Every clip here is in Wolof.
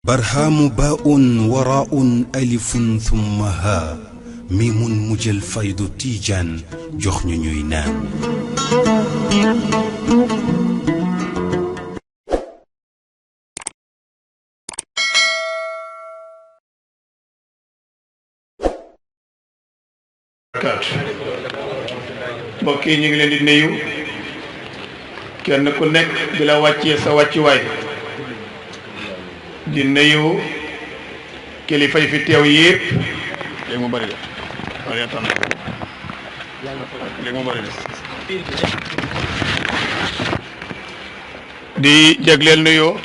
برهام باء وراء ألف ثم ها ميم مجل فيض تيجان جخن نينان mbokk yi ñu ngi leen di nuyu kenn ku nekk di la wàccee sa wàccuwaay di nuyu kilifa yi fi teew yépp léegi mu bari de wala yaa tànn léegi mu bari de di jagleel nuyoo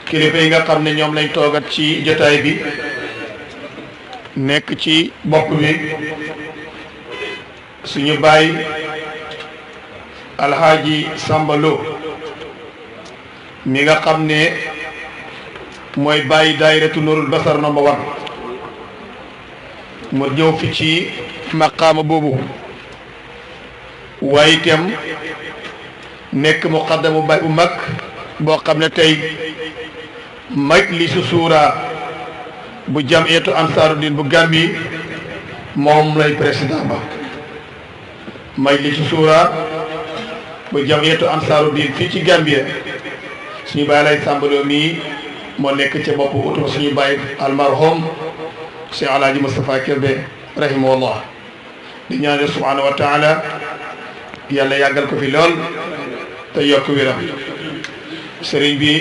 kilifa yi nga xam ne ñoom lañ toogat ci jotaay bi nekk ci bopp bi suñu baay alxaaji Samba Lo mi nga xam ne mooy bàyyi daayiratu Nuurul Basar number 1 mu ñëw fi ci maqaama boobu waaye itam nekk muqaddamu baay bu mag boo xam ne tey majlisu suura bu jamiyatu Ansaaruddin bu Gambie moom lay président ba majlisu suura bu jamiyatu Ansaaruddin fii ci Gambie suñu baay lay Samba Lo mii moo nekk ca bopp utu suñu baay almarhum Cheikh Alhaji Moustapha Kébé rahimahullah di ñaan subhanahu wa taala yàlla yàggal ko fi lool te yokk wéram sëriñ bi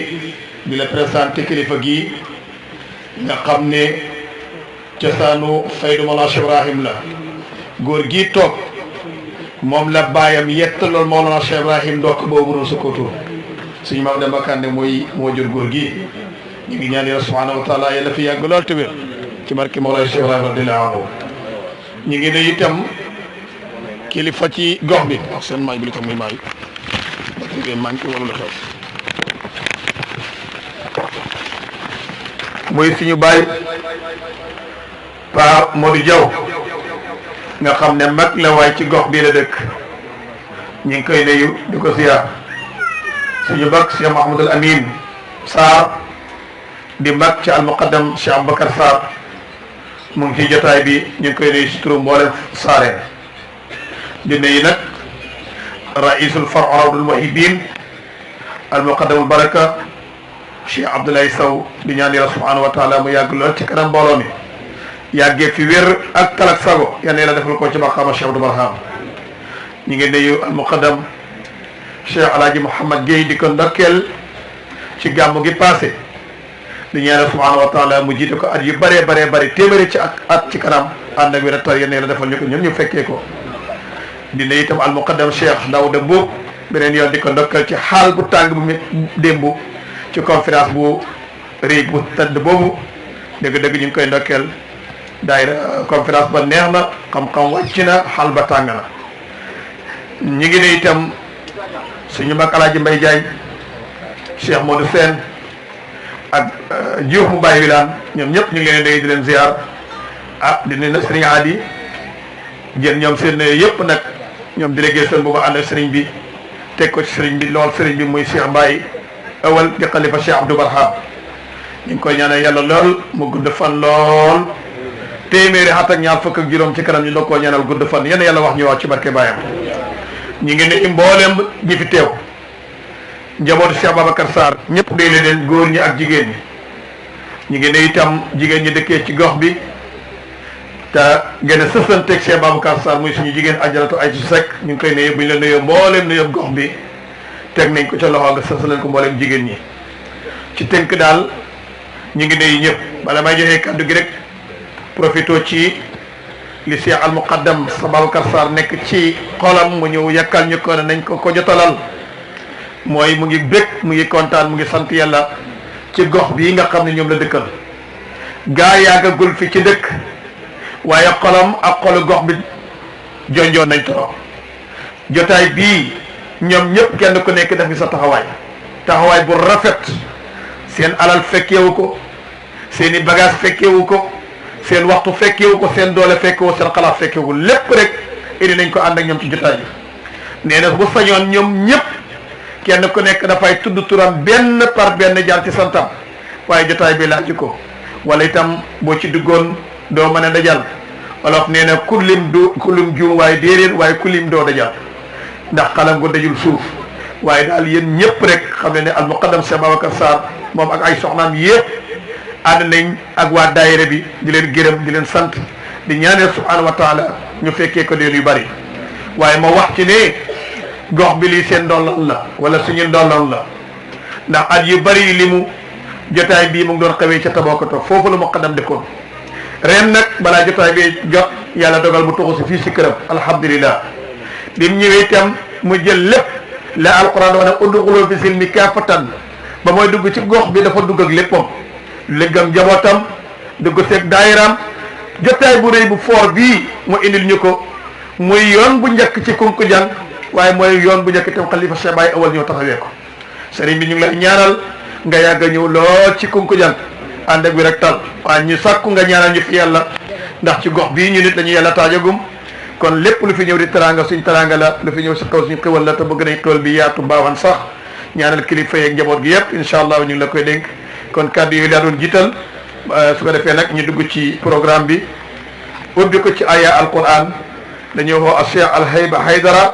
di la présenté kilifa gi nga xam ne cosaanu faydu Mawlana Cheikh Ibrahim la góor gi toog moom la baayam yettalool Mawlana Cheikh Ibrahim ndokk boobu doon sukkandu suñu maam Demba Kande moo jur góor gi ñu ngi ñaan yàlla subhanahu wa taala yàlla fi yàgg lool te wér ci barke Mawlana Cheikh Ibrahim radiyallahu anhu ñu ngi ne itam kilifa ci gox bi ak seen maay bi li tax muy maay ba manqué wala lu xew muy suñu baay Pa Modou Diaw nga xam ne mag la waaye ci gox bii la dëkk ñu ngi koy nuyu di ko siyaar suñu bak Cheikh Mouhamadul Amin Sarr di mag ci almuqaddam Cheikh Aboubacar Sarr mu ngi ci jotaay bi ñu ngi koy nuyu si turu mboolem saareen di nuyu nag raisul far rawdul muhibbin almuqaddamul baraka Cheikh Abdoulaye Sow di ñaan yàlla subhanahu wa taala mu yàgg lool ci kanam mbooloo mi yàggee fi wér ak kalak sago yal na yàlla defal ko ci maqaama Cheikh Abdou Barham ñu ngi nuyu almuqaddam Cheikh Alhaji Mouhamad Gueye di ko ndokkeel ci gàmmu gi passé di ñaan yàlla subhanahu wa taala mu jiite ko at yu bëree bëri téeméeri ci at ci kanam ànd ak wér ak tar yal na yàlla defal ñu ko ñun ñu fekkee ko di nuyu itam almuqaddam Cheikh Daouda Mboup beneen yoon di ko ndokkeel ci xaal bu tàng bu démb ci conférence bu rëy bu tëdd boobu dëgg-dëgg ñu ngi koy ndokkeel daayira conférence ba neex na xam-xam wàcc na xaal ba tàng na ñu ngi ne itam suñu mag Alaaji Mbay Jaañ Cheikh Modou Sène ak Diouf mu bàyyi wilaan ñoom ñëpp ñu ngi leen di leen ziar di ne na sëriñ Adi jël ñoom seen yëpp nag ñoom délégué seen boobu ànd ak sëriñ bi teg ko ci sëriñ bi lool sëriñ bi muy Cheikh Mbaye awal di xalifa Cheikh Abdou Barham ñu ngi koy ñaanal yàlla lool mu gudd fan lool téeméeri at ak ñaar fukk ak juróom ci kanam ñu doog koo ñaanal gudd fan yéen yàlla wax ñu wax ci barke baayam ñu ngi ne ci mbooleem ñi fi teew njabootu Cheikh Babacar Sarr ñëpp day leen góor ñi ak jigéen ñi ñu ngi ne itam jigéen ñi dëkkee ci gox bi te gën a sësanteeg Cheikh Babacar Sarr muy suñu jigéen ajaratu ay ci Seck ñu ngi koy nuyu bu ñu la nuyoo mbooleem nuyoo gox bi teg nañ ko ca loxo nga sës leen ko mbooleem jigéen ñi ci tënk daal ñu ngi nuyu ñëpp bala may joxee kàddu gi rek profito ci li Cheikh al muqaddam sa Babacar Sarr nekk ci xolam mu ñëw yakkal ñu ko ne nañ ko jotalal mooy mu ngi bég mu ngi kontaan mu ngi sant yàlla ci gox bii nga xam ne ñoom la dëkkal gaa yàggagul fi ci dëkk waaye xolam ak xolu gox bi jonjoon nañ torop jotaay bii ñoom ñëpp kenn ku nekk def ngi sa taxawaay bu rafet seen alal fekkeewu ko seen i bagage fekkeewu ko seen waxtu fekkeewu ko seen doole fekkewu seen xalaat fekkeewu lépp rek indi nañ ko ànd ak ñoom ci jotaay bi nee na bu sañoon ñoom ñëpp kenn ku nekk dafay tudd turam benn par benn jaar ci santam waaye jotaay bi laaj ko wala itam boo ci duggoon doo mën a dajal wolof nee na kulim juum waaye déedéet waaye kulim doo dajal ndax xalam ko dajul suuf waaye daal yéen ñëpp rek xam ne al muqaddam Cheikh Babacar Sarr moom ak ay soxnaam yëpp ànd nañ ak waa daayira bi di leen gërëm di leen sant di ñaaneel subhanahu wa taala ñu fekkee ko déen yu bari waaye ma wax ci ne gox bi lii seen ndolloon la wala suñu ndolloon la ndax at yu bari li mu jotaay bii mu ngi doon xewee ca Tabakoto foofu la muqaddam dëkkoon ren nag balaa jotaay bi jot yàlla dogal mu tuxu si fii si këram alhamdulillah bi mu ñëwee itam mu jël lépp la alquran wax ne udxulu fi silmi kaafatan ba mooy dugg ci gox bi dafa dugg ak léppam léggam njabootam dugg seeg daayiram jotaay bu rëy bu foor bii mu indil ñu ko muy yoon bu njëkk ci Kunkujang waaye mooy yoon bu njëkk itam xalifa Cheikh Baye awal ñëw taxawee ko sëriñ bi ñu ngi lay ñaanal nga yàgg a ñëw lool ci Kunkujang ànd ak bi rek tal waaye ñu sàkku nga ñaanal ñu fi yàlla ndax ci gox bii ñu nit lañu yàlla taajagum kon lépp lu fi ñëw di teranga suñ teranga la lu fi ñëw si kaw suñu xéwal la te bëgg nañ xéwal bi yaatu baawan sax ñaanal kilifa yeeg njaboot gi yëpp incha allah ñu ngi la koy dénk kon kàddu yooyu laa doon jiital su ko defee nag ñu dugg ci programme bi ubbi ko ci aya alquran dañoo woo Cheikh Alhayba Haydara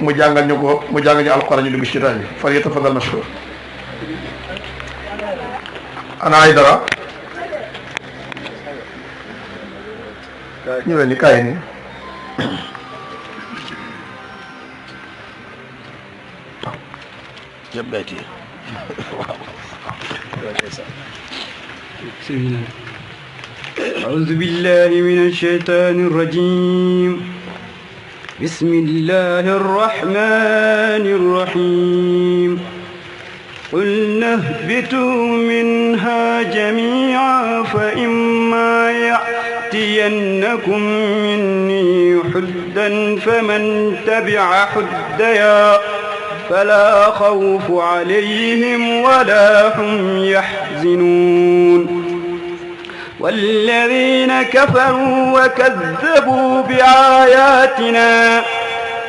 mu jàngal ñu ko mu jàngal ñu alquran ñu dugg ci jotaay bi fal yatafadal mashkur ana Haydara ñëwee ni kaay ni أعوذ بالله من الشيطان الرجيم بسم الله الرحمن الرحيم قلنا اهبطوا منها جميعا فإما يأتينكم مني حدا فمن تبع حديا فلا خوف عليهم ولا هم يحزنون والذين كفروا وكذبوا بآياتنا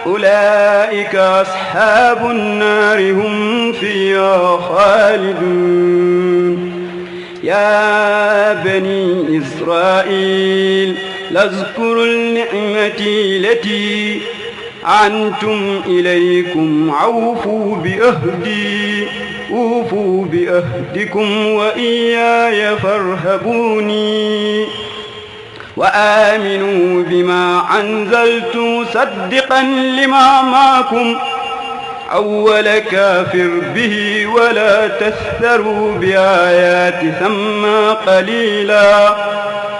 أولئك أصحاب النار هم فيها خالدون يا بني إسرائيل اذكروا النعمة التي أنعمتم إليكم أوفوا بأهدكم وإياي فارهبوني وآمنوا بما أنزلت مصدقا لما معكم أول كافر به ولا تشتروا بآيات ثم قليلا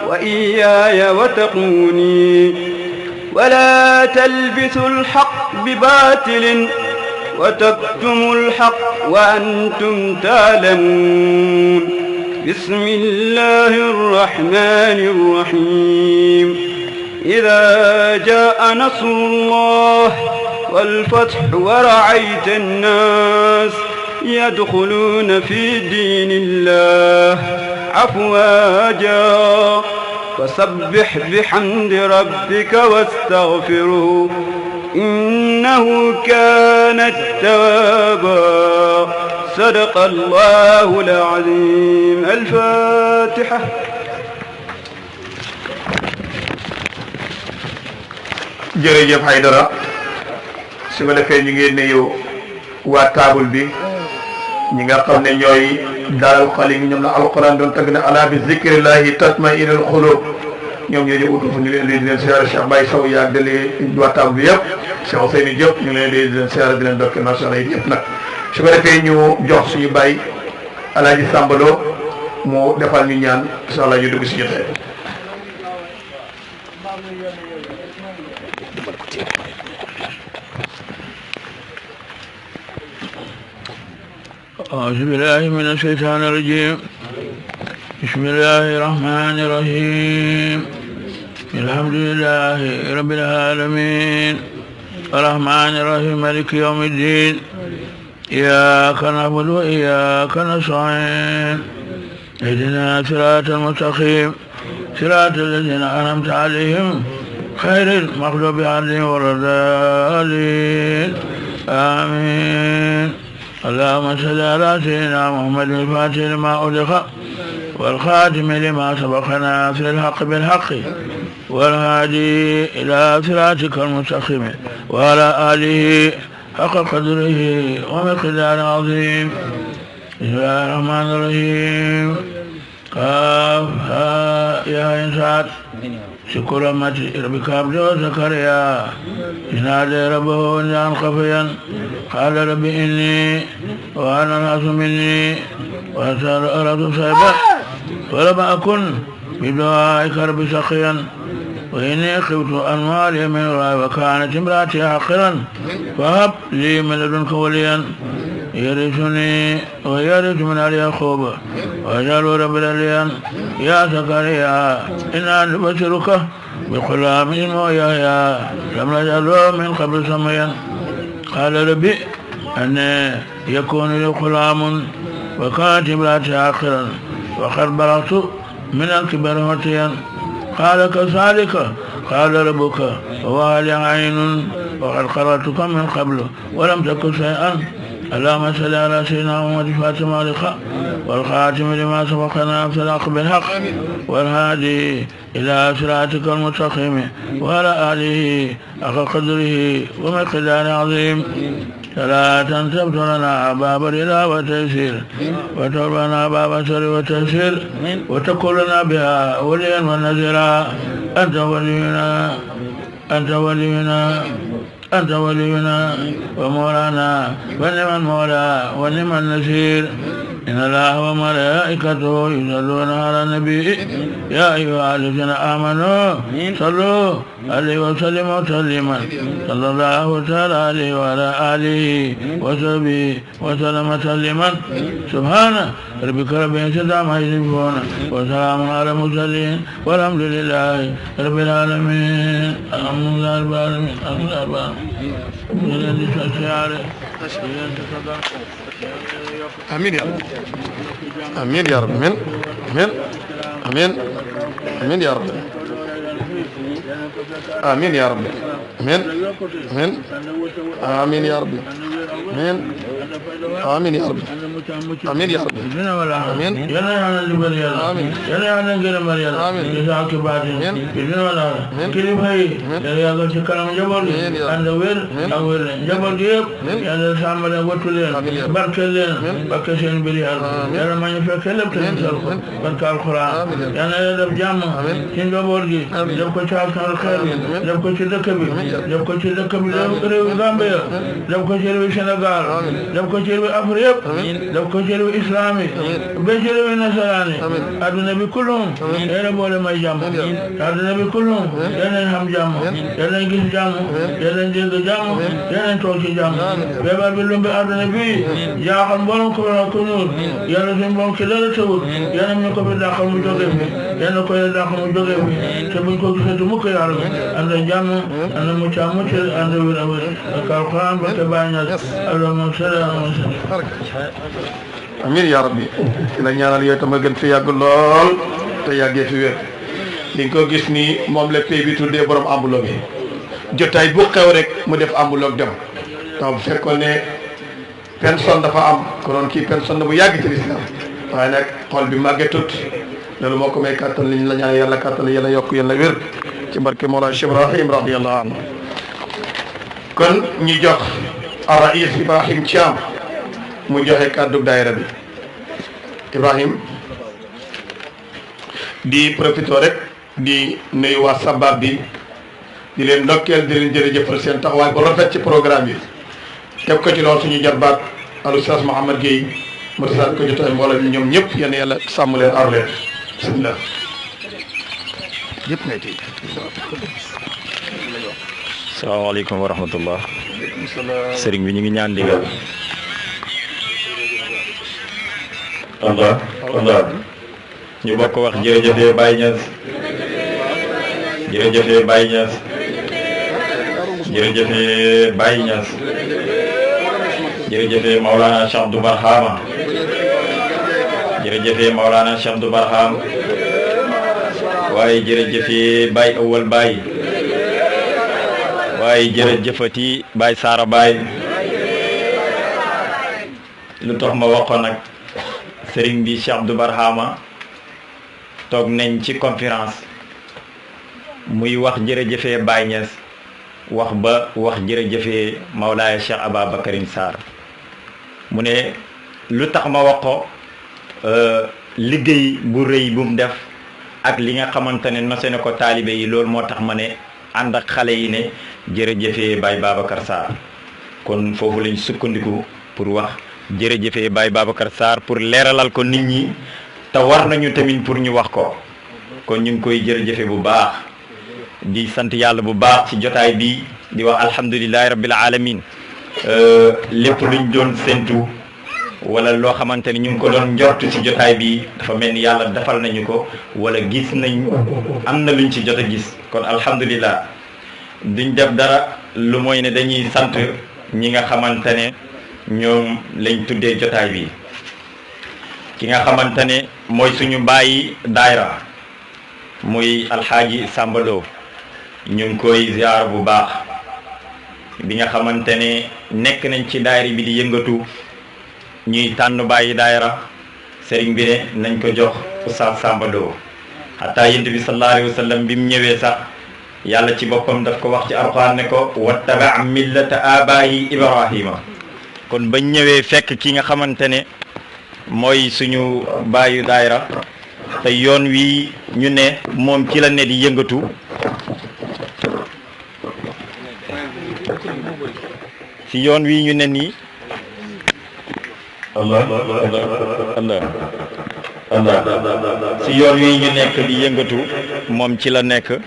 وإياي واتقوني ولا تلبسوا الحق بباطل وتكتموا الحق وأنتم تعلمون بسم الله الرحمن الرحيم إذا جاء نصر الله والفتح ورأيت الناس يدخلون في دين الله أفواجا فسبح بحمد ربك واستغفره إنه كان توابا صدق الله العظيم الفاتحة jërëjëf Haydara su ko defee ñu ngi nuyu waa taabul bi ñi nga xam ne ñooy dalal xale yi ñoom la alquran doon tagg ne ala bi zikrillahi tatma'innul qulub ñoom ñoo ñu utu fu ñu leen di leen siyaare Cheikh Baye Sow yaag dali waa taabul bi yëpp Cheikh Ousseynou Diop ñu ngi leen di leen siyaare di leen dokke macha allah yëpp nag su ko defee ñu jox suñu Baye Alaaji Sambalo mu defal ñu ñaan incha allah ñu dugg si jotaay. أعوذ بالله من الشيطان الرجيم بسم الله الرحمن الرحيم الحمد لله رب العالمين الرحمن الرحيم مالك يوم الدين إياك نعبد وإياك نستعين اهدنا صراط المستقيم صراط الذين أنعمت عليهم خير المغضوب عليهم ولا الضالين آمين اللهم صل على سيدنا محمد الفاتح لما أغلق والخاتم لما سبق ناصر الحق بالحق والهادي إلى صراطك المستقيم وعلى آله حق قدره ومقدار عظيم. بسم الله الرحمن الرحيم. قاف ها يا إنسان شكر رحمة ربك عبده زكريا إذ نادى ربه نداء خفيا قال رب إني وأنا الناس مني وأردت صيبا ولم أكن بدعائك رب شقيا وإني خفت أن والي من ورائي وكانت امرأتي عاقرا فهب لي من لدنك وليا يرثني ويرث من آل يعقوب واجعله رب العالمين. يا زكريا إنا نبشرك بغلام اسمه يحيى لم نجعله من قبل سميا قال ربي أن يكون لي غلام وكانت امرأتي عاقرا وقد بلغت من الكبر فتيا قال كذلك قال ربك وهو لي عين وقد قرأتك من قبل ولم تكن شيئا. اللهم صل على سيدنا محمد فاتما لقاء والخاتم لما سبقنا في الحق بالحق والهادي إلى صراطك المستقيم وعلى آله حق قدره ومقدار عظيم. صلاة تفتح لنا باب الرضا والتيسير وتربنا باب السر والتيسير وتكون لنا بها وليا ونذيرا. أنت ولينا ومولانا ونعم المولى ونعم النصير. إن الله وملائكته يصلون على النبي يا أيها الذين آمنوا صلوا عليه وسلموا تسليما صلى الله تعالى عليه وعلى آله وصحبه وسلم تسليما. سبحان ربك رب العزة عما يصفون وسلام على المرسلين والحمد لله رب العالمين. الحمد لله رب العالمين. الحمد لله رب العالمين. آمين يا رب. آمين يا رب. آمين آمين آمين آمين يا رب. آمين يا رب. آمين آمين آمين يا رب. آمين آمين يا رب. آمين يا رب. آمين يا أنا جبريل. آمين يا أنا جبريل. آمين جزاك بعدين. إذن ولا كل فاي يا الله شكرا جبر. أنت وير أول جبر جيب يا الله سامر وتولين بركلين بركشين بريال يا الله ما يفكر كلام بركة القرآن يا الله يا جامع إن جبرجي جب كل شيء كان خير جب كل شيء ذكبي جب كل شيء ذكبي جب غامبيا جب كل شيء سنغال جب كل شيء أفريقيا جب كل شيء إسلامي بشر النصراني هذا النبي كلهم يا رب ولا ما يجامع هذا النبي كلهم يا نهم جامع يا نجيس جامع يا نجيس جامع يا نتوشي جامع بابا بيلهم بهذا النبي يا خن بولم كنور يا رسول بولم كلا تقول يا نمي كبر داخل مجوجي يا نكوي داخل مجوجي تبين كوكي ستمك يا رب أنا جامع أنا مجامع أنا وير كالقرآن بتبانيا اللهم صل على محمد. amiin yaa rabbi di la ñaanal yooyu tam nga gën fi yàgg lool te yàggee fi wér. li nga ko gis nii moom la pay bi tuddee borom enveloppe yi jotaay bu xew rek mu def enveloppe dem donc bu fekkoon ne personne dafa am konoon kii personne bu yàgg ci lislaam waaye nag xol bi màggetut loolu moo ko may kàttan li ñu la ñaan yàlla kàttan yàlla yokk yàlla wér ci barke Mawlana Cheikh Ibrahim radiyallahu anhu. kon ñu jox ar-Rais Ibrahim Thiam mu joxe kàddu daayira bi. Ibrahim di profito rek di nuyu waa sabab bi di leen ndokkeel di leen jërëjëfal seen taxawaay bu rafet ci programme bi teg ko ci loolu suñu jarbaat al Oustaz Mouhamed Gueye mu tasaat ko jotaay mbooloo mi ñoom ñëpp yéen yàlla sàmm leen aar leen bismillah yëpp ngay tey. salaamaaleykum wa rahmatullah. sëriñ bi ñu ngi ñaan ndigal. Allah ñu bokk wax jërëjëfee Baye Niass jërëjëfee Baye Niass jërëjëfee Baye Niass jërëjëfee Maulana Cheikh Abdou Barhama jërëjëfee Maulana Cheikh Abdou Barham waaye jërëjëfee Baye Awal Baye waaye jërëjëfati Baye Sara Baye lu tax ma wax ko nag sëriñ bi Cheikh Abdou Barhama toog nañ ci conférence muy wax jërëjëfee Baye Niass wax jërëjëfee Mawlaaya Cheikh Ababakarin Sarr mu ne lu tax ma wax ko liggéey bu rëy bu mu def ak li nga xamante ne nose na ko taalibe yi loolu moo tax ma ne ànd ak xale yi ne jërëjëfee Baye Babacar Sarr kon foofu lañ sukkandiku pour wax jërëjëfee Baye Babacar Sarr pour leeralal ko nit ñi te war nañu tamit pour ñu wax ko kon ñu ngi koy jërëjëfe bu baax di sant yàlla bu baax ci jotaay bi di wax alhamdulillahi rabbil alamin lépp luñ doon séntu wala loo xamante ni ñu ngi ko doon njortu ci jotaay bi dafa mel ni yàlla defal nañu ko wala gis nañ am na luñ ci jot a gis kon alhamdulillah duñ def dara lu mooy ne dañuy sant ñi nga xamante ne ñoom lañ tuddee jotaay bi ki nga xamante ne mooy suñu bàyyi daayra muy alxaaji Samba Lo ñu ngi koy ziar bu baax bi nga xamante ne nekk nañ ci daayra bi di yëngatu ñuy tànn bàyyi daayra sëriñ bi ne nañ ko jox Oustaz Samba Lo xataa yent bi sallallahu alayhi wa sallam bi mu ñëwee sax yàlla ci boppam daf ko wax ci alxuraan ne ko wattaba millata abaayi Ibrahima kon bañ ñëwee fekk ki nga xamante ne mooy suñu bàyyi daayra te yoon wi ñu ne moom ci la ne di yëngatu ci yoon wi ñu ne nii Allah ci yoon wi ñu nekk di yëngatu moom ci la nekk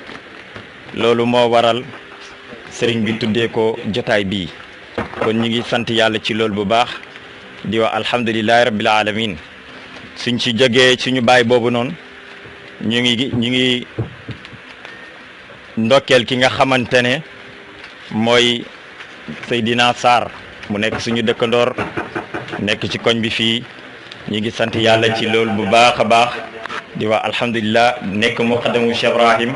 loolu moo waral sëriñ bi tuddee ko jotaay bii kon ñu ngi sant yàlla ci loolu bu baax di wax alhamdulillahi rabbil alamin suñ ci jógee suñu baay boobu noonu ñu ngi ndokkeel ki nga xamante ne mooy Seydina Sarr mu nekk suñu dëkkandoor nekk ci koñ bi fii ñu ngi sant yàlla ci loolu bu baax a baax di wax alhamdulillah nekk muqaddamu Cheikh Ibrahim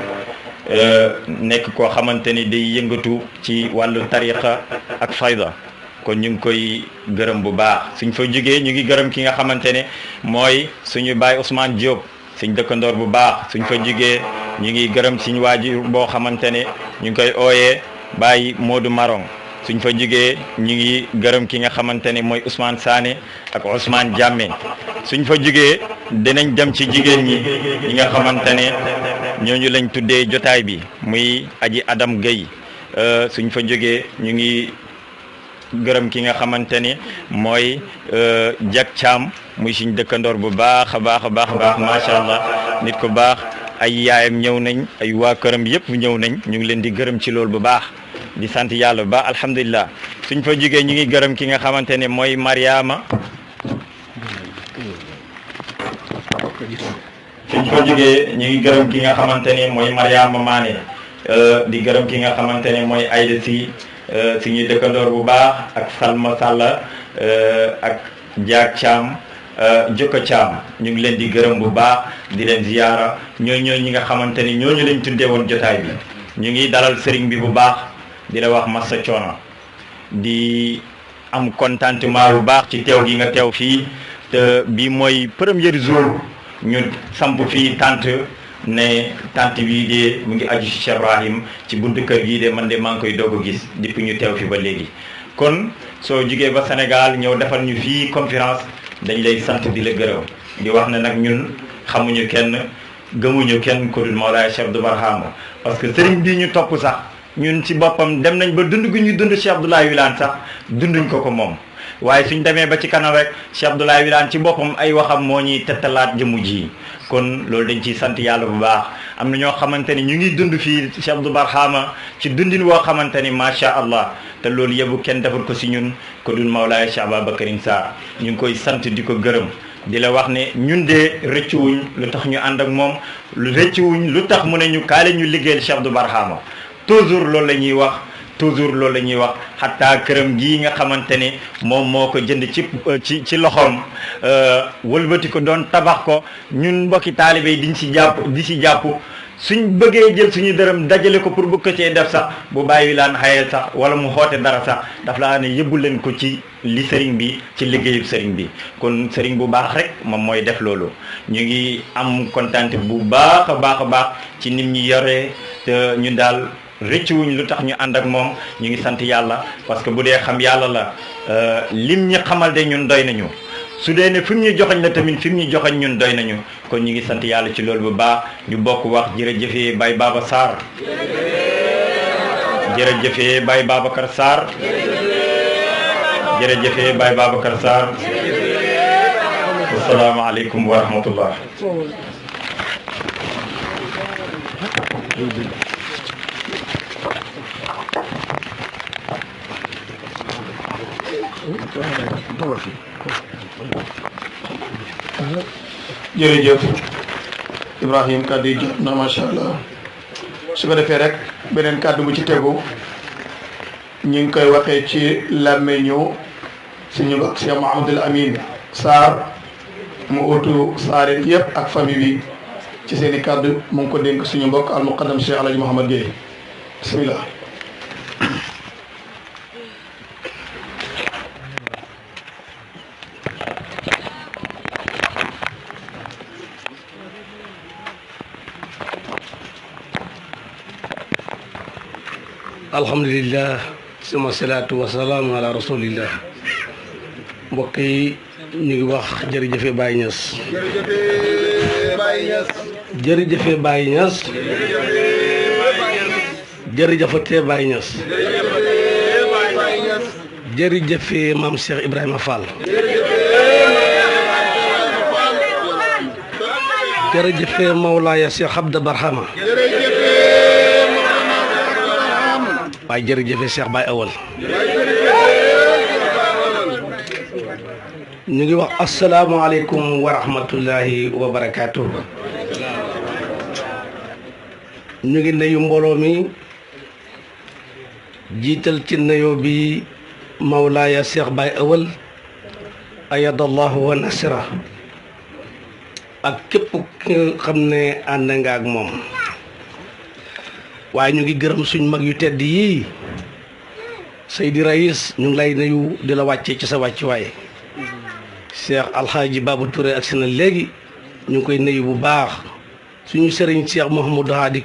nekk koo xamante ni day yëngatu ci wàllu tariqa ak fayda kon ñu ngi koy gërëm bu baax suñ fa jógee ñu ngi gërëm ki nga xamante ne mooy suñu baay Ousmane Diop suñ dëkkandoor bu baax suñ fa jógee ñu ngi gërëm suñu waajur boo xamante ne ñu ngi koy ooyee Baye Modou Marong suñ fa jógee ñu ngi gërëm ki nga xamante ne mooy Ousmane Sané ak Ousmane Diamé suñ fa jógee dinañ dem ci jigéen ñi nga xamante ne ñooñu lañ tuddee jotaay bi muy aji Adam Gueye suñ fa jógee ñu ngi gërëm ki nga xamante ni mooy Jak Thiam muy suñ dëkkandoor bu baax a baax a baax a baax macha allah nit ku baax ay yaayam ñëw nañ ay waa këram yëpp ñëw nañ ñu ngi leen di gërëm ci loolu bu baax di sant yàlla bu baax alhamdulilah suñ fa jógee ñu ngi gërëm ki nga xamante ne mooy Mariama suñ fa jógee ñu ngi gërëm ki nga xamante ne mooy Mariama Mané di gërëm ki nga xamante ne mooy Aïda Sy suñuy dëkkandoor bu baax ak Salma Salla ak Jak Thiam Jokko Thiam ñu ngi leen di gërëm bu baax di leen ziyaara ñooñu ñi nga xamante ni ñooñu lañ tuddee woon jotaay bi ñu ngi dalal sëriñ bi bu baax di la wax massa coono di am contentement bu baax ci teew gi nga teew fii te bi mooy premier jour ñu samp fii tante ne tante bii de mu ngi aju ci Cheikh Ibrahim ci buntu kër gii de man de maa ngi koy doog a gis depuis ñu teew fi ba léegi kon soo jugee ba Sénégal ñëw defal ñu fii conférence dañ lay sant di la gërëm di wax ne nag ñun xamuñu kenn gëmuñu kenn ku dul Mawlaaya Cheikh Abdou Barhama parce que sëriñ bii ñu topp sax ñun ci boppam dem nañ ba dund gu ñu dund Cheikh Abdoulaye Wilane sax dunduñ ko moom waaye suñ demee ba ci kanam rek Cheikh Abdoulaye Wilane ci boppam ay waxam moo ñuy tettalaat jëmu ji kon loolu dañ ciy sant yàlla bu baax am na ñoo xamante ni ñu ngi dund fii Cheikh Abdou Barhama ci dundin woo xamante ni macha allah te loolu yëpp kenn defal ko si ñun ko dul Mawlaaya Cheikh Ababakarin Sarr ñu ngi koy sant di ko gërëm di la wax ne ñun de rëccuwuñ lu tax ñu ànd ak moom rëccuwuñ lu tax mu ne ñu kaale ñu liggéeyal Cheikh Abdou Barhama toujours loolu la ñuy wax toujours loolu la ñuy wax xataa këram gii nga xamante ne moom moo ko jënd ci loxoom wëlbati ko doon tabax ko ñun mbokki taalibe yi di si jàpp suñ bëggee jël suñu dërëm dajale ko pour bëgg ko cee def sax bu bàyyi laan xayee sax wala mu xoote dara sax daf laa ne yëbbu leen ko ci li sëriñ bi ci liggéeyu sëriñ bi kon sëriñ bu baax rek moom mooy def loolu ñu ngi am kontaante bu baax a baax ci nit ñi yore te ñun daal rëccuwuñ lu tax ñu ànd ak moom ñu ngi sant yàlla parce que bu dee xam yàlla la lim ñi xamal de ñun doy nañu su dee ne fi mu ñu joxañ la tamit fi mu ñu joxañ ñun doy nañu kon ñu ngi sant yàlla ci loolu bu baax ñu bokk wax jërëjëfee Baye Baba Sarr jërëjëfee Baye Babacar Sarr jërëjëfee Baye Babacar Sarr asalaamaaleykum wa rahmatullah jërëjëf Ibrahim kàddu yi jot na macha allah su ko defee rek beneen kàddu bu ci tegu ñu ngi koy waxee ci làmmeñu suñu bokk Cheikh Mouhamadoul Amine Sarr mu utu saareen yëpp ak famille bi ci seen i kàddu mu ngi ko dénk suñu mbokk al muqaddam Cheikh Alhaji Mouhamad Gueye bismillah alhamdulillah suma salaatu wasalaamu ala rasulillah mbokk yi ñu ngi wax jërëjëfe Baye Niass jërëjëfe Baye Niass jërëjëfate Baye Niass jërëjëfe maam Cheikh Ibrahima Fall jërëjëfe Mawlaaya Cheikh Abda Barhama waaye jërëjëfe Cheikh Baye Awal ñu ngi wax asalaamaaleykum wa rahmatullahi wa barakaatu. ñu ngi nuyu mbooloo mi jiital ci nuyoo bi Mawlaaya Cheikh Baye Awal ayadallahu wa nasra ak képp ki nga xam ne ànd nga ak moom waaye ñu ngi gërëm suñ mag yu tedd yii Seydi Rais ñu ngi lay nuyu di la wàccee ci sa wàccuwaay Cheikh Alhaji Babou Touré ak si na léegi ñu ngi koy nuyu bu baax suñu sëriñ Cheikh Mouhamadou Hadi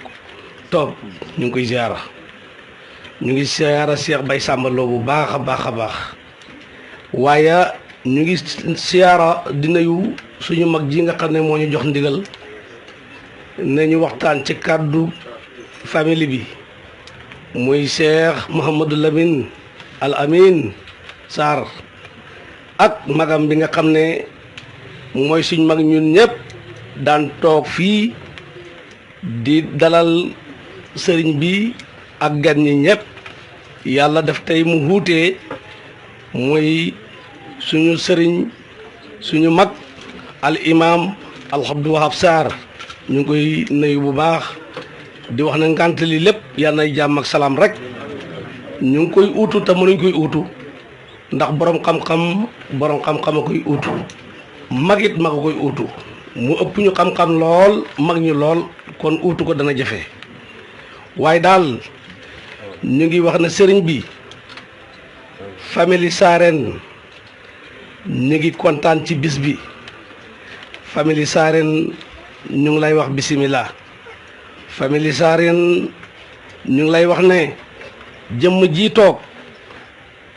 toog ñu ngi koy ziara ñu ngi ziara Cheikh Baye Sambalo bu baax a baax a baax waaye ñu ngi ziara di nuyu suñu mag ji nga xam ne moo ñu jox ndigal ne ñu waxtaan ci kàddu famille bi muy Cheikh Mouhamadou Lamine Al Amin Sarr ak magam bi nga xam ne mooy suñ mag ñun ñëpp daan toog fii di dalal sëriñ bi ak gan ñi ñëpp yàlla def tey mu wuutee muy suñu sëriñ suñu mag al imam Al Abdou Wahab Sarr ñu ngi koy nuyu bu baax di wax na ngànt li lépp yàlla nay jàmm ak salaam rek ñu ngi koy uutu te mënuñ koy uutu ndax borom xam-xam a koy uutu magit mag a koy uutu mu ëpp ñu xam-xam lool mag ñu lool kon uutu ko dana jafe waaye daal ñu ngi wax na sëriñ bi famille Sarène ñu ngi kontaan ci bis bi famille Sarène ñu ngi lay wax bisimilah famille Sarène ñu ngi lay wax ne jëmm ji toog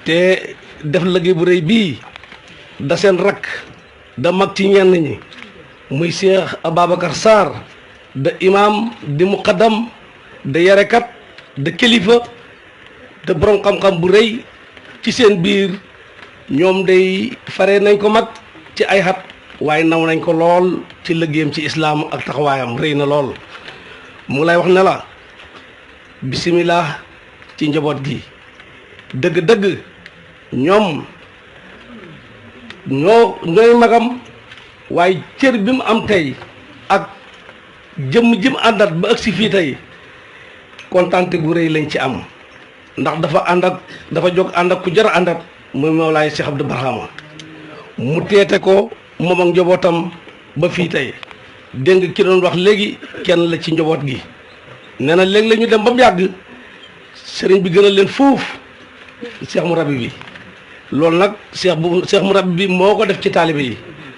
te def liggéey bu rëy bii da seen rakk da mag ci ñenn ñi muy Cheikh Ababacar Sarr da imam di muqaddam da yarekat da kilifa da borom xam-xam bu rëy ci seen biir ñoom day fare nañ ko mag ci ay xat waaye naw nañ ko lool ci liggéeyam ci islaam ak taxawaayam rëy na lool mu lay wax ne la bisimilah ci njaboot gi dëgg-dëgg ñoom ñooy magam waaye cër bi mu am tey ak jëmm jëm àndat ba agsi fii tey kontaante gu rëy lañ ci am ndax dafa jóg ànd ak ku jar àndat muy Mawlaay Cheikh Abdou Barhama mu teete ko moom ak njabootam ba fii tey dégg nga ki doon wax léegi kenn la ci njaboot gi nee na léegi la ñu dem ba mu yàgg sëriñ bi gënal leen fuuf Cheikh Mourabbi bi loolu nag Cheikh Mourabbi bi moo ko def ci taalibe yi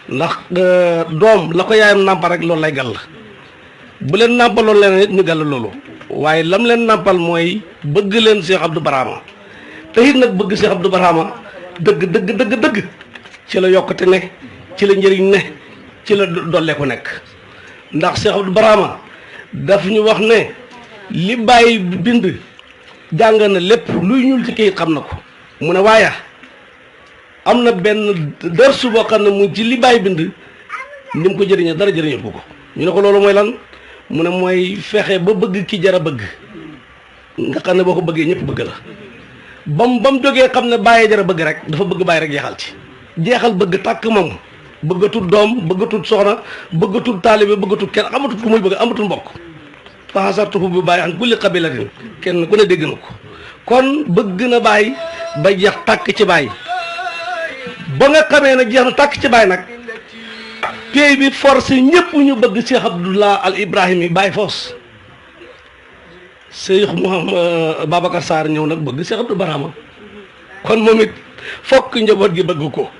ndax doom la ko yaayam nàmpal rek loolu lay gàll bu leen nàmpaloon leen ñu gàll loolu waaye lam leen nàmpal mooy bëgg leen Cheikh Abdou Barhama te it nag bëgg Cheikh Abdou Barhama dëgg ci la yokkute ne ci la njëriñ ne ci la dolleeku nekk ndax Cheikh Abdou Barhama daf ñu wax ne li bàyyi bind jàng na lépp luy ñuul ci kayit xam na ko mu ne waaye am na benn dërsu boo xam ne mu ci li bàyyi bind ni mu ko jëriñee dara jëriñu ko ñu ne ko loolu mooy lan mu ne mooy fexe ba bëgg ki jar a bëgg nga xam ne boo ko bëggee ñëpp bëgg la ba mu jógee xam ne bàyyi jar a bëgg rek dafa bëgg bàyyi rek jeexal ci jeexal bëgg tàkk moom bëggatul doom bëggatul soxna bëggatul taalibe bëggatul kenn amatul ku muy bëgg amatul mbokk faxasartuhu bi bàyyi an kulli qabilatin kenn ku ne dégg na ko kon bëgg na bàyyi ba jeex tàkk ci bàyyi ba nga xamee ne jeex na tàkk ci bàyyi nag pays bi forcé ñëpp ñu bëgg Cheikh Abdullah al Ibrahimi Baye Foss Cheikh Mouhamad Babacar Sarr ñëw nag bëgg Cheikh Abdou Barhama kon moom it fokk njaboot gi bëgg ko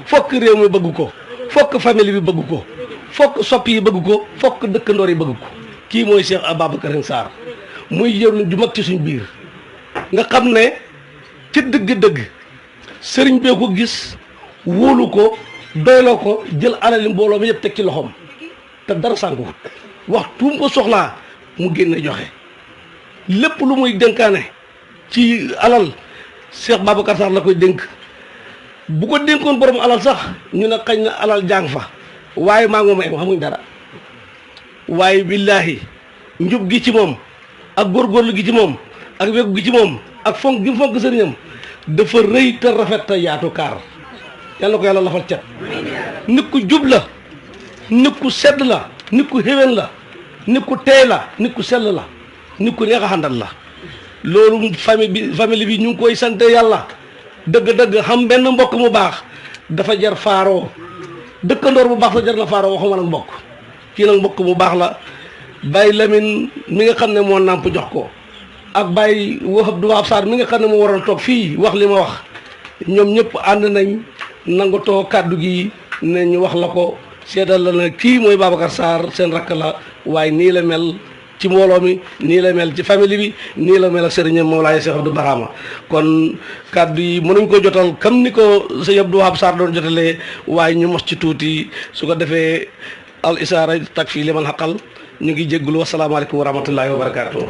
fokk réew mi bëgg ko fokk famille bi bëgg ko fokk soppi yi bëgg ko fokk dëkkandoor yi bëgg ko kii mooy Cheikh Ababacar Sarr muy jëruñ ju mag ci suñ biir nga xam ne ci dëgg-dëgg sëriñ bee ko gis wóolu ko doyloo ko jël alali mbooloo mi yëpp teg ci loxoom te dara sànkuwut waxtu mu ko soxlaa mu génne joxe lépp lu muy dénkaane ci alal Cheikh Babacar Sarr la koy dénk bu ko dénkoon borom alal sax ñu ne xañ na alal jàng fa waaye maa ngi moom xamuñ dara waaye billaahi njub gi ci moom ak góorgóorlu gi ci moom ak weggu gi ci moom ak fonk gi mu fonk sëriñam dafa rëy te rafet te yaatu kaar yàlla ko yàlla lafal cat nit ku jub la nit ku sedd la nit ku xéwén la nit ku teey la nit ku sell la nit ku neex a xandal la loolu famille bi ñu ngi koy sant yàlla dëgg-dëgg xam benn mbokk mu baax dafa jar faaroo dëkkandoor bu baax sa jar na faaroo waxuma nag mbokk kii nag mbokk mu baax la Baye Lamine mi nga xam ne moo nàmp jox ko ak Baye Abdou Sarr mi nga xam ne moo waroon toog fii wax li ma wax ñoom ñëpp ànd nañ nangatoo kàddu gi ne ñu wax la ko seedal la ne kii mooy Babacar Sarr seen rakk la waaye nii la mel ci mbooloo mi nii la mel ci famille bi nii la mel ak sëriñam Mawlaay Cheikh Abdou Barhama kon kàddu yi mënuñ ko jotal comme ni ko sëñ Abdou Sarr doon jotalee waaye ñu mos ci tuuti su ko defee al isaara tak fii liman xaqal ñu ngi jéggulu wasalaamaaleykum wa rahmatullahi wa barakaatu.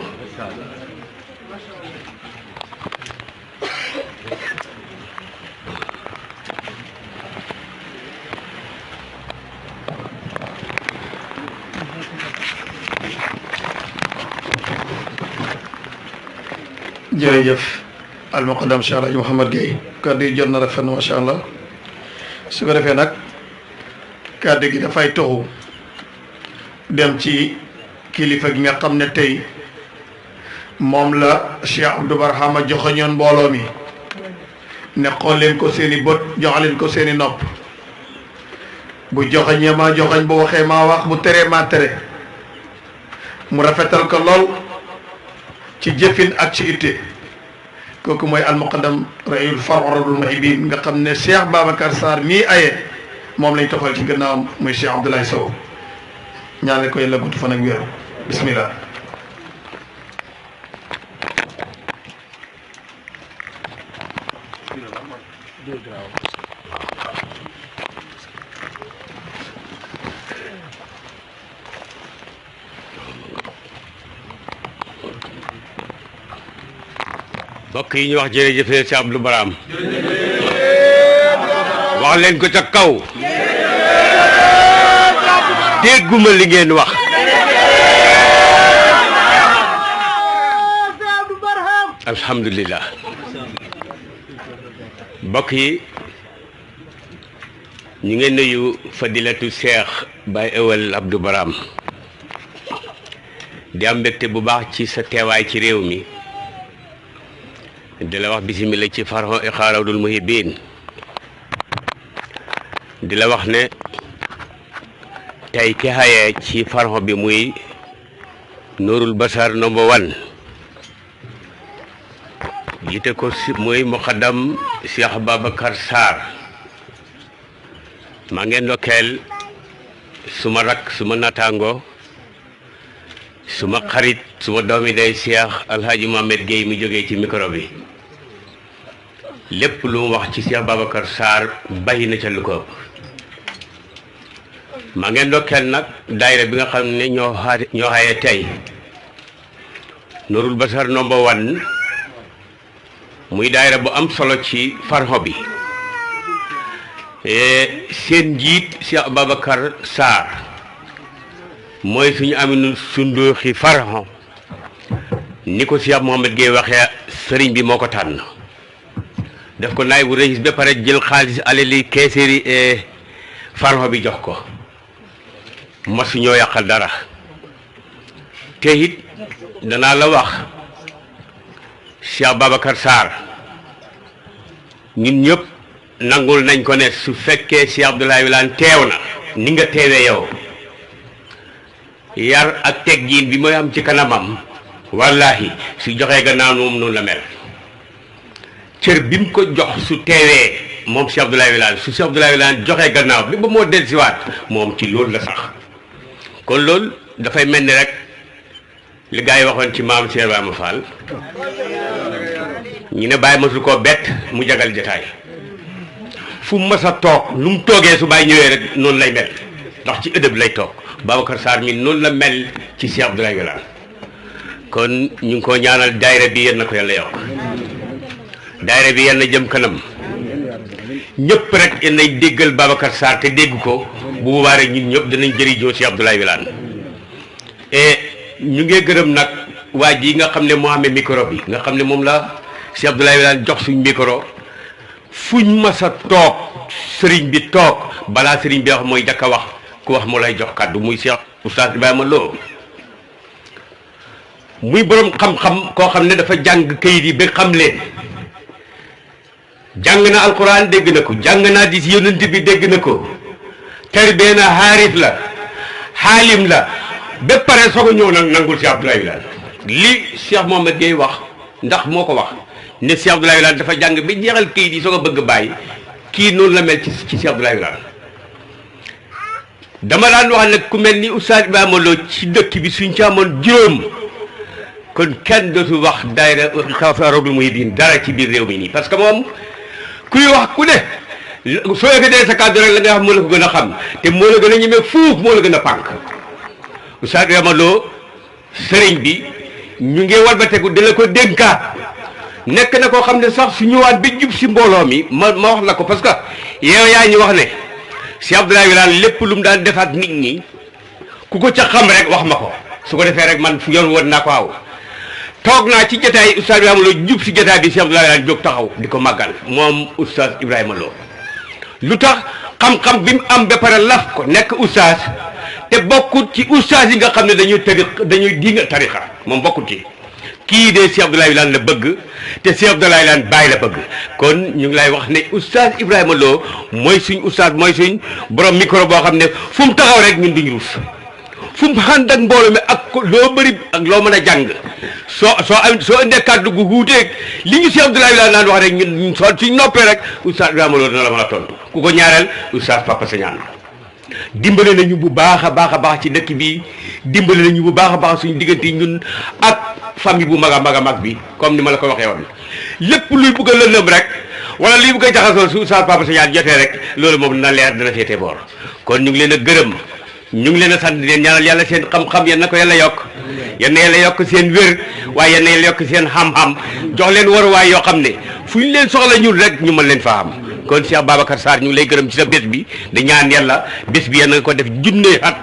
jërëjëf almuqaddam Cheikh Alhaji Mouhamad Gueye kàddu yi jot na rafet na macha allah su ko defee nag kàddu gi dafay toxu dem ci kilifa gi nga xam ne tey moom la Cheikh Abdou Barhama joxoñoon mbooloo mi ne xool leen ko seeni bët jox leen ko seeni nopp bu joxoñee maa joxoñ bu waxee maa wax bu teree maa tere mu rafetal ko lool ci jëfin ak ci itte kooku mooy almuqaddam rayul faradul muhibin nga xam ne Cheikh Babacar Sarr mii aye moom lañ tofal ci gannaawam muy Cheikh Abdoulaye Sow ñaanal ko yàlla gudd fan ak wér bismillah mbokk yi ñu wax jërëjëf ci Abdou Barhama wax leen ko ca kaw dégguma li ngeen wax alhamdulillah mbokk yi ñu ngi nuyu fadilatu Cheikh Baye Ewal Abdou Barhama di am mbégte bu baax ci sa teewaay ci réew mi di la wax bismillah ci farxo ixaaradul muhibin di la wax ne tey ki xaye ci farxo bi muy Nourul Basar number 1 jiite ko muy muqaddam Cheikh Babacar Sarr maa ngeen ndokkeel suma rak suma natango suma xarit suma doomi day Cheikh Alhaji Mohamed Gueye mu jógee ci micro bi lépp lu mu wax ci Cheikh Babacar Sarr bàyyi na ca lu ko ëpp maa ngeen ndokkeel nag daayira bi nga xam ne ñoo xaye tey Nourul Basar number 1 muy daayira bu am solo ci farxo bi seen njiit Cheikh Babacar Sarr mooy suñu aminu sunduuxi farxo ni ko Cheikh Mohamed Gueye waxee sëriñ bi moo ko tànn def ko naay bu rëyis ba pare jël xaalis alali keeseeri farxo bi jox ko masu ñoo yàqal dara te it danaa la wax Cheikh Babacar Sarr ñun ñëpp nangul nañ ko ne su fekkee Cheikh Abdoulaye Wilane teew na ni nga teewee yow yar ak teggiin bi mooy am ci kanamam wallahi su joxee gannaaw moom noonu la mel cër bi mu ko jox su teewee moom Cheikh Abdoulaye Wilane su Cheikh Abdoulaye Wilane joxee gannaaw bi ba moo dellusiwaat moom ci loolu la sax kon loolu dafay mel ni rek li gaa yi waxoon ci maam Cheikh Ibrahima Fall ñu ne bàyyi masul koo bett mu jagal jotaay fu mu mas a toog lu mu toogee su bàyyi ñëwee rek noonu lay mel ndax ci ëdëb lay toog Babacar Sarr mi noonu la mel ci Cheikh Abdoulaye Wilane kon ñu ngi ko ñaanal daayira bi yéen na ko yàlla yokk daayira bi yéen na jëm kanam ñëpp rek yéen nay déggal Babacar Sarr te dégg ko bu boobaa rek ñun ñëpp danañ jëriñoo Cheikh Abdoulaye Wilane et ñu ngi gërëm nag waa ji nga xam ne moo amee micro bi nga xam ne moom la Cheikh Abdoulaye Wilane jox suñ micro fuñ mas a toog sëriñ bi toog balaa sëriñ bi wax mooy jàkk a wax ku wax moo lay jox kàddu muy Cheikh Oustaz Ibrahima Lo muy borom xam-xam koo xam ne dafa jàng kayit yi ba xam leen jàng na alquran dégg na ko jàng naa di si yonent bi dégg na ko tarbee na xaarif la xaalim la ba pare soog a ñëw nag nangul Cheikh Abdoulaye Wilane li Cheikh Mohamed Gueye wax ndax moo ko wax ne Cheikh Abdoulaye Wilane dafa jàng ba jeexal kayit yi soog a bëgg bàyyi kii noonu la mel ci Cheikh Abdoulaye Wilane dama daan wax nag ku mel ni Oustaz Ibrahima Lo ci dëkk bi suñ ci amoon juróom kon kenn dootu wax daayira Rawdul Muhibbin dara ci biir réew mi nii parce que moom kuy wax ku ne soo yëkkatee sa kàddu rek la nga xam moo la ko gën a xam te moo la gën a ñemee fuuf moo la gën a pànk Oustaz Ibrahima Lo sëriñ bi ñu ngi walbateku di la ko dénkaat nekk na koo xam ne sax su ñëwaat bi jub si mbooloo mi ma wax la ko parce que yow yaa ñu wax ne Cheikh Abdoulaye Wilane lépp lu mu daan defaat nit ñi ku ko ca xam rek wax ma ko su ko defee rek man fu yoon woon naa ko aw toog naa ci jotaay Oustaz Ibrahima Lo jub si jotaay bi Cheikh Abdoulaye Wilane jóg taxaw di ko màggal moom Oustaz Ibrahima Lo lu tax xam-xam bi mu am ba pare laf ko nekk oustaz te bokkut ci oustaz yi nga xam ne dañuy dinga tarixa moom bokkut ci kii de Cheikh Abdoulaye Wilane la bëgg te Cheikh Abdoulaye Wilane bàyyi la bëgg kon ñu ngi lay wax ne oustaz Ibrahima Lo mooy suñ oustaz mooy suñ borom micro boo xam ne fu mu taxaw rek ñun duñu rus fu mu ànd ak mbooloo mi ak loo bëri ak loo mën a jàng soo indee kàddu gu wuuteeg li ñu Cheikh Abdoulaye Wilane naan wax rek ñun suñ noppee rek oustaz Ibrahima Lo dina la mën a tontu ku ko ñaareel oustaz Papa Sagnane dimbale nañu bu baax a baax ci dëkk bi dimbale nañu bu baax a baax suñu diggante ñun ak famille bu mag a mag bi comme ni ma la ko waxee woon lépp luy bëgg a lëndëm rek wala luy bëgg a jaxasoo su oustaz Papa Sagnane jotee rek loolu moom dina leer dina féete boor kon ñu ngi leen a gërëm ñu ngi leen a sant di leen ñaanal yàlla seen xam-xam yal na ko yàlla yokk yal na yàlla yokk seen wér waaye yal na yàlla yokk seen xam-xam jox leen waruwaay yoo xam ne fu ñu leen soxla ñun rek ñu mën leen faa am kon Cheikh Babacar Sarr ñu ngi lay gërëm ci sa bés bi di ñaan yàlla bés bi yal na ko def junne at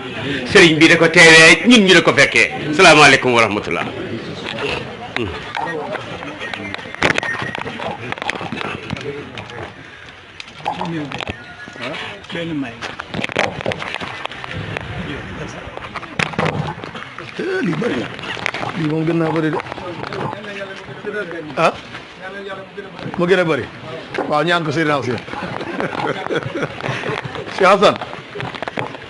sëriñ bi da ko teewee ñun ñu da ko fekkee salaamaaleykum wa rahmatullah lii bëri na lii moom gën naa bëri de ah mu gën a bëri waaw ñaan ko Seydina aussi Cheikh Hassan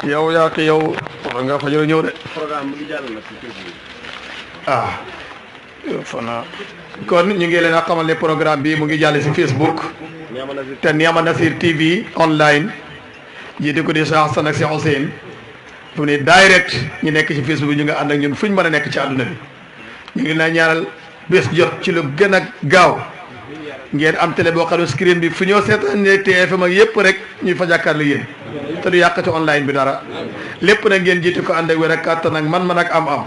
yow yaa ki yow war nga fa ñëw de ah fana kon ñu ngi leen a xamal ne programme bi mu ngi jàll si Facebook te Nihma Nasir TV online jiite ko di Cheikh Hassan ak Cheikh Hussein fu ne direct ñu nekk ci Facebook bi ñu nga ànd ak ñun fu ñu mën a nekk ci àdduna bi ñu ngi la ñaanal bés jot ci lu gën a gaaw ngeen am télé boo xam ne screen bi fu ñoo seetaan ne TFM ak yëpp rek ñuy fa jàkkaarloo yéen te du yàqati online bi dara lépp nag ngeen jiite ko ànd ak wér ak kàttan ak man ak am waaw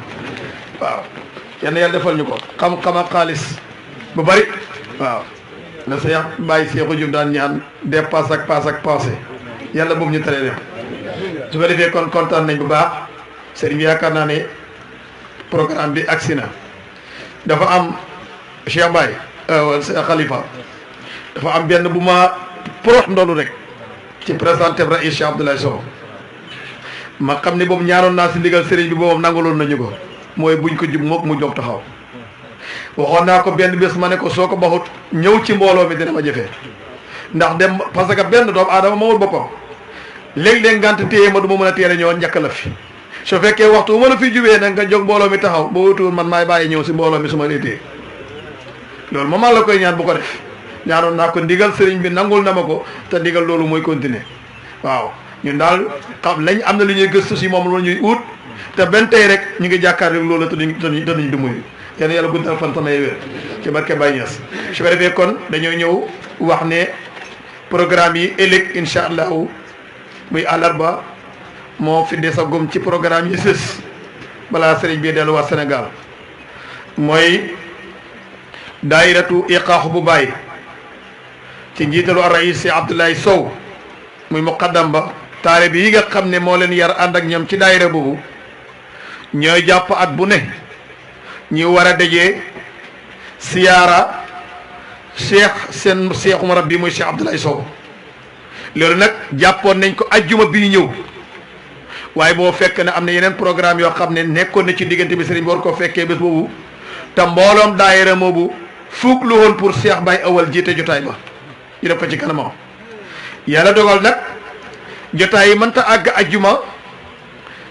yal na yàlla defal ñu ko xam-xam ak xaalis bu bari waaw na sa yax bàyyi Seexu Jub daan ñaan dépasse ak passe ak passé yàlla boobu ñu tere dem su ko defee kon kontaan nañ bu baax sëriñ bi yaakaar naa ne programme bi agsi na dafa am Cheikh Baye Khalifa dafa am benn bu ma prox ndoolu rek ci présenté Raïs Cheikh Abdoulaye Sow ma xam ne boobu ñaanoon naa si ndigal sëriñ bi boobu nangaloon nañu ko mooy buñ ko jub mook mu jóg taxaw waxoon naa ko benn bés ma ne ko soo ko baxut ñëw ci mbooloo mi dina ma jëfee ndax dem parce que benn doomu aadama moomul boppam léeg-léeg ngant téye ma du ma mën a téere ñëwoon njëkk la fi su fekkee waxtu bu ma la fi jubee nag nga jóg mbooloo mi taxaw boo wutuwul man maay bàyyi ñëw si mbooloo mi su ma téye loolu moom la koy ñaan bu ko def ñaanoon naa ko ndigal sëriñ bi nangul na ma ko te ndigal loolu mooy continuer waaw ñun daal xam lañ am na lu ñuy gëstu si moom la ñuy ut te benn tey rek ñu ngi jàkkaarloo loolu te duñ dumuyu yéen yàlla guddal fan samay wér ci barke Baye Niass su ko defee kon dañoo ñëw wax ne programme yi ëllëg incha allahu muy àllarba moo fi des a gom ci programme yi sës balaa sëriñ bi delluwaat Sénégal mooy daayiratu iqaaxu bu Baye ci njiitalu Raïs si Abdoulaye Sow muy muqaddam ba taalibe yi nga xam ne moo leen yar ànd ak ñoom ci daayira boobu ñooy jàpp at bu ne ñu war a dajee siyaara seen seexu rabbi muy Cheikh Abdoulaye Sow loolu nag jàppoon nañ ko ajjuma bii ñëw waaye boo fekk ne am na yeneen programme yoo xam ne nekkoon na ci diggante bi sëriñ bi war koo fekkee bés boobu te mbooloom daayira moobu fuug lu woon pour Cheikh Baye Awal jiite jotaay ba ñu def ko ci kanamam yàlla dogal nag jotaay yi mënta àgg ajjuma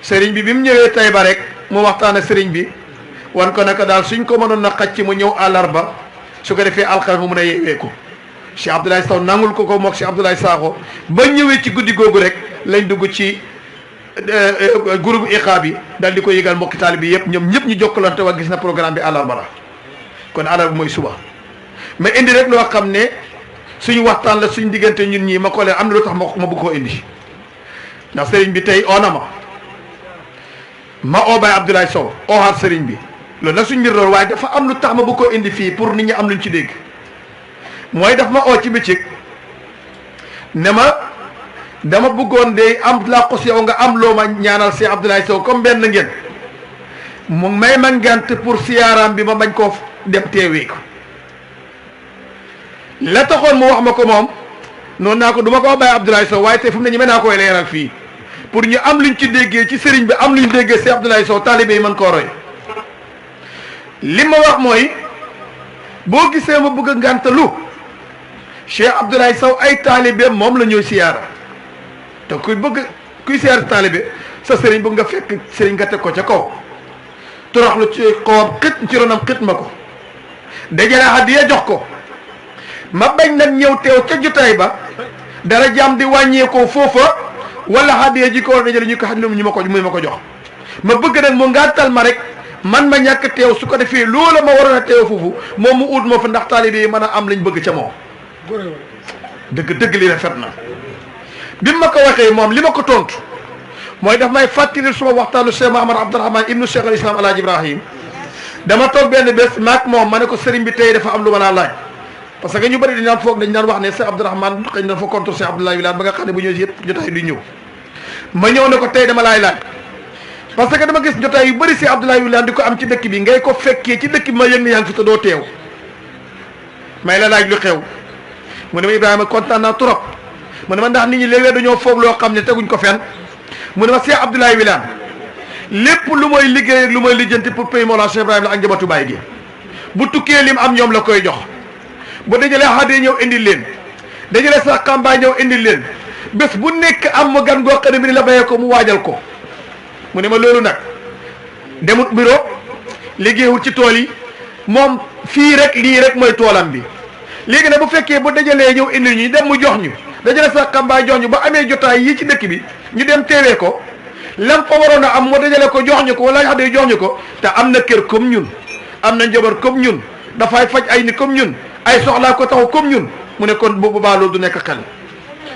sëriñ bi mu ñëwee tay ba rek mu waxtaan ak sëriñ bi wan ko naka daal suñ ko mënoon na xacc mu ñëw àllarba su ko defee alxames mu mun a yeewee ko Cheikh Abdoulaye Sow nangul ko mook Cheikh Abdoulaye Sakho ba ñëwee ci guddi googu rek lañ dugg ci groupe iqa bi dal di ko yëgal mbokki taali bi yëpp ñoom ñëpp ñu jokkalante wax gis na programme bi àllarba la kon àllarba mooy suba mais indi rek loo xam ne suñu waxtaan la suñ diggante ñun ñii ma ko leen am na lu tax ma bëgg koo indi ndax sëriñ bi tey oo na ma oo Baye Abdoulaye Sow ooxaat sëriñ bi loolu nag suñ mbir loolu waaye dafa am lu tax ma bëgg koo indi fii pour nit ñi am luñ ci dégg mooy daf ma oo ci bëccëg ne ma dama bëggoon de am laa ko si yow nga am loo ma ñaanal si Abdoulaye Sow comme benn ngeen mu may ma ngant pour siyaaraam bi ma bañ koo dem teewee ko la taxoon mu wax ma ko moom noonu naa ko du ma ko wax Baye Abdoulaye Sow waaye te fu mu ne ñi mën naa koy leeral fii pour ñu am luñ ci déggee ci sëriñ bi am luñ déggee si Abdoulaye Sow taalibe yi mën koo roy li ma wax mooy boo gisee ma bëgg a ngàntalu Cheikh Abdoulaye Sow ay taalibe moom la ñuy siyaara te kuy siyaara taalibe sa sëriñ bëgg nga fekk sëriñ nga teg ko ca kaw toroxlu ci kawam xit ci ronam xit ma ko dajale hadiya jox ko ma bañ nag ñëw teew ca jotaay ba dara jaam di wàññeekoo foofa wala hadiya ji ko war dajale ñu ko xam ne ñu ma ko jox ma bëgg nag mu ngàntal ma rek man ma ñàkk teew su ko defee loola ma waroon a teew foofu moom mu ut ma fa ndax taalibe yi mën a am lañ bëgg ca moom dëgg li rafet na bi ma ko waxee moom li ma ko tontu mooy daf may fàttali suma waxtaanu Cheikh Mahamad Abdourahman ibnu Cheikh al Islam Alaaji Ibrahim dama toog benn bés maak moom ma ne ko sëriñ bi tey dafa am lu ma laa laaj parce que ñu bëri dañ daan foog dañ daan wax ne Cheikh Abdourahman xëy na dafa contre Cheikh Abdoulaye Wilane ba nga xam ne bu ñëw si yëpp jotaay du ñëw ma ñëw ne ko tey dama laay laaj parce que dama gis jotaay yu bëri Cheikh Abdoulaye Wilane di ko am ci dëkk bi ngay ko fekkee ci dëkk bi ma yëg ne yaa ngi fi te doo teew may la laaj lu xew mu ne ma Ibrahima kontaan naa trop mu ne ma ndax nit ñi léeg-léeg dañoo foog loo xam ne teguñ ko fenn mu ne ma Cheikh Abdoulaye Wilane lépp lu mooy liggéey ak lu mooy lijjanti pour pays Mawlana Cheikh Ibrahima la ak njabootu baay gi bu tukkee lim am ñoom la koy jox bu dajalee xaadee ñëw indil leen dajalee sax kambaay ñëw indil leen bés bu nekk am ma gan goo xam ne bi ni la bayee ko mu waajal ko mu ne ma loolu nag demut bureau liggéeyul ci tool yi moom fii rek lii rek mooy toolam bi léegi nag bu fekkee bu dajalee ñëw indi ñu dem mu jox ñu dajale sa xambaay jox ñu ba amee jotaay yi ci dëkk bi ñu dem teewee ko lam fa waroon a am moo dajale ko jox ñu ko wala xam ne jox ñu ko te am na kër comme ñun am na njaboot comme ñun dafay faj ay ni comme ñun ay soxlaa ko taxaw comme ñun mu ne kon bu boobaa loolu du nekk xel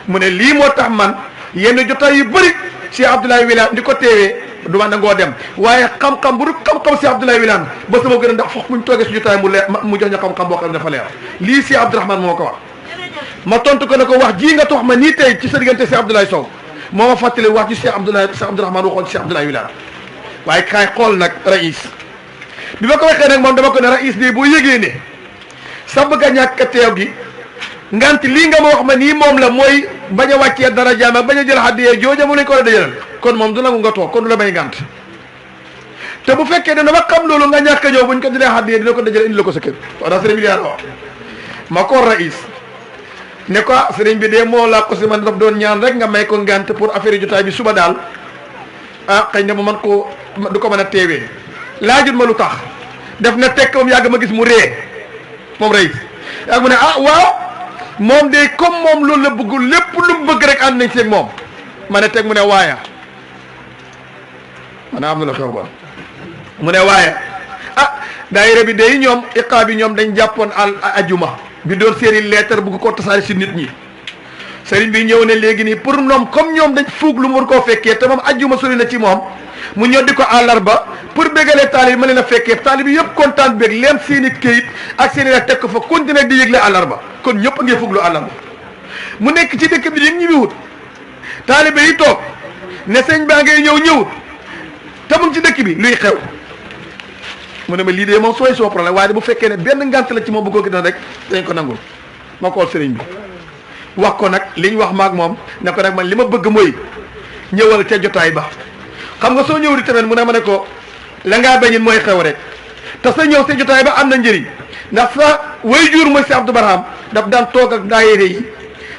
mu ne lii moo tax man yenn jotaay yu bëri Cheikh Abdoulaye Wilane di ko teewee du ma nangoo dem waaye xam-xam bu du xam-xam Cheikh Abdoulaye Wilane ba sama gën a ndax foog muñ toogee si jotaay mu leer mu jox ñu xam-xam boo xam ne dafa leer lii Cheikh Abdourahmane moo ko wax ma tontu ko ne ko wax jii nga tox ma nii tey ci sa diggante Cheikh Abdoulaye Sow moo ma fàttali wax ji Cheikh Abdourahmane waxoon Cheikh Abdoulaye Wilane waaye kaay xool nag raïs bi ma ko waxee nag moom dama ko ne raïs de boo yëgee ne sa bëgg a ñàkk teew gi ngant lii nga ma wax ma nii moom la mooy bañ a wàccee dara jaam ak bañ a jël xaddiyee jooja mu lañ ko war a dajalal kon moom du nangu nga toog kon du la may ngant te bu fekkee ne dama xam loolu nga ñàkk a ñëw buñ ko jëlee xaddiyee dina ko dajale indi la ko sa kër wala sëriñ bi yaa wax ma ko raïs ne ko sëriñ bi de moo laa ko si man daf doon ñaan rek nga may ko ngant pour affaire jotaay bi suba daal xëy na mu man ko du ko mën a teewee laajut ma lu tax def na tekk moom yàgg ma gis mu ree moom raïs yàgg mu ne waaw moom de comme moom loolu la bëggul lépp lu mu bëgg rek ànd nañ seeg moom ma ne teg mu ne waaya man am na la xew ba mu ne waaya daayira bi day ñoom iqaa bi ñoom dañ jàppoon ajuma bi doon seeni lettre bugg ko tasaare si nit ñi sëriñ bi ñëw ne léegi nii pour ñoom comme ñoom dañ fuug lu mu war koo fekkee te moom ajuma sori na ci moom mu ñoddi ko àllarba pour bégalee taalib ma leen a fekkee taalib yi yëpp kontaan bég leen seen i këyit ak seen i la teg ko fa continuer di yëgle àllarba kon ñëpp a ngi fuglu àllarba mu nekk ci dëkk bi di ñibbi wut taalibe yi toog ne sëñ baa ngay ñëwut te mu ngi ci dëkk bi luy xew mu ne ma lii de moom sooy soo problème waaye bu fekkee ne benn ngant la ci moom bu ko gis rek dañ ko nangul ma kool sëriñ bi wax ko nag liñ wax maag moom ne ko nag man li ma bëgg mooy ñëwal ca jotaay ba xam nga soo ñëw di tamit mu ne ma ne ko la ngaa bañin mooy xew rek te sa ñëw sa jotaay ba am na njëriñ ndax sa way jur mooy si Abdou Barham daf daan toog ak daayira yi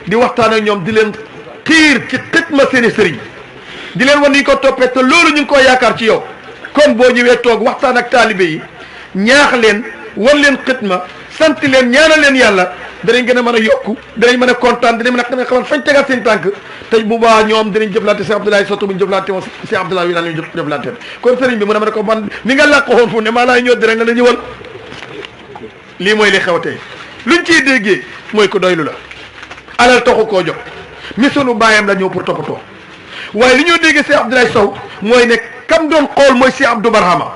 di waxtaan ak ñoom di leen xiir ci xitma seeni sëriñ di leen wan ni ñu ko toppee te loolu ñu ngi ko yaakaar ci yow kon boo ñëwee toog waxtaan ak taalibe yi ñaax leen wan leen xitma sant leen ñaanal leen yàlla danañ gën a mën a yokku danañ mën a kontaan danañ mën a tamit xamal fañ tegaat seen tànk te bu baax ñoom danañ jëflante Cheikh Abdoulaye Sow bu ñu jëflante woon Cheikh Abdoulaye wi lañu jëflante kon sëriñ bi mu ne ma ne ko man mi nga làq woon fu ne maa laay ñëw di rek na la ñëwal lii mooy li xew tey luñ ciy déggee mooy ko doylu la alal taxu koo jox misonu bàyyam la ñëw pour toppatoo waaye li ñoo déggee Cheikh Abdoulaye Sow mooy ne kam doon xool mooy Cheikh Abdou Barhama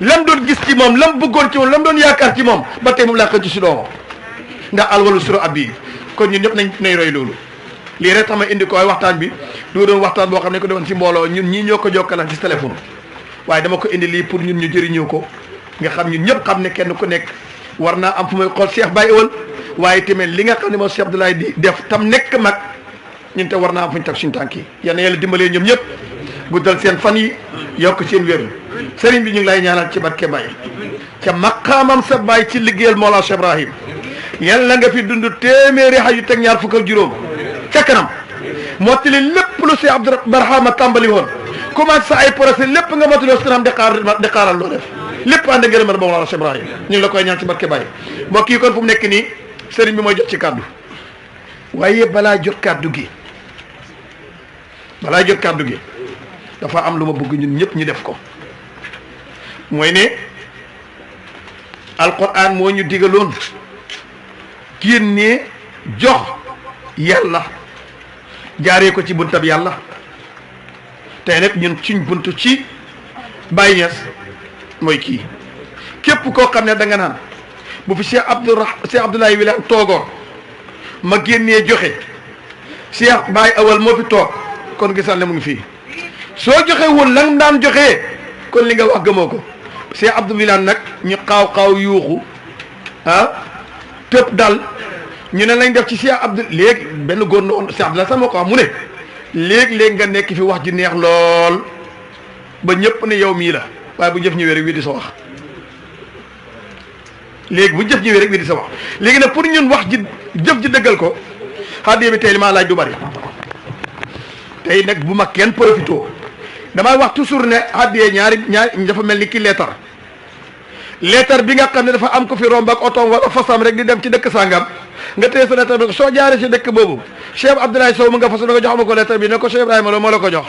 lam doon gis ci moom lam bëggoon ci moom lam doon yaakaar ci moom ba tey moom laa xëcc si doomam ndax alwalu suro ab bii kon ñun ñëpp nañ roy loolu lii rek tax ma indi ko ay waxtaan bi du doon waxtaan boo xam ne ko defoon si mbooloo ñun ñii ñoo ko jokkalan ci téléphone waaye dama ko indi lii pour ñun ñu jëriñoo ko nga xam ñun ñëpp xam ne kenn ku nekk war naa am fu may xool Cheikh Baye Ewal waaye tamit li nga xam ne moom Cheikh Abdoulaye di def tam nekk mag ñun te war naa am fu ñu teg suñu tànk yi yal na yàlla dimbalee ñoom ñëpp guddal seen fan yi yokk seen wér sëriñ bi ñu ngi lay ñaanal ci barke Baye ca maqaamam sa Baye ci liggéeyal Mawlana Cheikh Ibrahim yàlla nga fi dund téeméeri xaj yu teg ñaar fukk ak juróom ca kanam mottali lépp lu Cheikh Abdou Barhama tàmbali woon commencé sa ay projet lépp nga mottali woon di xaaral loo def lépp ànd ngërëm ba Mawlana Cheikh Ibrahim ñu ngi la koy ñaan ci barke Baye mbokk yi kon fu mu nekk nii sëriñ bi mooy jot ci kàddu waaye balaa jot kàddu gi dafa am lu ma bëgg ñun ñëpp ñu def ko mooy ne alquran moo ñu digaloon génnee jox yàlla jaaree ko ci buntab yàlla tey nag ñun suñ buntu ci Baye Niass mooy kii képp koo xam ne da nga naan bu fi Cheikh Abdoulaye Wilane toogoon ma génnee joxe Cheikh Baye Awal moo fi toog kon gisal ne mu ngi fii soo joxe woon la nga daan joxee kon li nga wax gëmoo ko Cheikh Abdou Wilane nag ñu xaaw yuuxu tëb dal ñu ne lañ def ci Cheikh Abdou léegi benn góor na Cheikh Abdoulaye sax moo ko wax mu ne léegi nga nekk fi wax ji neex lool ba ñëpp ne yow mii la waaye bu jëf ñëwee rek wi di sa wax léegi bu jëf ñëwee rek wi di sa wax léegi nag pour ñun wax ji jëf ji dëggal ko xaddee bi tey li maa laaj du bari tey nag bu ma kenn profité damay wax toujours ne addiyee ñaari dafa mel ni ki leetar bi nga xam ne dafa am ko fi romb ak otoom wala fasam rek di dem ci dëkk sàngam nga téye sa leetar bi soo jaaree ci dëkk boobu Cheikh Abdoulaye Sow mu nga fasu na ko jox ma ko leetar bi ne ko Cheikh Ibrahima Lo moo la ko jox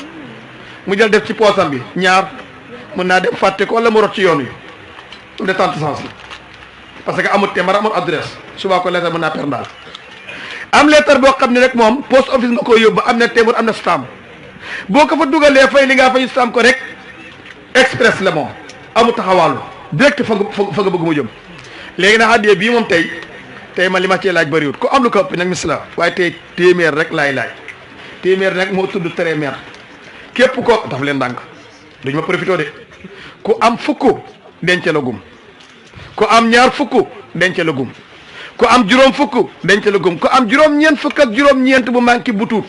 mu jël def ci poosam bi ñaar mën naa dem fàtte ko wala mu rot ci yoon wi mu de tant sens la parce que amul témara amul adresse suba ko leetar mën naa perdaal am leetar boo xam ne rek moom post office nga koy yóbbu am na témar am na stamp boo ko fa dugalee fay li ngaa fay stamp ko rek express la moom amul taxawaalu direct fa nga bëgg mu jëm léegi nag addiyee bii moom tey man li ma cee laaj bëriwut ku am lu ko ëpp nag misla waaye tey téeméer rek laay laaj téeméer nag moo tudd téeméer képp ko daf leen ndànk duñ ma profité de ku am fukk denc la gum ku am ñaar fukk denc la gum ku am juróom fukk denc la gum ku am juróom-ñeent fukk ak juróom-ñeent bu manqué bu tuut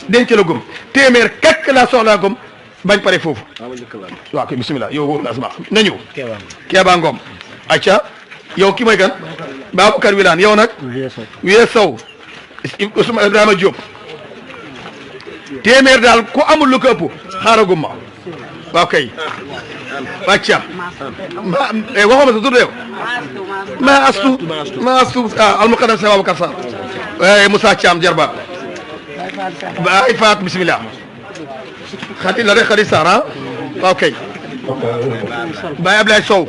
denc la gum téeméer kakk laa soxlaa gum bañ pare foofu waaw kay bisimilah yow wóor naa sama na ñëw Keeba Ngom acca yow ki mooy kan Babacar Wilane yow nag Wiye Sow Ousmane Ibrahima Diop téeméer daal ku amul lu ko ëpp xaaragum ma waaw kay acca waxuma sa tur de yow ma astu almuqaddam sa Babacar Sarr Moussa Thiam Jarba Baay Faat bisimilah xati la rek xati Sarr waaw kay Baye Ablaye Sow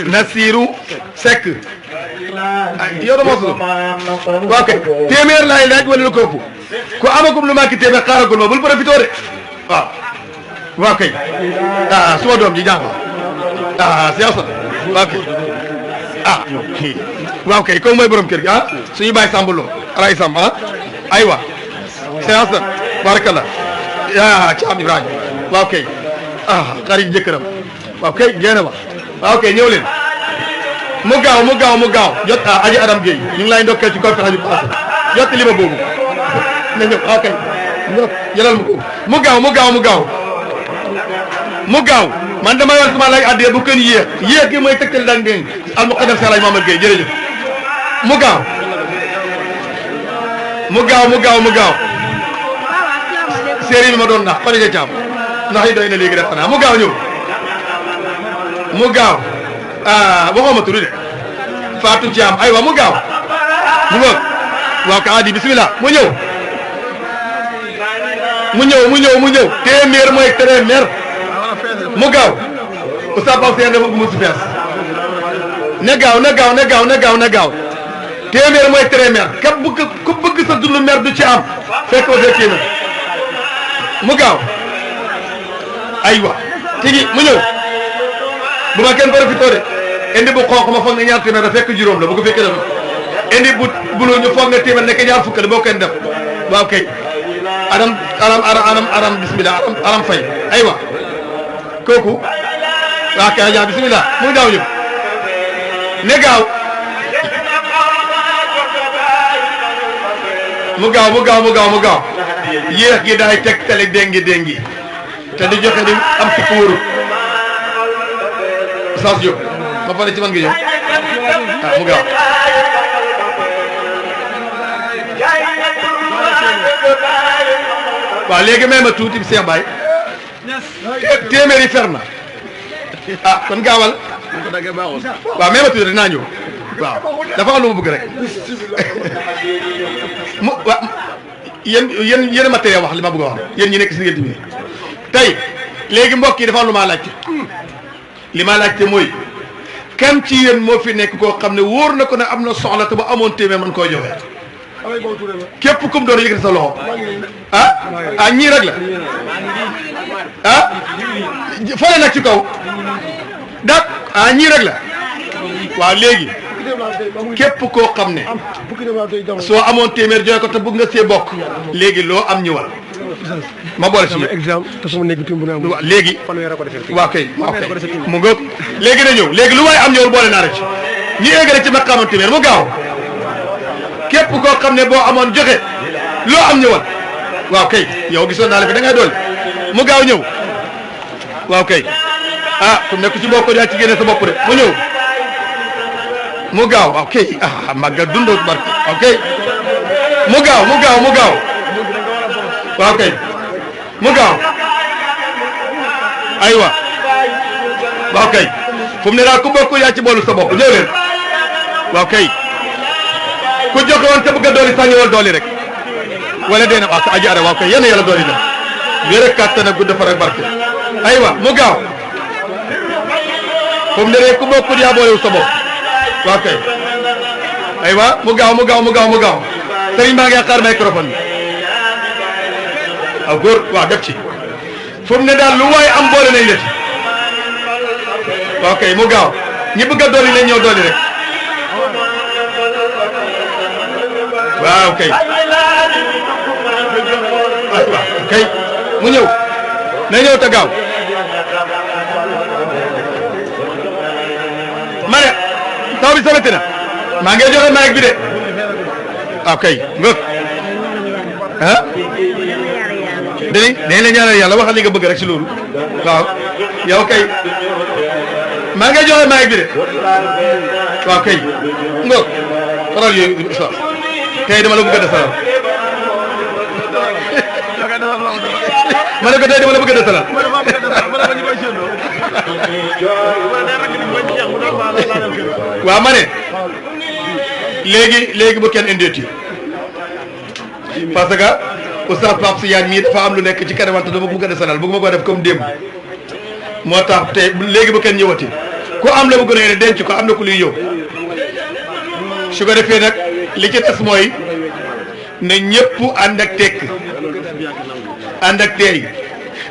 Nasiru Seck yow da mosu waaw kay téeméer laay laaj wala lu ko ëpp ku amagum lu manqué téeméer xaaragul ma bul profité de waaw waaw kay suma doom ji jàng siyaw sa waaw kay waaw kay kooku mooy borom kër gi suñu bàyyi sambuloo alay samb aywa séance na barakallah Caam Ibrahima waaw kay xarit jëkkëram waaw kay jeena ba waaw kay ñëw leen mu gaaw jot aji Adam Gueye ñu ngi lay ndokkee ci conférence bi passé jot li ma boobu na ñëw waaw kay jëlal ma ko mu gaaw man dama yor sama lay addee bu kenn yéex gi mooy tegtal daan ngeen al muqaddam sa Alaaji Mamadou Gueye jërëjëf mu gaaw séeréer bi ma doon nax xolija caam ndax yi doy na léegi def xanaa mu gaaw ñëw waxoo ma turu de Fatou Thiam aywa mu gaaw mu ngoog waaw ka adi bismillah mu ñëw téeméer mooy téeméer mu gaaw Oustaz Pape Sène dafa gumu si fees na gaaw téeméer mooy téeméer ku bëgg sa dund mer du ci am fekkoo de téeméer mu gaaw aywa tigi mu ñëw bu ma kenn profité de indi bu xonq ma foog ne ñaar téeméer da fekk juróom la bu ko fekkee dafa indi bu bulu ñu foog ne téeméer nekk ñaar fukk la boo kenn def waaw kay aram bismillah aram fay aywa kooku waaw kay ja bismillah mu gaaw ñëw ne gaaw mu gaaw yéex gi daay teg tele déngi te di joxe di am si wóoru Oustaz Diop ba pare ci man nga ñëw mu gaaw waaw léegi may ma tuuti Cheikh Baye téeméer yi fer na kon gaawal waaw may ma tuuti dinaa ñëw waaw dafa am lu ma bëgg rek mu waaw yéen ma teye wax li ma bëgg a wax yéen ñi nekk si diggante bi tey léegi mbokk yi dafa am lu maa laajte li ma laajte mooy kan ci yéen moo fi nekk koo xam ne wóor na ko ne am na soxla te ba amoon téeméer man koo joxe képp kum doon yëkkati sa loxo ñii rek la fole nag ci kaw dak ñii rek la waaw léegi képp koo xam ne soo amoon téeméer joxe ko te bëgg nga see bokk léegi loo am ñëwal ma boole si léegi waaw kay mu ngoog léegi na ñëw léegi lu waaye am ñëwal boole naa rek ñu eggale ci maqaamam téeméer mu gaaw képp koo xam ne boo amoon joxe loo am ñëwal waaw kay yow gisoon naa la fi da ngay dool mu gaaw ñëw waaw kay ku nekk ci bokk daa ci génne sa bopp de mu ñëw mu gaaw waaw kay magga dundoo barke waaw kay mu gaaw waaw kay mu gaaw aywa waaw kay fu mu ne daal ku bokk yaa ci boolu sa bopp ñëw leen waaw kay ku joxe woon te bëgg a dooli sax ñëwal dooli rek wala dee na waaw aji ara waaw kay yéen yàlla dooli la wér ak kàttan ak gudd fan ak barke aywa mu gaaw fu mu ne rek ku bokk yaa boolewu sa bopp waaw kay aywa mu gaaw mu gaaw mu gaaw mu gaaw sëriñ maa ngi xaar microphone bi aw góor waaw def ci fu mu ne daal lu waaye am boole nañ la ci waaw kay mu gaaw ñi bëgg a dooli nañ ñëw dooli rek waaw kay waaw kay mu ñëw na ñëw te gaaw ma ne taw bi sabati na maa ngi joxe maag bi de waaw kay ngëp ah dañ la ñaanal yàlla waxal li nga bëgg rek si loolu waaw yow kay maa ngi joxe maag bi de waaw kay ngëp faral yooyu tey dama la bëgg a desalal ma ne ko tey dama la bëgg a desalal waaw ma ne léegi bu kenn indeeti parce que oustaz Pape Siyaan mii dafa am lu nekk ci kanamante dama bëgg a desalal bëgg ma ko def comme démb moo tax te léegi bu kenn ñëwati ku am la bëgg na denc ko am na ku luy ñëw su ko defee nag li ci des mooy na ñëpp ànd ak tekk ànd ak teey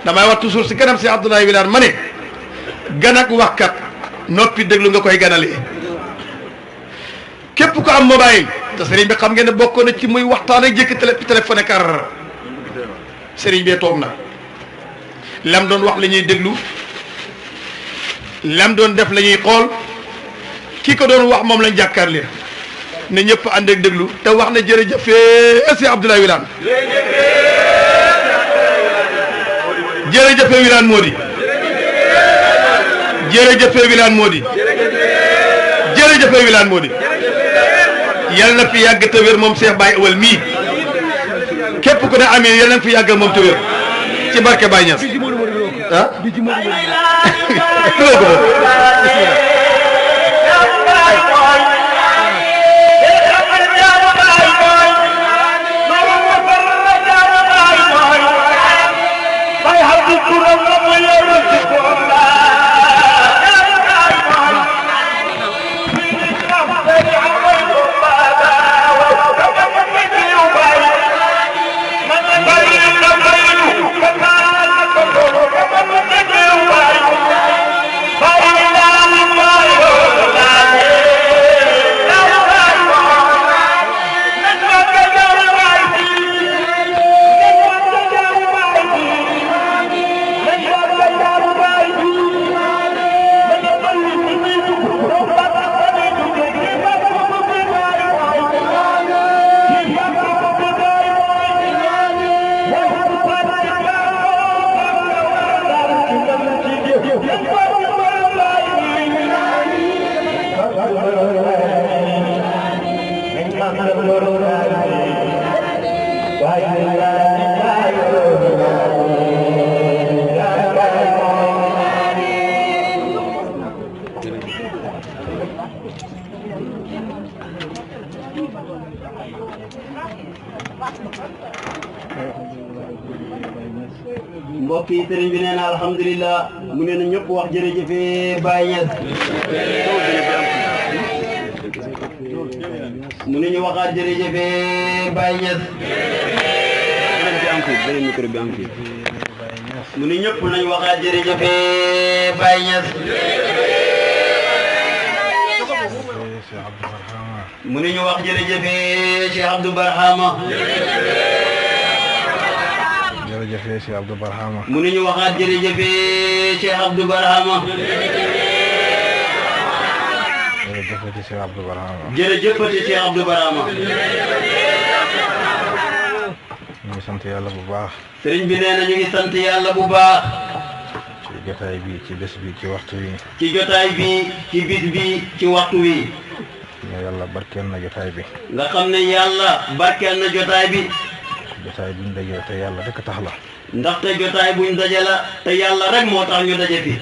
damay wax toujours si kanam si Abdoulaye Wilane ma ne gan ak waxkat noppi déglu nga koy ganalee képp ko am mobile te sëriñ bi xam ngeen ne bokkoon na ci muy waxtaan ak jëkk téléphone kar sëriñ bee toog na lam doon wax la ñuy déglu lam doon def la ñuy xool ki ko doon wax moom lañ jàkkaarlee ne ñëpp ànd ak déglu te wax na jërëjëfee si Abdoulaye Wilane jërëjëfee Wilane moo di jërëjëfee Wilane moo di jërëjëfee Wilane moo di yal na fi yàgg te wér moom Cheikh Baye Awal mii képp ku ne amiin yal na fi yàgg moom te wér ci barke Baye Niass ah mbokk yi sëriñ bi nee na alhamdulilah mu ne na ñëpp wax jërëjëfee Baye Niass mu ne ñu waxaat jërëjëfee Baye Niass mu ne ñëpp nañ waxaat jërëjëfee Baye Niass mu ne ñu wax jërëjëfee Cheikh Abdou Barhama jërëjëf Cheikh Abdou Barhama mu ne ñu waxaat jërëjëfee Cheikh Abdou Barhama jërëjëfati Cheikh Abdou Barhama jërëjëfati Cheikh Abdou Barhama ñu ngi sant yàlla bu baax sëriñ bi nee na ñu ngi sant yàlla bu baax ci jotaay bi ci bés bi ci waxtu wi ci jotaay bi ci bis bi ci waxtu wi ne yàlla barkeel na jotaay bi nga xam ne yàlla barkeel na jotaay bi jotaay buñ dajee te yàlla rek tax la. ndaxte jotaay buñ daje la te yàlla rek moo tax ñu daje fi.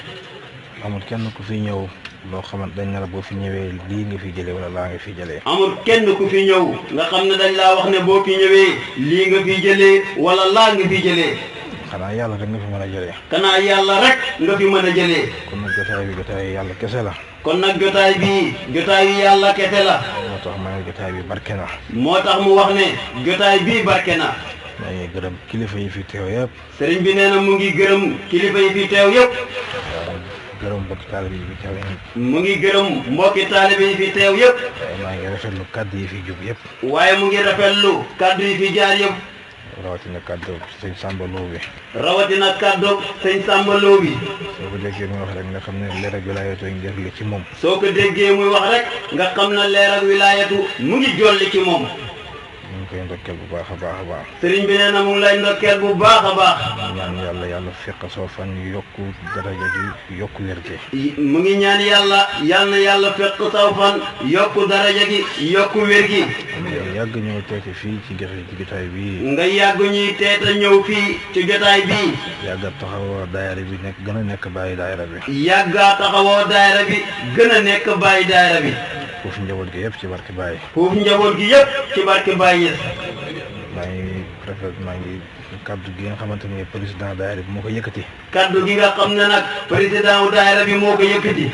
amul kenn ku fi ñëw loo xamante dañ ne la boo fi ñëwee lii nga fi jëlee wala laa nga fi jëlee. amul kenn ku fi ñëw nga xam ne dañ laa wax ne boo fi ñëwee lii nga fi jëlee wala laa nga fi jëlee. xanaa yàlla rek nga fi mën a jëlee. xanaa yàlla rek nga fi mën a jëlee. kon nag jotaay bi jotaay yàlla kese la. kon nag jotaay bi jotaayu yàlla kese la. moo tax ma ne jotaay bi barke na. moo tax mu wax ne jotaay bii barke na. maa ngi gërëm kilifa yi fi teew yëpp. sëriñ bi nee na mu ngi gërëm kilifa yi fi teew yëpp. gërëm mbokki taalibe yi fi teew yëpp. mu ngi gërëm mbokki taalibe yi fi teew yëpp. maa ngi rafetlu kaddu yi fi jub yëpp. waaye mu ngi rafetlu kaddu yi fi jaar yëpp. rawatina kaddu sëñ Samba Lo bi. rawatina kaddu sëñ Samba Lo bi. soo ko déggee muy wax rek nga xam ne leer ak wilaayatu ngir li ci moom. soo ko déggee muy wax rek nga xam ne leer ak wilaayatu mu ngi jolli ci moom. ñu ngi koy ndokkeel bu baax a baax a baax. sëriñ bi nee na mu ngi lay ndokkeel bu baax a baax. ñaan yàlla fekk soo fan yokku daraja gi yokku wér gi. mu ngi ñaan yàlla yal na yàlla fekk saw fan yokku daraja gi yokku wér gi. nga yàgg ñëw teete fii ci jotaay bii. nga yàgg ñuy teete ñëw fii ci jotaay bii. yàgga taxawoo daayira bi nekk gën a nekk bàyyi daayira bi. yàggaa taxawoo daayira bi gën a nekk bàyyi daayira bi. foofu njaboot gi yëpp ci barke Baye. foofu njaboot gi yëpp ci barke Baye Niass. maa ngi kaddu gi nga xamante ni président daayira bi moo ko yëkkati. kaddu gi nga xam ne nag président wu daayira bi moo ko yëkkati.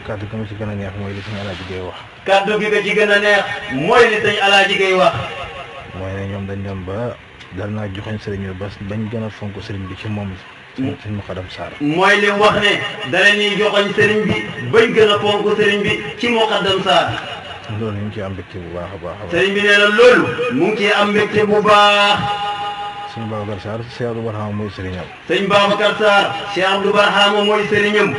kaddu gi ma ci gën a neex mooy li sëñ Alaaji Gay wax. kaddu gi nga ci gën a neex mooy li sëñ Alaaji Gay wax. mooy ne ñoom dañ dem ba dal naa joxoñ sëriñ bi ba bañ gën a fonk sëriñ bi ci moom. sëñ Muqaddam Sarr. mooy li wax ne dara ñuy joxoñ sëriñ bi bañ gën a fonk sëriñ bi ci Muqaddam Sarr. loolu ñu ngi ciy am mbégte bu baax a baax a baax. sëriñ bi nee na loolu mu ngi ciy am mbégte bu baax. sëñ Babacar Sarr Cheikh Abdou Barhama mooy sëriñam. sëñ Babacar Sarr Cheikh Abdou Barhama mooy sëriñam.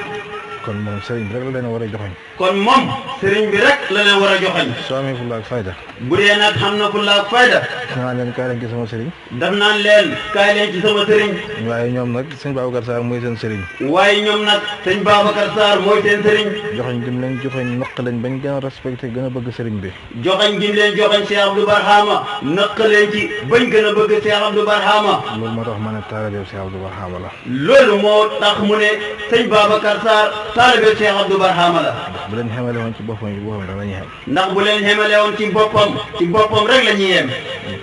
kon moom sëriñ bi rek la leen war a joxoñ. kon moom sëriñ bi rek la leen war a joxoñ. soo amee fulla ak fayda. bu dee nag xam na fulla ak fayda. danaa leen kaay leen ci sama sëriñ. daf naan leen kaay leen ci sama sëriñ. waaye ñoom nag sëñ Babacar Sarr mooy seen sëriñ. waaye ñoom nag sëñ Babacar Sarr mooy seen sëriñ. joxoñ gi mu leen joxoñ naq leen bañ gën a respecté gën a bëgg sëriñ bi. joxoñ gi mu leen joxoñ Cheikh Abdou Barhama naq leen ci bañ gën a bëgg Cheikh Abdou Barhama. loolu moo tax ma ne taalibe Cheikh Abdou Barhama la. loolu moo tax mu ne sëñ Babacar Sarr taalibe Cheikh Abdou Barhama la. bu leen xamale woon ci boppam rek la ñuy xam. ndax bu leen xamale woon ci boppam rek la ñuy yem.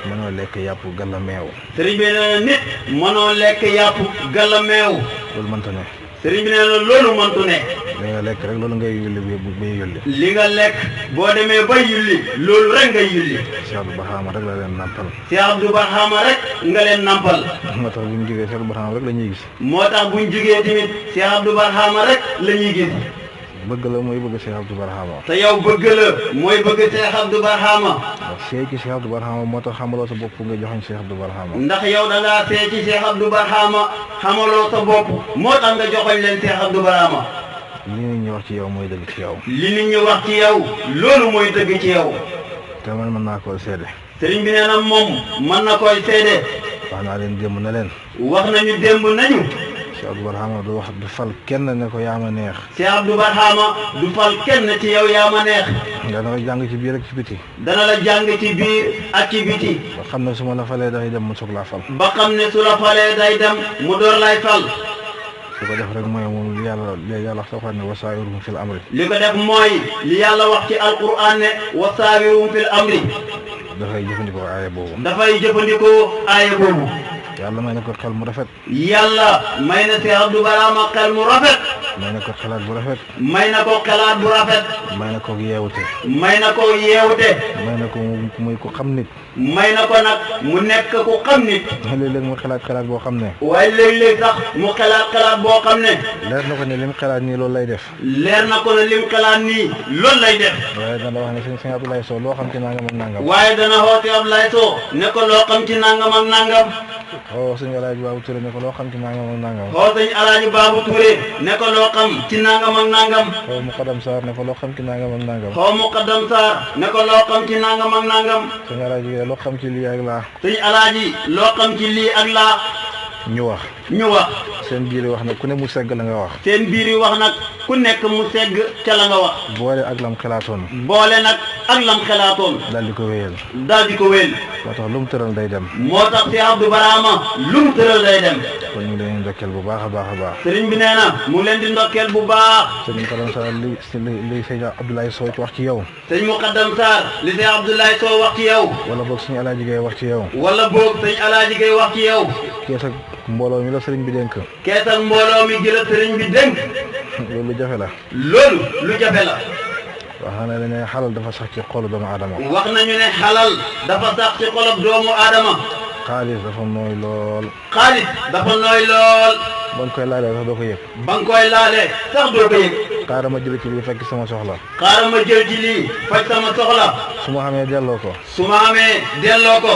mënoo lekk yàpp galla meew. sëriñ bi nee na nit mënoo lekk yàpp galla meew. loolu mënta ne. sëriñ bi nee na loolu mëntu ne. li nga lekk rek loolu ngay yulli bay yulli. li nga lekk boo demee bay yulli loolu rek ngay yulli. Cheikh Abdou Barhama rek la leen nampal. Cheikh Abdou Barhama rek nga leen nampal. moo tax bu ñu jógee Cheikh Abdou Barhama rek la ñuy gis. moo tax bu ñu jógee tamit Cheikh Abdou Barhama rek la ñuy gis. bëgg la mooy bëgg Cheikh Abdou Barhama. te yow bëgg la mooy bëgg Cheikh Abdou Barhama. ndax seey ci Cheikh Abdou Barhama moo tax xamaloo sa bopp nga joxoñ Cheikh Abdou Barhama. ndax yow da ngaa seey ci Cheikh Abdou Barhama xamaloo sa bopp moo tax nga joxoñ leen Cheikh Abdou Barhama. li nit ñi wax ci yow mooy dëgg ci yow. li nit ñi wax ci yow loolu mooy dëgg ci yow. te man mën naa koo seede. sëriñ bi nee na moom mën na koy seede. wax naa leen démb na leen. wax nañu démb nañu. Cheikh Abdou Barhama du fal kenn ne ko yaa ma neex. Cheikh Abdou Barhama du fal kenn ci yow yaa ma neex. dana la jàng ci biir ak ci biti. dana la jàng ci biir ak ci biti. ba xam ne su ma la falee day dem mu soog laa fal. ba xam ne su la falee day dem mu door lay fal. li ko def rek mooy moom li yàlla wax sax ne wasaawiruhum fil amri. li ko def mooy li yàlla wax ci alquran ne wasaawiruhum fil amri. dafay jëfandikoo aaya boobu. dafay jëfandikoo aaya boobu. yàlla may na ko xel mu rafet. yàlla may na Cheikh Abdou Barhama xel mu rafet. may na ko xalaat bu rafet. may na ko xalaat bu rafet. may na ko yeewute. may na ko yeewute. may na ko muy ko xam nit. may na ko nag mu nekk ku xam nit. léeg-léeg mu xalaat boo xam ne. waaye léeg-léeg sax mu xalaat boo xam ne. leer na ko ne lim xalaat nii loolu lay def. leer na ko ne lim xalaat nii loolu lay def. waaye dana wax ne sëñ Abdoulaye Sow loo xam ci nangam ak nangam. waaye dana xoote Abdoulaye Sow ne ko loo xam ci nangam ak nangam. xoo sëñ Alaaji Baabu Touré ne ko loo xam ci nangam ak nangam. xoo sëñ Alaaji Baabu Touré ne ko loo xam ci nangam ak nangam. xoo Muqaddam Sarr ne ko loo xam ci nangam ak nangam. xoo Muqaddam Sarr ne ko loo xam ci nangam ak nangam. sëñ Alaaji loo xam ci lii ak laa. sëñ Alaaji loo xam ci lii ak laa. ñu wax seen biir yi wax nag ku ne mu segg la nga wax seen biir yi wax nag ku nekk mu segg ca la nga wax boole ak lam xelaatoon boole nag ak lam xelaatoon daal di ko wéyal moo tax lu mu tëral day dem moo tax si Abdou Barama lu mu tëral day dem kon ñu ngi leen di ndokkeel bu baax a baax a baax sëriñ bi nee na mu ngi leen di ndokkeel bu baax sëriñ Muqaddam Sarr li sëñ Abdoulaye Sow wax ci yow sëñ Muqaddam Sarr li sëñ Abdoulaye Sow wax ci yow wala boog suñu Alaaji Gay wax ci yow wala boog sëñ Alaaji Gay wax ci yow kees ak mbooloo mi la sëriñ bi dénk kees ak mbooloo mi jëla sëriñ bi dénk loolu lu jafe la loolu lu jafe la wax na ne xalal dafa sax ci xolu doomu aadama wax nañu ne xalal dafa sax ci xolub doomu aadama xaalis dafa nooy lool xaalis dafa nooy lool ba nga koy laalee sax doo ko yëg ba nga koy laalee sax doo ko yëg xaaral ma jël ci lii fekk sama soxla xaaral ma jël ci lii faj sama soxla su ma xamee delloo ko su ma amee delloo ko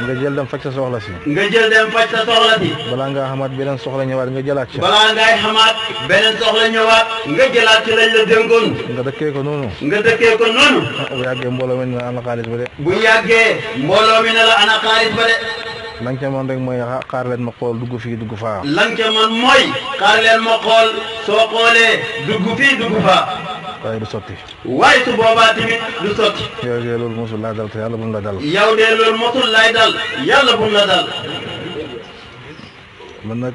nga jël dem faj sa soxla si nga jël dem faj sa soxla si balaa ngaa xamaat beneen soxla ñëwaat nga jëlaat ci balaa ngay xamaat beneen soxla ñëwaat nga jëlaat ci lañ la dénkoon nga dëkkee ko noonu bu yàggee mbooloo mi ne la ana xaalis ba de bu yàggee mbooloo mi ne la ana xaalis ba de lan ca man rek mooy xaar leen ma xool dugg fii dugg faa lan ca man mooy xaar leen ma xool soo xoolee dugg fii dugg faa waaye du sotti waaye su boobaa tamit du sotti yow de loolu mosul laa dal te yàlla bu mu la dal yow de loolu mosul lay dal yàlla bu mu la dal man nag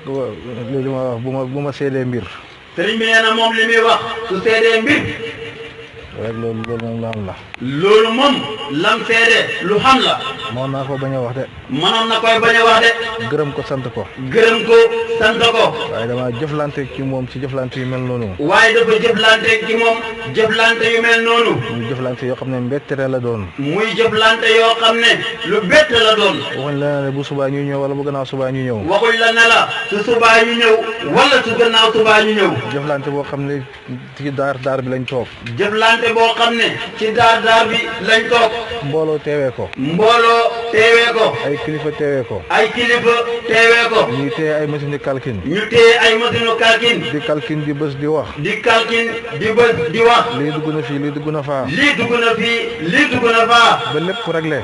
li ma wax bu ma seedee mbir sëriñ bi nee na moom li muy wax su seedee mbir rek loolu moom la am la loolu moom lam seede lu xam la mënoon naa ko bañ a wax de mënoon na koy bañ a wax de gërëm ko sant ko waaye dama jëflante ci moom ci jëflante yu mel noonu waaye dafa jëflante ci moom jëflante yu mel noonu muy jëflante yoo xam ne mbettere la doon muy jëflante yoo xam ne lu bett la doon waxuñ la ne bu subaa ñu ñëw wala bu gannaaw subaa ñu ñëw waxuñ la ne la su subaa ñu ñëw wala su gannaaw subaa ñu ñëw jëflante boo xam ne ci daar bi lañ toog jëflante boo xam ne ci daar bi lañ toog mbooloo teewee ko ay kilifa teewee ko ñu téye ay machine di calcul di calcul di bës di wax lii dugg na fii lii dugg na faa ba lépp réglé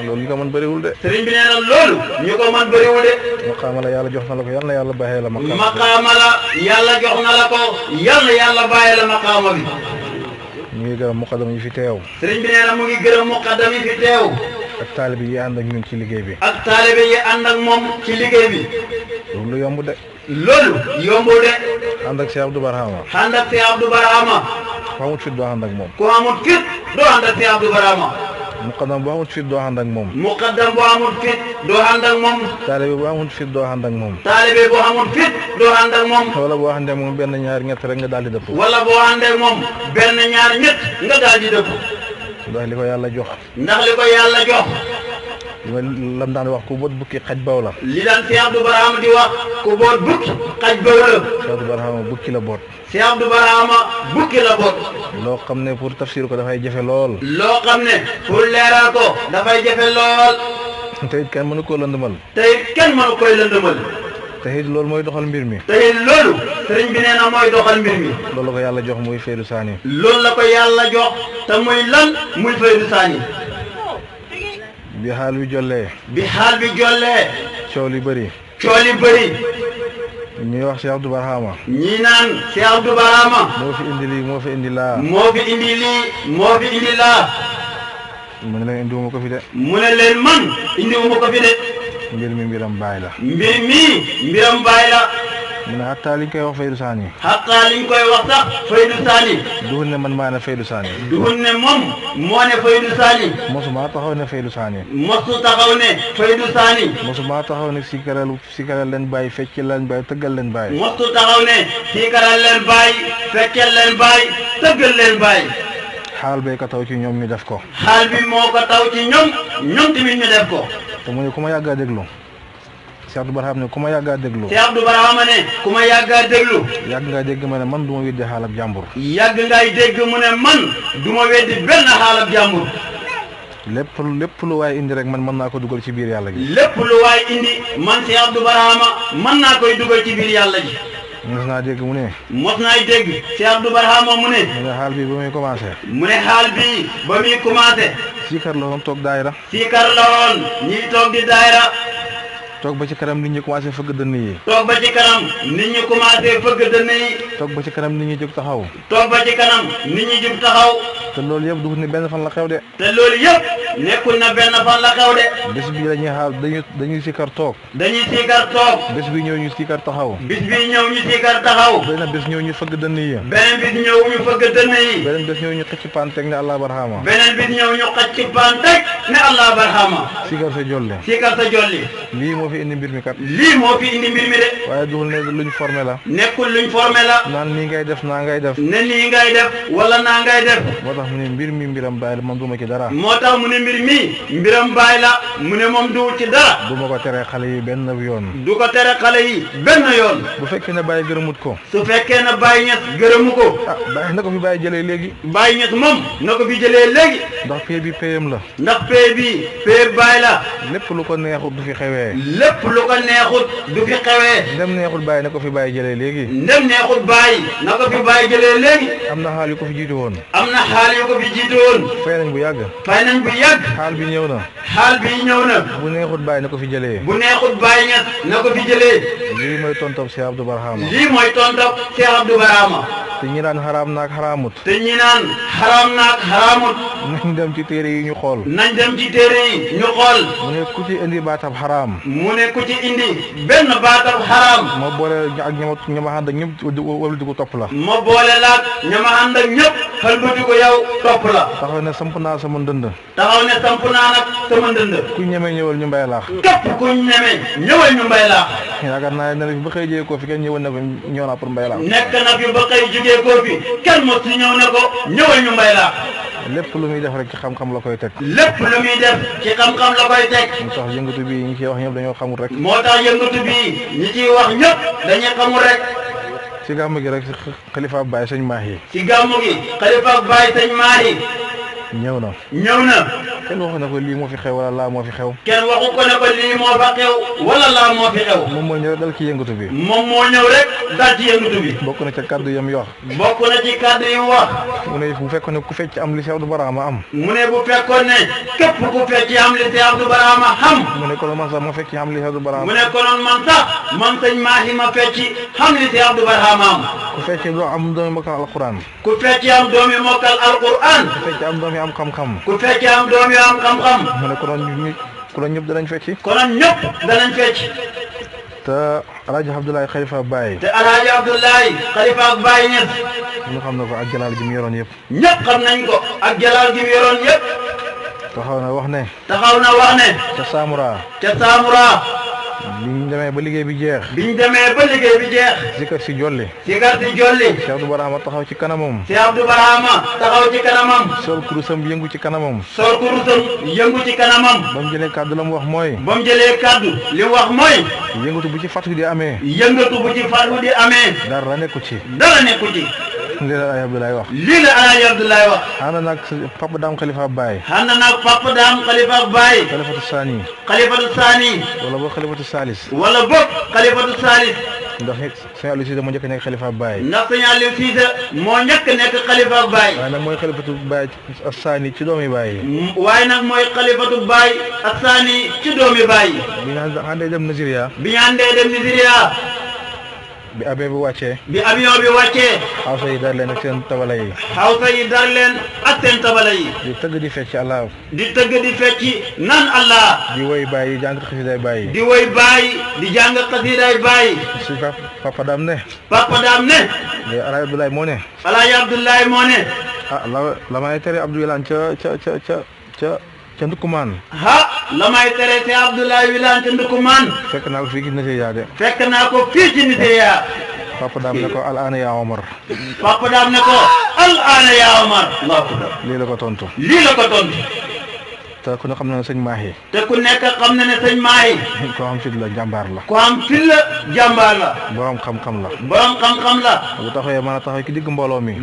loolu ñu ko mën bëriwul de sëriñ bi nee na loolu ñu ko mën bëriwul de maqaama la yàlla jox na la ko yal na yàlla bàyyee la maqaama la yàlla jox na la ko yal na yàlla bàyyee la maqaama bi ñu ngi gërëm muqaddam yi fi teew sëriñ bi nee na mu ngi gërëm muqaddam yi fi teew ak taalibe yi ànd ak ñun ci liggéey bi moom ci liggéey bi loolu yomb de loolu yombul de ànd ak Cheikh Abdou Barhama ku amut fit doo ànd ak moom doo ànd ak Cheikh Abdou Barhama muqaddam bu amut fit doo ànd ak moom taalibe bu amut fit doo ànd ak moom wala boo àndee moom benn ñaar ñett rek nga daal di dëpp ndax li ko yàlla jox li ma lam daan wax ku boot bukki xaj baw la li daan Cheikh Abdou Barhama di wax ku boot bukki xaj baw la Cheikh Abdou Barhama bukki la boot Cheikh Abdou Barhama bukki la boot loo xam ne pour tafsir ko dafay jafe lool loo xam ne pour leeral ko dafay jafe lool te it kenn mënu koo lëndëmal te it loolu mooy doxal mbir mi loolu sëriñ bi nee na mooy doxal mbir mi loolu la ko yàlla jox muy Faydu Saani loolu la ko yàlla jox te muy lan muy Faydu Saani bi xaal bi jollee coow li bëri ñuy wax Cheikh Abdou Barhama ñii naan Cheikh Abdou Barhama moo fi indi lii moo fi indi laa mu ne leen indiwuma ko fi de man indiwuma ko fi de mbir mi mbiram baay la mu ne xattaa liñ koy wax Faydu Saani duhul ne man maa ne Faydu Saani duhul ne moom moo ne Faydu Saani mosuma taxaw ne Faydu Saani mosuma taxaw ne sikaral leen bàyyi feccel leen bàyyi tëggal leen bàyyi xaal bee ko taw ci ñoom ñu def ko xaal bi moo ko taw ci ñoom tamit ñu def ko te mu ne ku ma yàggaa déglu Cheikh Abdou Barhama ne ku ma yàggaa déglu yàgg nga dégg ma ne man du ma weddi xaalab jàmbur benn xaalab jàmbur lépp lu waay indi rek man mën naa ko dugal ci biir yàlla gi lépp lu waay indi man Cheikh Abdou Barhama mën naa koy dugal ci biir yàlla gi mos naa dégg mu ne Cheikh Abdou Barhama mu ne xaal bi ba muy commencé siikar la woon toog daayira ñiy toog di daayira toog ba ci kanam nit ñi commencé fëgg dënn yi. toog ba ci kanam nit ñi commencé fëgg dënn yi. toog ba ci kanam nit ñi jóg taxaw. toog ba ci kanam nit ñi jóg taxaw. te loolu yëpp dugg ni benn fan la xew de. te loolu yëpp nekkul na benn fan la xew de. bés bi dañuy xaar dañuy sikar toog. dañuy sikar toog. bés bi ñëw ñu sikar taxaw. bis bi ñëw ñu sikar taxaw. beneen bés ñëw ñu fëgg dënn yi. beneen bis ñëw ñu fëgg dënn yi. beneen bés ñëw ñu xëcc paan teg ne Allah barhama. beneen bis ñëw ñu xëcc paan teg ne Allah barhama. sikar sa jolle. sikar sa jolli. lii moo fi indi mbir mi kat. lii moo fi indi mbir mi de. waaye duhul ne luñ formé la. nekkul luñ formé la. naan nii ngay def naa ngay def. ne nii ngay def wala naa ngay def. moo tax mu ne mbir mi mbiram bàyyi la man duma ci dara. moo tax mu ne mbir mi mbiram bàyyi la mu ne moom du ci dara. du ma ko tere xale yi benn yoon. du ko tere xale yi benn yoon. bu fekkee ne bàyyi gërëmut ko. su fekkee ne bàyyi ñes gërëmu ko. ah bàyyi na ko fi bàyyi jëlee léegi. bàyyi ñes moom na ko fi jëlee léegi. ndax pay bi payam la. ndax pay bi pay bàyyi la. lépp lu ko neexut du fi xewee. lépp lu ko neexut du fi xewee. ndem neexut bàyyi na ko fi bàyyi jëlee léegi. ndem neexut bàyyi na ko fi bàyyi jëlee léegi. am na xaal yu ko fi jiitu woon. am na xaal yu ko fi jiitu woon. fay nañ bu yàgg. fay nañ bu yàgg. xaal bi ñëw na. xaal bi ñëw na. bu neexut bàyyi na ko fi jëlee. bu neexut bàyyi ñes na ko fi jëlee. lii mooy tontob Cheikh Abdou Barhama. lii mooy tontob Cheikh Abdou Barhama. te ñi naan xaraam naak xaraamut. te ñi naan xaraam naak xaraamut. nañ dem ci téere yi ñu xool. nañ dem ci téere yi ñu xool. mu ne ku ci indi baatab xaraam. mu ne ku ci indi benn baatab xaraam. ma boole ak ñama ànd ak ñëpp wëlbati ko topp la. ma boole laak ñama ànd ak ñëpp xëlbati ko yow topp la. taxaw ne samp naa sama ndënd. taxaw ne samp naa nag sama ndënd. ku ñeme ñëwal ñu mbay laax. képp ku ñeme ñëwal ñu mbay laax. yaakaar naa ne fi ba xëy jee koo fi kenn ñëwal na ko ñëw naa pour mbay laax. nekk na fi ba xëy jugee koo fi kenn mos si ñëw na ko ñëwal ñu mbay laax. lépp lu muy def rek ci xam-xam la koy teg. lépp lu muy def ci xam-xam la koy teg. moo tax yëngatu bi ñi ciy wax ñëpp dañoo xamul rek. moo tax yëngatu bi ñi ciy wax ñëpp dañuy xamul rek. ci gàmm gi rek xalifa Baye sëñ Mahi. ci gàmm gi xalifa Baye sëñ Mahi. ñëw na. ñëw na. kenn waxu na ko lii moo fi xew wala laa moo fi xew. kenn waxu ko ne ko lii moo fa xew wala laa moo fi xew. moom moo ñëw rek dal ci yëngatu bi. moom moo ñëw rek dal ci yëngatu bi. bokk na ca kaddu yam wax. bokk na ci kaddu yi wax. mu ne bu fekkoon ne ku fecc am li Cheikh Abdou Barhama am. mu ne bu fekkoon ne képp ku fecc am li Cheikh Abdou Barhama xam. mu ne konoon man sax ma fecc am li Cheikh Abdou Barhama. mu ne konoon man sax man sëñ Mahi ma fecc xam li Cheikh Abdou Barhama am. ku fecc doo am doomi mokkal alquran. ku fecc am doomi mokkal alquran. ku fecc am doomi am xam-xam. fecc am doom yoo am xam-xam. mu ne konoon ñëpp danañ fecci. konoon ñëpp danañ fecc. te Alaaji Abdoulaye Khalifa Baye. te Alaaji Abdoulaye Khalifa Baye ñett. ñu xam na ko ak jalaal gi mu yoroon yëpp. ñëpp xam nañ ko ak jalaal gi mu yoroon yëpp. taxaw na wax ne. ca Samura. biñ demee ba liggéey bi jeex. Zikar si jolli. Cheikh Abdou Barhama taxaw ci kanamam. sol kurusam yëngu ci kanamam. ba mu jëlee kàddu la mu wax mooy. li mu wax mooy. yëngatu bu ci fatu di amee. dara nekku ci. lii la Alaaji Abdoulaye wax. ànd naag Papa Dame Khalifa Baye. Khalifatu Sani. wala boog Khalifatu Salis. ndax sëñ Aliou Cissé moo njëkk nekk Khalifa Baye. waaye nag mooy Khalifatu Baye ak Sani ci doomi Baye. bi ñu àndee dem Nigeria. bi avion bi wàccee. Hausa yi dar leen ak seen tabala yi. di tëgg di fecc Allah. nan Allah. di woy Baye di jàng xasiday Baye. si Papa Dame ne. léegi Alaaji Abdoulaye moo ne. ah la may tere Abdou Wilane ca Ndoukoumane. la may tere te Abdoulaye Wilane ca Ndoukoumane. fekk naa ko fii ci Nigeria de. Papa Dame ne ko al aana yaa Omar. lii la ko tontu. te ku ne xam na ne sëñ Mahi. ko am fit la jàmbaar la. borom xam-xam la. bu taxawee mën a taxaw ci digg mbooloo mi.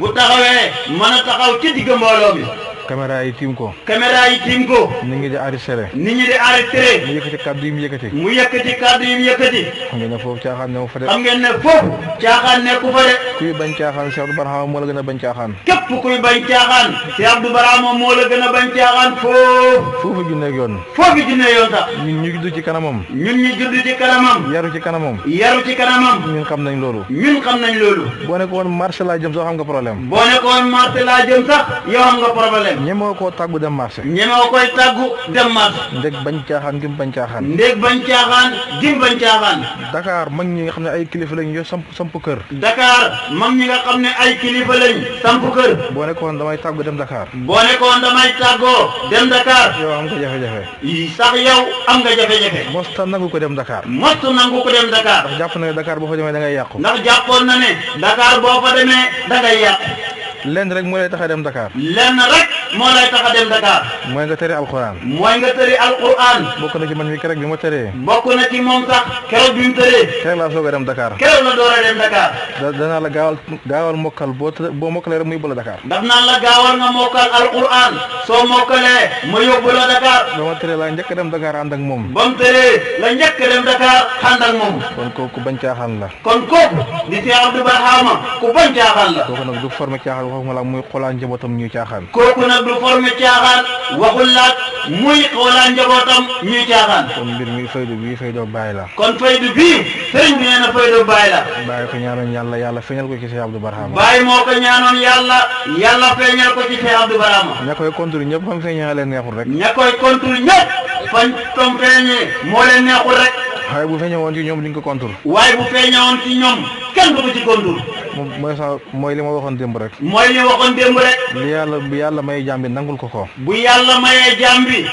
caméra yi tiim ko. caméra yi tiim ko. nit ñi di arrêté. nit ñi di arrêté. mu yëkkati kàddu yi mu yëkkati. mu yëkkati kàddu yi mu yëkkati. xam ngeen ne foofu caaxaan ne fa de. xam ngeen ne foofu caaxaan nekku fa de. kuy bañ caaxaan Cheikh Abdou Barhama moo la gën a bañ caaxaan. képp kuy bañ caaxaan Cheikh Abdou Barhama moo la gën a bañ caaxaan foofu junne yoon. foofu junne yoon sax. ñun ñu judd ci kanamam. ñun ñu judd ci kanamam. yaru ci kanamam. yaru ci kanamam. ñun xam nañ loolu. ñun xam nañ loolu. boo nekk woon marché laa jëm sax xam nga problème. boo nekk woon marché laa jëm sax yow xam nga problème. ñemoo koo tàggu dem marché. ñemoo koy tàggu dem marché. ndég bañ caaxaan gim bañ caaxaan. ndég bañ caaxaan gim bañ caaxaan. Dakar mag ñi nga xam ne ay kilifa lañ yoo samp kër. Dakar mag ñi nga xam ne ay kilifa lañ samp kër. boo nekkoon damay tàggu dem Dakar. boo nekkoon damay tàggoo dem Dakar. yow am nga jafe-jafe. sax yow am nga jafe-jafe. mosta nangu ko dem Dakar. mosta nangu ko dem Dakar. ndax jàpp na ne Dakar boo fa demee da ngay yàqu. ndax jàppoon na ne Dakar boo fa demee da ngay yàqu. lenn rek moo lay tax a dem Dakar. lenn rek moo lay tax a dem Dakar. mooy nga tëri alquran. mooy nga tëri alquran. bokk na ci man mi keroog bi ma tëree. bokk na ci moom sax keroog bi mu tëree. keroog laa soog a dem Dakar. keroog la door a dem Dakar. danaa la gaawal mokkal boo mokkalee rek mu yóbbu la Dakar. daf naan la gaawal nga mokkal alquran soo mokkalee ma yóbbu la Dakar. ba ma tëree laa njëkk a dem Dakar ànd ak moom. ba mu tëree la njëkk a dem Dakar ànd ak moom. kon kooku bañ caaxaan la. kon kooku di Cheikh Abdou Barhama ku bañ caaxaan la. kooku nag du formé caaxaan waxuma la muy xoolaa njabootam ñuy caaxaan. kooku nag du formé caaxaan waxul laat muy xoolaa njabootam ñuy caaxaan. kon mbir mi faydu bii faydu baay la. kon faydu bii sëriñ bi nee na faydu baay la. baay ko ñaanoon yàlla feeñal ko ci Cheikh Abdou Barhama. baay moo ko ñaanoon yàlla feeñal ko ci Cheikh Abdou Barhama. ña koy contour ñëpp fam feeñee leen neexul rek. ña koy contour ñëpp fañ tom feeñee moo leen neexul rek. waaye bu feeñee woon ci ñoom duñ ko contour. waaye bu feeñee woon ci ñoom kenn du ko ci contour. mooy li ma waxoon démb rek. mooy li waxoon démb rek. bu yàlla may jàmbi nangul ko. bu yàlla mayee jàmbi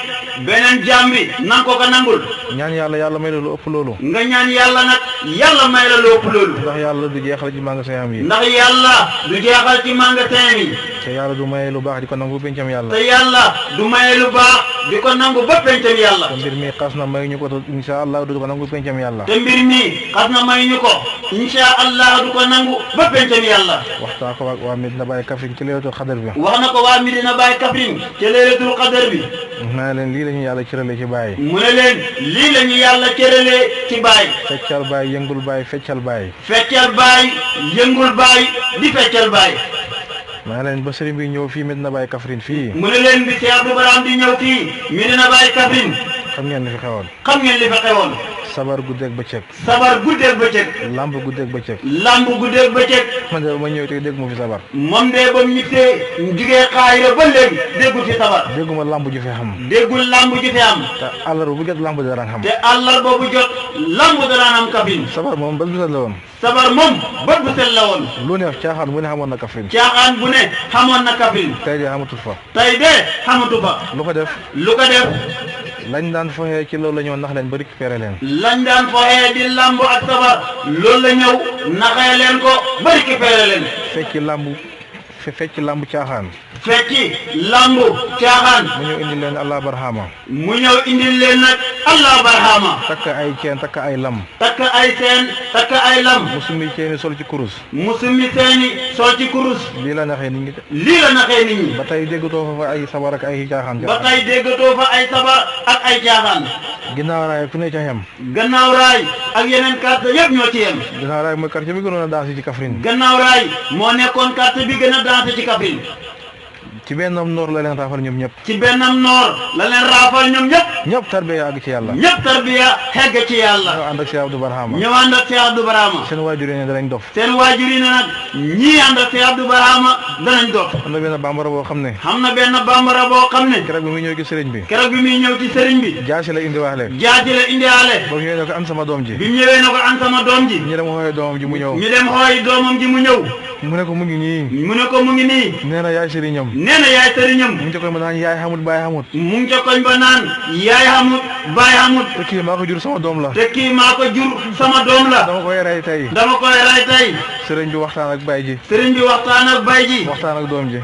beneen jàmbi nang ko nangul. ñaan yàlla may la lu ëpp loolu. nga ñaan yàlla nag yàlla may la lu ëpp loolu. ndax yàlla du jeexal ci magasin am yi. ndax yàlla du jeexal ci magasin yi. te yàlla du maye lu baax di ko nangu pencam yàlla. te yàlla du maye lu baax di ko nangu ba pencam yàlla. te mbir mi xas na may ñu ko insha allah du ko nangu pencam yàlla. te mbir mi xas na may ñu ko insha allah du ko nangu ba pencam yàlla. waxtaan ko waa Medina Baye Kaffrine ci leelatul xadar bi. wax na ko waa Medina Baye Kaffrine ci leelatul xadar bi. mu ne leen lii la ñu yàlla cëralee ci Baye. mu ne leen lii la ñu yàlla cëralee ci Baye. feccal Baye yëngul Baye feccal Baye. feccal Baye yëngul Baye di feccal Baye. maa leen ba sëriñ bi ñëw fii Medina Baye Kaffrine fii. mu ne leen bi Cheikh Abdou Barhama di ñëw fii Medina Baye Kaffrine. xam ngeen li fi xewoon. xam ngeen li fi xewoon. sabar guddeeg bëccëg. sabar guddeeg bëccëg. lamb guddeeg bëccëg. lamb guddeeg bëccëg. man de ba ma ñëw te dégg mu fi sabar. moom de ba mu ñittee jugee xaayira ba léegi déggul fi sabar. dégguma lamb ju fi xam. déggul lamb ju fi am. te àllarba bu jot lamb daraan xam. te àllarba bu jot lamb daraan am Kaffrine. sabar moom bët bu set la woon. sabar moom bët bu set la woon. lu ne caaxaan bu ne xamoon na Kaffrine. caaxaan bu ne xamoon na Kaffrine. tey de xamatul fa. tey de xamatu fa. lu ko def. lañ daan foxee ci loolu la ñëw nax leen ba récupéré leen. lañ daan foxee di lamb ak sabar loolu la ñëw naxee leen ko ba récupéré leen. fecc lamb caaxaan. fecci lamb caaxaan. mu ñëw indil leen Allah Barhama. mu ñëw indil leen nag Allah Barhama. takk ay ceen takk ay lam. takk ay seen takk ay lam. mu summi ceeni sol ci kurus. mu summi seeni sol ci kurus. lii la naxee nit ñi. lii la naxee nit ñi. ba tey déggatoo fa ay sabar ak ay caaxaan. ba tey déggatoo fa ay sabar ak ay caaxaan. ginnaaw raay fu ne ca yem. gannaaw raay ak yeneen carte yëpp ñoo ci yem. gannaaw raay mooy quartier bi gënoon a dansé ci Kaffrine. gannaaw raay moo nekkoon carte bi gën a dansé ci Kaffrine. ci bennam noor la leen raafal ñoom ñëpp. ci bennam noor la leen raafal ñoom ñëpp. ñëpp tarbiya àgg ci yàlla. ñëpp tarbiya xegg ci yàlla. ñoo ànd ak Cheikh Abdou Barhama. ñoo ànd ak Cheikh Abdou Barhama. seen waajur yi ne danañ dof. seen waajur yi ne nag ñii ànd ak Cheikh Abdou Barhama danañ dof. am na benn bambara boo xam ne. xam na benn bambara boo xam ne. keroog bi muy ñëw ci sëriñ bi. keroog bi muy ñëw ci sëriñ bi. jaasi la indiwaale. jaasi la indiwaale. ba mu ñëwee ne ko an sama doom ji. bi mu ñëwee ne ko an sama doom ji. ñu dem xooy doomam ji mu ñëw. ñu dem xooy doomam ji mu ñëw. mu ne ko mu ngi nii. mu ne ko mu ngi nii. nee na yaay sëriñam. nee na yaay sëriñam. mu ngi ca koñ ba naan yaay xamut baay xamut. mu ngi ca koñ ba naan yaay xamut Baye Hamut te kii maa ko jur sama doom la te kii maa ko jur sama doom la dama koy rey tey sëriñ bi waxtaan ak Baye ji sëriñ bi waxtaan ak Baye ji waxtaan ak doom ji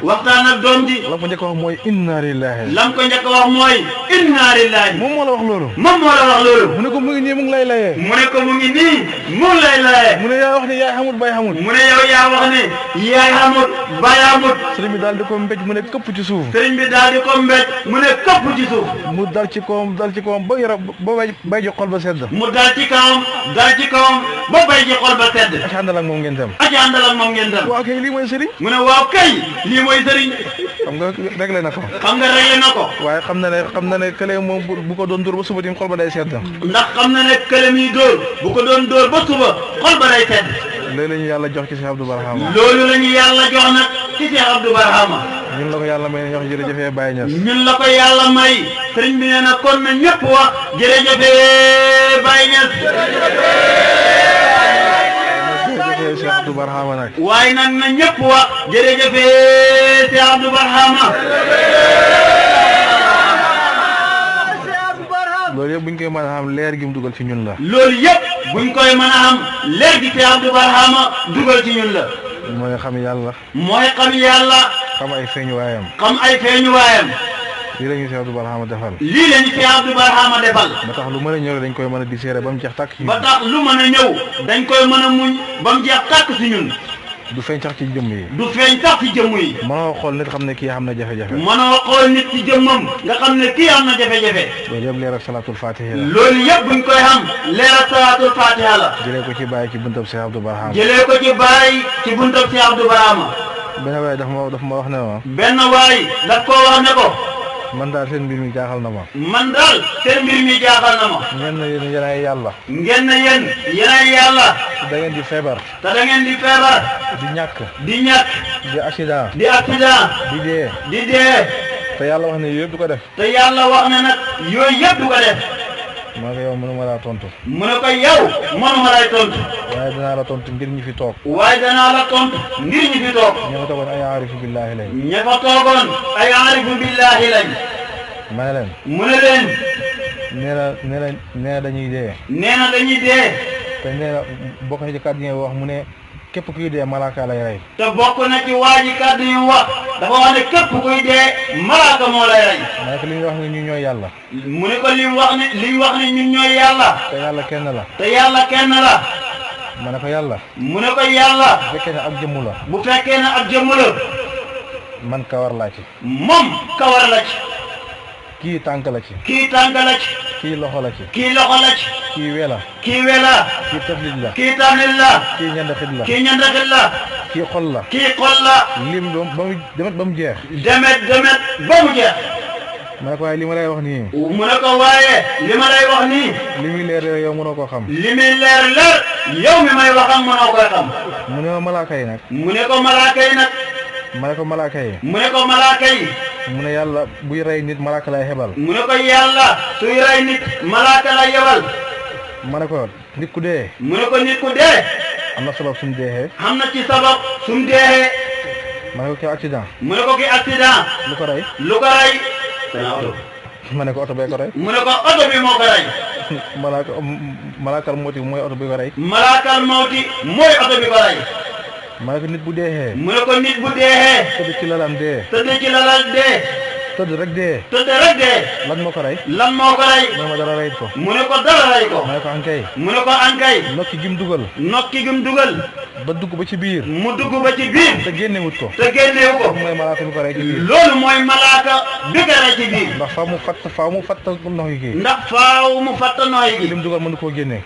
lam ko njëkk a wax mooy inna lillahi lam ko njëkk a wax mooy inna lillahi moom moo la wax loolu mu ne ko mu ngi nii mu ngi lay layee mu ne ko mu ngi nii mu ngi lay layee mu ne yaa wax ne yaay Hamut Baye Hamut mu ne yow yaa wax ne yaay Hamut Baye Hamut sëriñ bi daal di ko mbéj mu ne këpp ci suuf sëriñ bi daal di ko mbéj mu ne këpp ci suuf mu dal ci kawam ba yaram ba bay ji xol ba sedd mu dal ci kawam ba bay ji xol ba sedd aca àndal ak moom ngeen dem waaw kay lii mooy sëriñ mu ne waaw kay lii mooy sëriñ xam nga réglé na ko waaye xam na ne kële moom bu ko doon dóor ba suba tim xol ba day sedd ndax xam na ne kële mi dóor bu ko doon dóor ba suba xol ba day sedd loolu la ñu yàlla jox ci Cheikh Abdou Barhama loolu la ñu yàlla jox nag ci Cheikh Abdou Barhama ñun la ko yàlla may ne wax jërëjëfee Baye Niass ñun la ko yàlla may sëriñ bi nee na kon na ñëpp wax jërëjëfee Baye Niass jërëjëfee Cheikh Abdou Barhama nag waaye nag na ñëpp wax jërëjëfee Cheikh Abdou Barhama loolu yëpp buñ koy mën a xam leer gi mu dugal ci ñun la loolu yëpp buñ koy mën a xam leer gi Cheikh Abdou Barhama dugal ci ñun la mooy xam yàlla xam ay feeñuwaayam lii la ñu Cheikh Abdou Barhama defal ba tax lu mën a ñëw dañ koy mën a diseere ba mu jeex tàkk ci ba tax lu mën a ñëw dañ koy mën a muñ ba mu jeex tàkk ci ñun du feeñ sax ci jëmm yi mënoo xool nit xam ne kii am na jafe-jafe mënoo xool nit ci jëmmam nga xam ne kii am na jafe-jafe loolu yëpp leeral salaatul fatiha la loolu yëpp buñ koy xam leeral salaatul fatiha la jëlee ko ci bàyyi ci buntab Cheikh Abdou Barhama benn waay daf ma wax ne ma benn waay daf koo wax ne ko man daal seen mbir mi jaaxal na ma ngeen ne yéen yenay yàlla da ngeen di feebar di ñàkk di accident di dee te yàlla wax ne yooyu yëpp du ko def ma ne ko yow mënuma laa tontu waaye danaa la tontu ngir ñi fi toog ña fa toogoon ay aarifu billaahi lañ ma ne leen mu ne leen nee na dañuy dee te nee na bokk na ci kàddu yi wax mu ne képp kuy dee malaaka lay rey te bokk na ci waa ji kàddu yi wax dafa wax ne képp kuy dee malaaka moo lay rey ma ne ko li ñu wax ne ñun ñooy yàlla mu ne ko li mu wax ne ñun ñooy yàlla te yàlla kenn la ma ne ko yàlla mu ne ko yàlla bu fekkee ne ab jëmm la man kawar laa ci moom kawar la ci kii tànk la ci kii loxo la ci kii wela kii taflit la kii ñandaxit la kii xol la lim doom ba mu demet ba mu jeex ma ne ko waaye li ma lay wax nii li muy leer yow mënoo koo xam yow mi may wax ak mënoo koy xam mu ne ma malaaka yi nag ma ne ko malaaka yi mu ne yàlla buy rey nit malaaka lay hebal mu ne ko yàlla suy rey nit malaaka lay yebal ma ne ko nit ku dee mu ne ko nit ku dee am na sabab sumu deexee am na ci sabab sumu deexee ma ne ko kii accident mu ne ko kii accident lu ko rey ma ne ko oto bee ko rey mu ne ko oto bi moo ko rey malaakal mawti mooy oto bi ko rey ma ne ko nit bu deexee mu ne ko nit bu deexee tëdd ci lalam dee tëdd rek dee lan moo ko rey mu ne ma dara reyit ko mu ne ko dara rey ko ma ne ko ankay nokki gim dugal ba dugg ba ci biir mu dugg ba ci biir te génnewut ko mooy malaaka bi ko rey ci biir loolu mooy malaaka bi ko rey ci biir ndax faaw mu fatt nox yi kii lim dugal mënu koo génne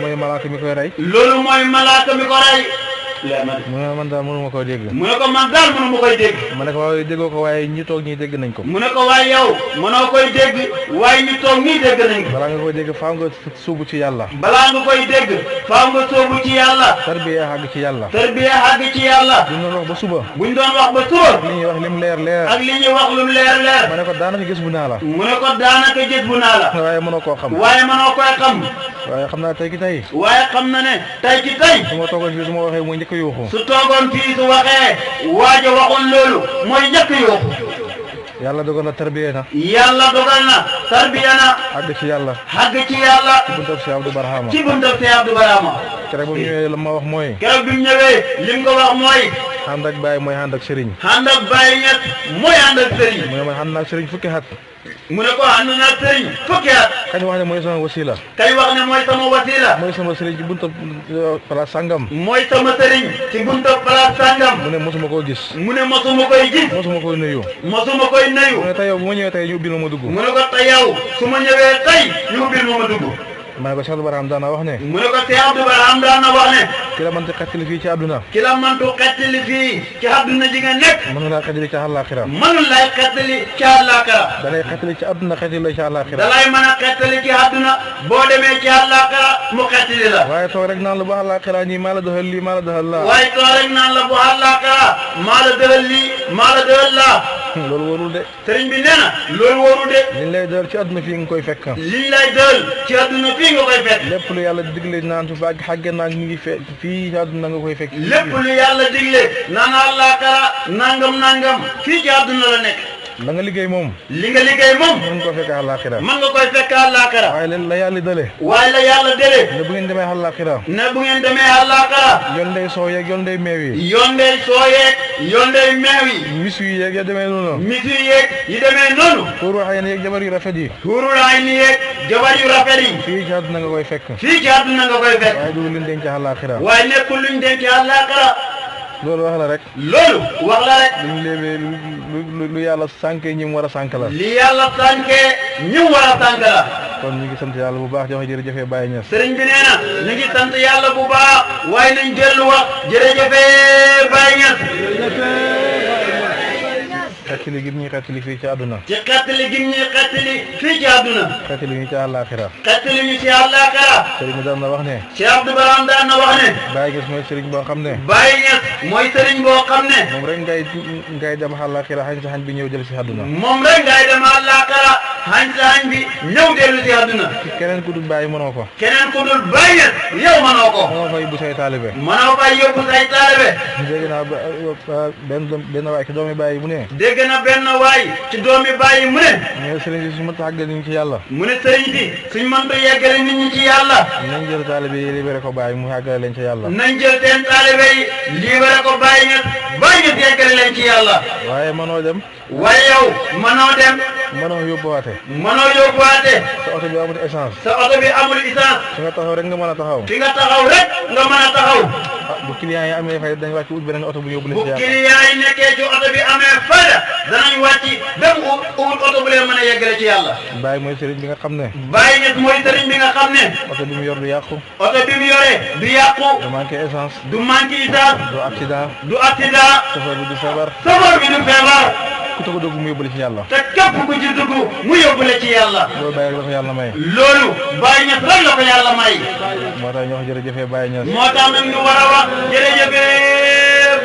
mooy malaaka mi koy rey loolu mooy malaaka mi ko rey mu ne man daal mënuma koy dégg mu ne ko man daal mënuma koy dégg ma ne ko waaye déggoo ko waaye ñi toog ñii dégg nañ ko mu ne ko waaye yow mënoo koy dégg waaye ñi toog ñii dégg nañ ko balaa nga koy dégg faaw nga suubu ci yàlla tarbiya xàgg ci yàlla buñ doon wax ba suba ak li ñuy wax lim leer ma ne ko daanaka gis bu naa la waaye mënoo koo xam waaye xam naa tey ki tey xam na ne tey ki tey su ma toogoon fii su ma waxee mooy njëkk a yuuxu su toogoon fii su waxee waaja waxoon loolu mooy njëkk yuuxu yàlla dogal na tarbiya na. yàlla dogal na tarbiya na. àgg ci yàlla. àgg ci yàlla. ci buntab si Abdou Barhama. ci buntab si Abdou Barhama. keroog bi mu ñëwee la ma wax mooy. keroog bi mu ñëwee lim ko wax mooy. ànd ak Baye mooy ànd ak Serigne. ànd ak Baye ñett mooy ànd ak Serigne. mu ne man ànd naa ak Serigne fukki at. mu ne ko ànd naa ak Serigne fukki at. kañ wax ne mooy sama wasila. kañ wax ne mooy sama wasila. mooy sama Serigne ci buntab place sangam. mooy sama Serigne ci buntab place sangam. mu ne mosuma koo gis. mu ne mosuma koy gis. mosuma koy nuyu. mosuma koy nuyu. mu ne tey yow bu ma ñëwee tey ñu ubbil ma dugg. mu ne ko tey yow su ma ñëwee tey ñu ubbil ma dugg. ma ne ko Cheikh Abdou Barham daana wax ne. mu ne ko Cheikh Abdou Barham daana wax ne. ki la mënti xettali fii ci àdduna. ki la mëntu xettali fii ci àdduna ji nga nekk. mënu laa xettali ci àllaaxira. mënu lay xettali ci àllaaxira. da lay xettali ci àdduna xettali la ci àllaaxira. da lay mën a xettali ci àdduna boo demee ci àllaaxira mu xettali la. waaye toog rek naan la bu àllaaxira ñii maa la doxal lii maa la doxal laa. waaye toog rek naan la bu àllaaxira maa la doxal lii maa la doxal laa. loolu warul de. sëriñ bi nee na loolu warul de. liñ lay dool ci àdduna fii nga koy fekk. liñ lay dool ci àdduna fii nga koy fekk. lépp lu yàlla digle naan su fa xàggee naag ñu ngi fii ci àdduna nga koy fekk. lépp lu yàlla digle naan àllaaxira nangam fii ci àdduna la nekk. la nga liggéey moom. li nga liggéey moom. mën nga ko fekk àllaaxira. mën nga koy fekk àllaaxira. waaye la yàlla dale. waaye la yàlla dale. ne bu ngeen demee àllaaxira. ne bu ngeen demee àllaaxira. yoon day soow yeeg yoon day meew yi. yoon day soo yeeg yoon day meew yi. mis yi yeeg ya demee noonu. mis yi yeeg yi demee noonu. xuuru ay yeeg jabar yu rafet yi. xuuru ay ni yeeg jabar yu rafet yi. fii ci àdduna nga koy fekk. fii ci àdduna nga koy fekk. waaye du luñ denc àllaaxira. waaye nekkul luñ denc àllaaxira. loolu wax la rek. loolu wax la rek. luñ léebee lu yàlla sànkee ñi mu war a sànk la. li yàlla sànkee ñi mu war a sànk la. kon ñu ngi sant yàlla bu baax joxe jërëjëf Baye Niass. sëriñ bi nee na ñu ngi sant yàlla bu baax waaye nañ dellu wax jërëjëf Baye Niass. xettali gi ñuy xettali fii ci àdduna. ci xettali gi ñuy xettali fii ci àdduna. xettali ñu ci àllaaxira. xettali ñu ci àllaaxira. sëriñ bi daan na wax ne. Cheikh Abdou Barham daan na wax ne. Baye Niass mooy sëriñ boo xam ne. Baye Niass mooy sëriñ boo xam ne. moom rek ngay dem àllaaxira xañ sa xañ bi ñëw jël si àdduna. moom rek ngay dem àllaaxira xañ sa xañ bi ñëw dellu si àdduna. keneen ku dul Baye mënoo ko. keneen ku dul Baye Niass yow mënoo ko. mënoo fa yóbbu say taalibe. mënoo fa yóbbu say taalibe. dégg naa benn waay ci doomi Baye mu ne. dégg na benn waay ci doomi Baye mu ne. mais sëriñ si su ma tàggal nit ñi ci yàlla. mu ne sëriñ si suñ mënta yeggale nit ñi ci yàlla. nañ jël taalibe yi libéré ko Baye mu yàggale leen ci yàlla. nañ jël seen taalibe yi libéré ko Baye Niass Baye Niass yeggale leen ci yàlla. waaye mënoo dem. waaye yow mënoo dem. mënoo yóbbuwaate. mënoo yóbbuwaate. sa oto bi amul essence. sa oto bi amul essence. fi nga taxaw rek nga mën a taxaw. fi nga taxaw rek nga mën a taxaw. bu client yi amee fay dañ wàcc ut beneen oto bu yóbbu leen ci bu yàlla. client yi nekkee ci oto bi amee fayda danañ wàcc dem ut oto bu leen mën a yeggale ci yàlla. Baye mooy sëriñ bi nga xam ne. Baye Niass mooy sëriñ bi nga xam ne. oto bi mu yor du yàqu. oto bi mu yoree du yàqu. du manqué essence. du manqué essence. du accident. du accident. chauffeur bi du feebar. chauffeur bi du feebar. ku tëgg dugg mu yóbbule ci yàlla. te képp ku ci dugg mu yóbbule ci yàlla. loolu Baye rek la ko yàlla may. loolu Baye Niass rek la ko yàlla may. moo tax ñu wax jërëjëf Baye Niass. moo tax nag ñu war a wax jërëjëf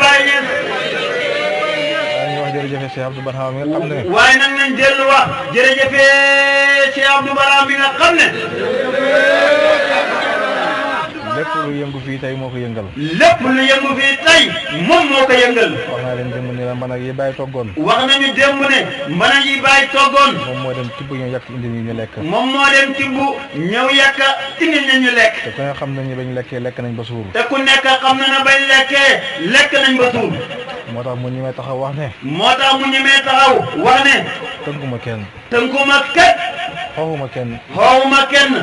Baye Niass. waaye ñu wax jërëjëf Cheikh Abdou Barham mi nga xam ne. waaye nag nañ dellu wax jërëjëf Cheikh Abdou Barham bi nga xam ne. lépp lu yëngu fii tey moo ko yëngal. lépp lu yëngu fii tey moom moo ko yëngal. wax naa leen démb ni la mban ak yi Baye toggoon. wax nañu démb ne mban ak yi Baye toggoon. moom moo dem tibb ñëw yàq indi ñu lekk. moom moo dem tibb ñëw yàq indi ñu lekk. te ku ne xam nañ ne bañ lekkee lekk nañ ba suur. te ku nekk xam na ne bañ lekkee lekk nañ ba suur. moo tax mu ñemee taxaw wax ne. moo tax mu ñemee taxaw wax ne. tënkuma kenn. tënkuma ket. xawuma kenn. xawuma kenn.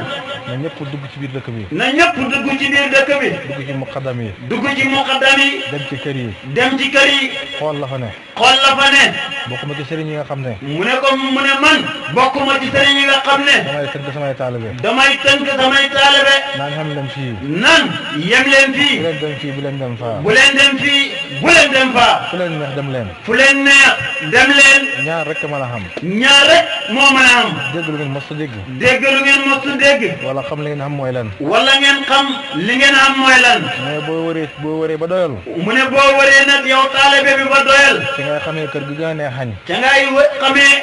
na ñëpp dugg ci biir dëkk bi. na ñëpp dugg ci biir dëkk bi. dugg ci muqaddam yi. dugg ci muqaddam yi. dem ci kër yi. dem ci kër yi. xool la fa ne. xool la fa ne. bokkuma ci sëriñ yi nga xam ne. mu ne ko mu ne man bokkuma ci sëriñ yi nga xam ne. damay tënk samay taalibe. damay tënk samay taalibe. naan xam leen fii. nan yem leen fii. bu leen dem fii bu leen dem faa. bu leen dem fii bu leen dem faa. fu leen neex dem leen. fu leen neex dem leen. ñaar rek mën a xam. ñaar rek moo mën a am. dégg lu ngeen mos a dégg. dégg lu ngeen mos a dégg. wala xam li ngeen xam mooy lan. wala ngeen xam li ngeen am mooy lan. mais boo wëree ba doyal. mu ne boo wëree nag yow taalibe bi ba doyal. ci ngay xamee kër gi gën a neex xañ. ca ngay xamee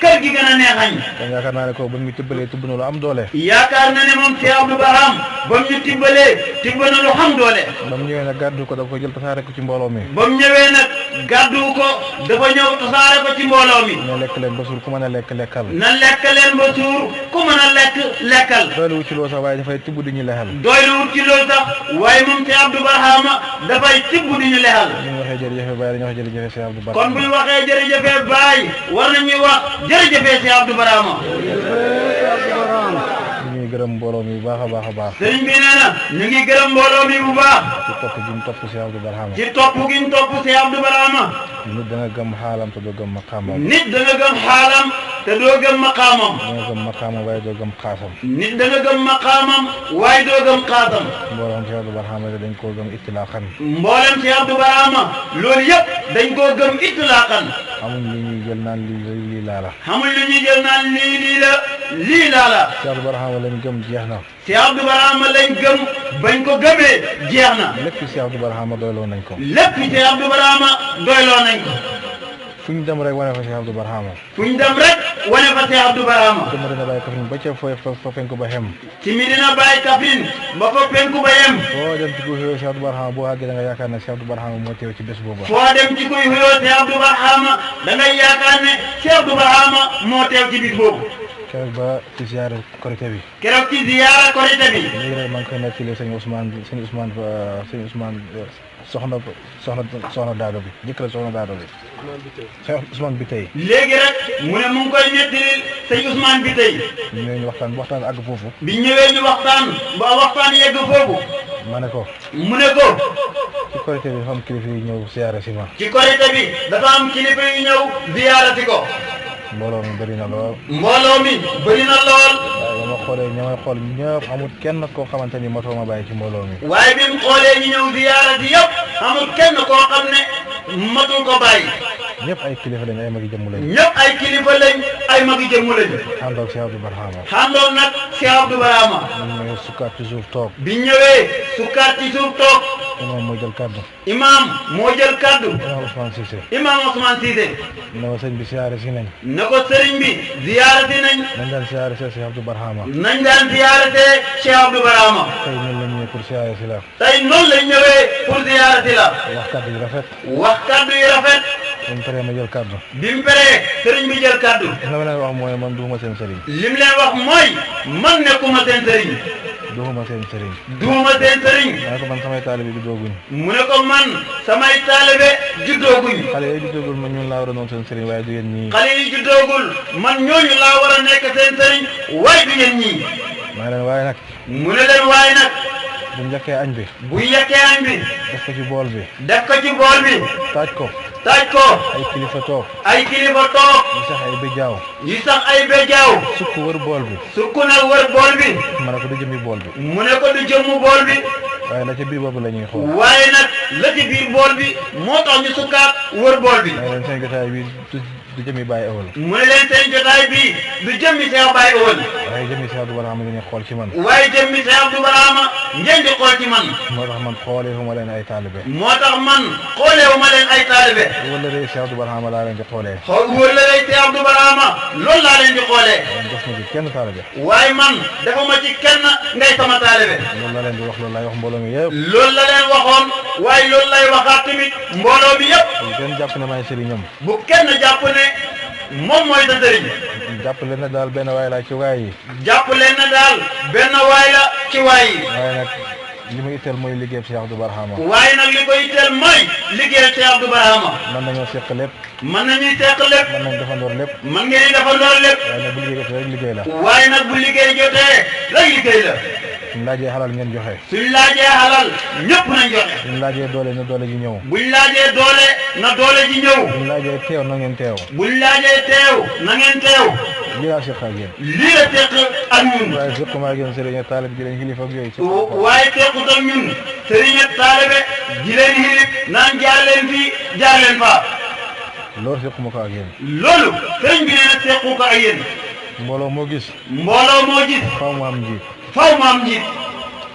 kër gi gën a neex xañ. kon yaakaar naa ne ko ba mu tibbalee tibb na lu am doole. yaakaar na ne moom Cheikh Abdou Barham ba mu ñu tibbalee tibb na lu xam doole. ba mu ñëwee nag gàddu ko dafa ko jël tasaare ko ci mbooloo mi. ba mu ñëwee nag gàddu ko dafa ñëw tasaare ko ci mbooloo mi. na lekk leen ba suur ku mën a lekk lekkal. na lekk leen ba suur ku mën a lekk lekkal. doylu wut ci loolu sax waaye dafay tibb di ñu lexal. doylu wut ci loolu sax waaye moom Cheikh Abdou Barhama dafay tibb di ñu lexal. bu ñu waxee jërëjëf Baye dañuy wax jërëjëf Cheikh Abdou Barhama. kon bu ñu waxee jërëjëf Baye war nañuy wax jërëjëf Cheikh Abdou Barhama. ñu ngi gërëm mbooloo mi bu baax a baax a baax. sëriñ bi nee na ñu ngi gërëm mbooloo mi bu baax. ci topp gi ñu topp Cheikh Abdou Barhama. ci topp gi ñu topp Cheikh Abdou Barhama. nit da nga gëm xaalam te doo gëm maqaamam. nit da nga gëm xaalam te doo gëm maqaamam. da nga gëm maqaamam waaye doo gëm xaasam. nit da nga gëm maqaamam waaye doo gëm xaasam. mbooloom Cheikh Abdou Barhama dañ koo gëm ittilaaxan. mboolem Cheikh Abdou Barhama loolu yëpp dañ koo gëm ittilaaxan. amuñ li ñuy jël naan lii laa la. xamuñ li ñuy jël naan lii laa la. Cheikh Abdou Barhama lañ gëm jeex na. Cheikh Abdou Barhama lañ gëm bañ ko gëmee jeex na. lépp Cheikh Abdou Barhama doyloo nañ ko. lépp Cheikh Abdou Barhama doyloo nañ ko. fu ñu dem rek wane fa Cheikh Abdou Barhama. fu ñu dem rek wane fa Cheikh Abdou Barhama. ci Medina Baye Kaffrine ba ca fa penku ba xem. ci Medina Baye Kaffrine ba fa penku ba yem. foo dem ci kuy xuyoo Cheikh Abdou Barhama boo àggee da nga yaakaar ne Cheikh Abdou Barhama moo teew ci bés boobu. foo dem ci kuy xuyoo Cheikh Abdou Barhama da ngay yaakaar ne Cheikh Abdou Barhama moo teew ci bis boobu. keroog ba ci ziyaara korité bi. keroog ci ziyaara korité bi. léegi nag maa ngi koy nettali sëñ Ousmane soxna Daado bi jëkkër soxna Daado bi. Ousmane bi tey. léegi rek mu ne mu ngi koy nettali sëñ Ousmane bi tey. bi ñëwee ñu waxtaan àgg foofu. bi ñëwee ñu waxtaan ba waxtaan yegg foofu. ma ne ko. mu ne ko. ci korité bi dafa am kilifa yu ñëw ziyaara si ma. ci korité bi dafa am kilifa yu ñëw ziyaara si ko. mbooloo mi bëri na lool. mbooloo mi bëri na lool. waaye ba ma xoolee ña may xool ñëpp amul kenn koo xamante ni motoo ma bàyyi ci mbooloo mi. waaye bi mu xoolee ñu ñëw ziyaara si yëpp amul kenn koo xam ne matul ko bàyyi. ñëpp ay kilifa lañ ay magi jëmm lañ. ñëpp ay kilifa lañ ay magi jëmm lañ. xandoog Cheikh Abdou Barhama. xandoog nag Cheikh Abdou Barhama. ñu ñëwee sukkaat ci suuf toog. bi ñëwee sukkaat ci suuf toog. imaam moo jël kaddu. imaam moo jël kaddu. imaam Ousmane Cissé. imaam Ousmane Cissé. ne ko sëñ bi siyaare si nañ. ne ko sëriñ bi ziyaare si nañ. nañ daan siyaare see Cheikh Abdou Barhama. nañ daan ziyaare see Cheikh Abdou Barhama. tey noonu la ñëwee pour siyaare si la. tey noonu la ñëwee pour ziyaare si la. wax kaddu yu rafet. wax kaddu yu rafet. bi mu paree ma jël kaddu. bi mu paree sëriñ bi jël kaddu. li ma leen wax mooy man duuma seen sëriñ. lim leen wax mooy man nekkuma seen sëriñ. duuma seen sëriñ. duuma seen sëriñ. ma ne ko man samay taalibe juddooguñ. mu ne ko man samay taalibe juddooguñ. xale yi juddoogul man ñun laa war a doon seen sëriñ waaye du yéen ñii. xale yi juddoogul man ñooñu laa war a nekk seen sëriñ waaye du yéen ñii. ma ne leen waaye nag. mu ne leen waaye nag. bu njëkkee añ bi. bu njëkkee añ bi. def ko ci bool bi. def ko ci bool bi. taaj ko. taaj ko. ay kilifa toog. ay kilifa toog. yu sax ay béjjaaw. yu sax ay béjjaaw. sukk wër bool bi. sukk nag wër bool bi. ma ne ko du jëmmi bool bi. mu ne ko du jëmmu bool bi. waaye la ca biir boobu la ñuy xool. waaye nag la ci biir bool bi moo tax ñu sukkaat wër bool bi. ma ne leen seen jotaay bi du jëmmi Baye Awal. mu ne leen seen jotaay bi du jëmmi Cheikh Baye Awal. waaye jëmmi Cheikh Abdou Barhama ngeen xool ci man. waaye jëmmi Cheikh Abdou Barhama ngeen di xool ci man. moo tax man xoolee fu ma leen ay taalibe. moo tax man xoolee wu ma leen ay taalibe. wala rëy Cheikh Abdou Barhama laa leen di xoolee. wala rëy Cheikh Abdou Barhama loolu laa leen di xoolee. waaye def ma ci kenn taalibe. waaye man defuma ci kenn ngay sama taalibe. loolu la leen di wax loolu laay wax mbooloo mi yëpp. loolu la leen waxoon waaye loolu lay waxaat tamit mbooloo bi yëpp. bu kenn jàpp ne maay sëriñam. bu kenn jàpp ne moom mooy sa sëriñ. jàpp leen na daal benn waay la ci waay yi. jàpp leen na daal benn waay la ci waay yi. waaye nag li ma itteel mooy liggéeyam Cheikh Abdou Barhama. waaye nag li ko itteel mooy liggéeyal Cheikh Abdou Barhama. mën nañoo seq lépp. mën nañuy seq lépp. mën nañ defandoor lépp. mën ngeen di defandoor lépp. waaye nag bu liggéey jotee rek liggéey la. waaye nag bu liggéey jotee rek liggéey la. suñ laajee xalal ngeen joxe. suñ laajee xalal ñëpp nañ joxe. suñ laajee doole na doole ji ñëw. buñ laajee doole na doole ji ñëw. buñ laajee teew na ngeen teew. buñ laajee teew na ngeen teew. lii laa seq ak yéen. lii la seq ak ñun. waaye seq maa ngeen sëriñ ak taalib gi leen xilif ak yooyu. waaye sequt ak ñun sëriñ ak taalibe ji leen xilif naan jaar leen fii jaar leen faa. loolu sequma ko ak yéen. loolu sëriñ bi nee na sequ ko ak yéen. mbooloo moo gis. mbooloo moo gis. faw mu am njiit. faw mu am njiit.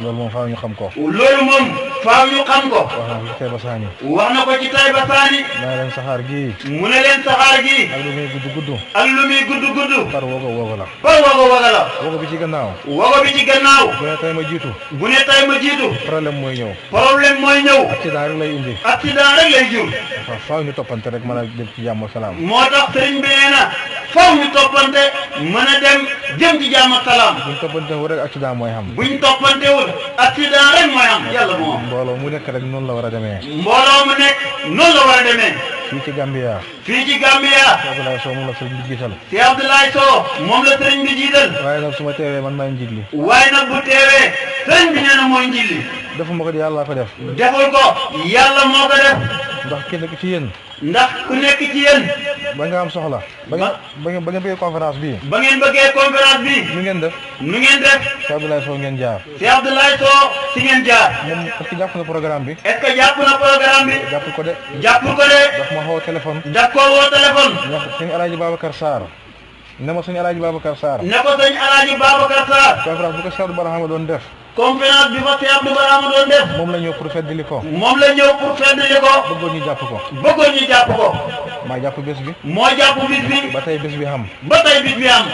loolu moom faaw ñu xam ko. loolu moom faaw ñu xam ko. wax na ko ci Taïba Sani. wax na ko ci Taïba Sani. naa leen saxaar gii. mu ne leen saxaar gii. ak lu muy gudd gudd. ak lu muy gudd gudd. par wogo la. par wogo la. wogo bi ci gannaaw. wogo bi ci gannaaw. bu ne tay ma jiitu. bu ne tay ma jiitu. problème mooy ñëw. problème mooy ñëw. accident rek lay indi. accident rek lay jur. waaw faaw ñu toppante rek mën a dem ci jàmm ak salaam. moo tax sëriñ bi nee na faaw ñu toppante mën a dem jëm ci jàmm ak salaam. buñ toppantewul rek accident mooy xam. buñ toppantewul accident rek mooy am yàlla moom. mbooloo mu nekk rek noonu la war a demee. mbooloo mu nekk noonu la war a demee. fii ci Gambia. fii ci Gambia. Abdoulaye Sow moom la sëriñ bi jiital. si Abdoulaye Sow moom la sëriñ bi jiital. waaye nag su ma teewee man maay njiit li. waaye nag bu teewee sëriñ bi nee na mooy njiit li. defuma ko di yàlla ko def. deful ko yàlla moo ko def. ndax kenn ku ci yéen. ndax ku nekk ci yéen. ba nga am soxla. ba ngeen bëggee conférence bii. ba ngeen bëggee conférence bii. nu ngeen def. nu ngeen def. si Abdoulaye Sow ngeen jaar. si Abdoulaye Sow si ngeen jaar. moom est-ce que jàpp na programme bi. est-ce que jàpp na programme bi. jàpp ko de. jàpp ko de. daf ma xoo téléphone. daf ko woo téléphone. ndax sëñ Alaaji Babacar Sarr. ne ma sëñ Alaaji Babacar Sarr. ne ko sëñ Alaaji Babacar Sarr. conférence bu ko Cheikh Abdou Barahama doon def. conférence bi fa Cheikh Abdou Barahama doon def. moom la ñëw pour feddali ko. moom la ñëw pour feddali ko. bëggoon ñu jàpp ko. bëggoon ñu jàpp ko. maa jàpp bés bi. moo jàpp bis bi. ba tey bés bi xam. ba tey bis bi am.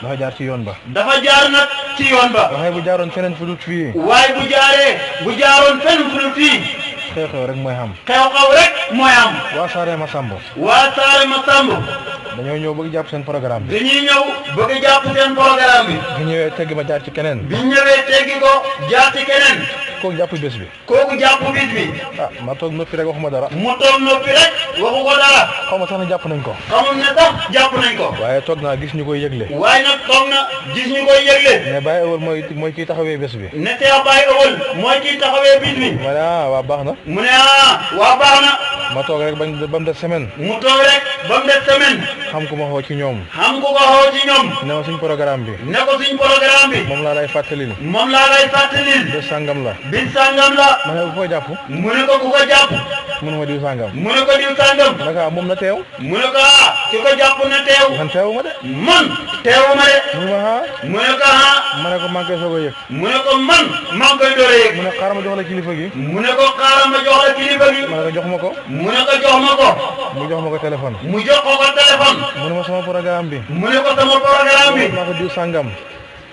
dafa jaar ci yoon ba. dafa jaar nag ci yoon ba. waaye bu jaaroon feneen fu dut fii. waaye bu jaaroon feneen fu dut fii. xew-xew rek mooy xam. xew-xew rek mooy am. waa Saare ma Samb. waa Saare ma Samb. dañoo ñëw bëgg jàpp seen programme bi. dañuy ñëw bëgg jàpp seen programme bi. bi ñëwee teggi ma jaar ci keneen. bi ñëwee teggi ko jaar ci keneen. kooku jàpp bés bi. kooku jàpp bis bi. ah ma toog noppi rek waxuma dara. mu toog noppi rek waxu ko dara. xaw ma sax ne jàpp nañ ko. xamul ne sax jàpp nañ ko. waaye toog naa gis ñu koy yëgle. waaye nag toog na gis ñu koy yëgle. mais Baye Ewal mooy kii taxawee bés bi. ne tey Baye Ewal mooy kii taxawee bis bi. ma ne waa baax na. mu ne waa baax na. ma toog rek ba mu des semaine. mu toog rek ba mu des semaine. xam ku ma xoo ci ñoom. xam ku ko xoo ci ñoom. ne ma suñ programme bi. ne ko suñ programme bi. moom laa lay fàttalil. moom laa lay fàttalil. bés sàngam la. bés sàngam la. ma ne ko jàpp. mu ne ko ku ko jàpp. mu ne ma diw sàngam. mu ne ko diw sàngam. ma ne ko moom na teew. mu ne ko ki ko jàpp na teew. man teewu ma de. man teewu ma de. mu ne ma mu ne ko ma ne ko maa ngi koy soog a yëg. mu ne ko man maa ngi koy door a yëg. mu ne xaaral ma jox la kilifa gi. mu ne ko xaaral ma jox la kilifa gi. ma ne ko jox ma ko. mu ne ko jox ma ko. mu jox ma ko téléphone. mu jox ko téléphone. mu ne ma sama programme bi. mu ne ko sama programme bi. waxoon naa ko diw sàngam.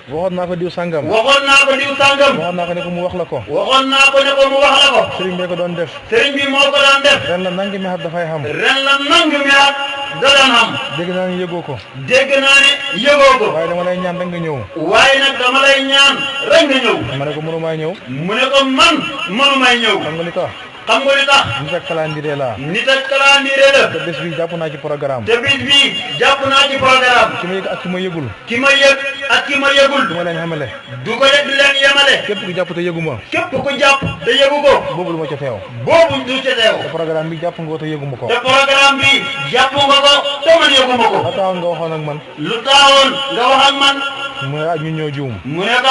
waxoon naa ko diw sàngam. waxoon naa ko diw sàngam. waxoon naa ko ne ko mu wax la ko. waxoon naa ko ne ko mu wax la ko. sëriñ bi ko doon def. sëriñ bi moo ko daan def. ren la nangi mi at dafay xam. ren la nangi mi at da daan xam. dégg naa ne yëgoo ko. dégg naa ne yëgoo ko. waaye dama lay ñaan rek nga ñëw. waaye nag dama lay ñaan rek nga ñëw. ma ne ko mënumaa ñëw. mu ne ko man mënumay ñëw. xam nga li tax. xam nga li tax. nit ak calendrier la. nit ak calendrier la. te bés bi jàpp naa ci programme. te bés bi jàpp naa ci programme. ki ma yëg ak ki ma yëgul. ki ma yëg ak ki ma yëgul. du ma leen xamale. du ko du leen yemale. képp ku jàpp te yëgu ma. képp ku jàpp te yëgu ko. boobu du ma ca teew. boobu du ca teew. te programme bi jàpp nga ko te yëgu ma ko. te programme bi jàpp nga ko te man yëgu ma ko. lu taxoon nga waxoon ak man. lu taxoon nga wax ak man. mu ne ñun ñoo juum. mu ne ko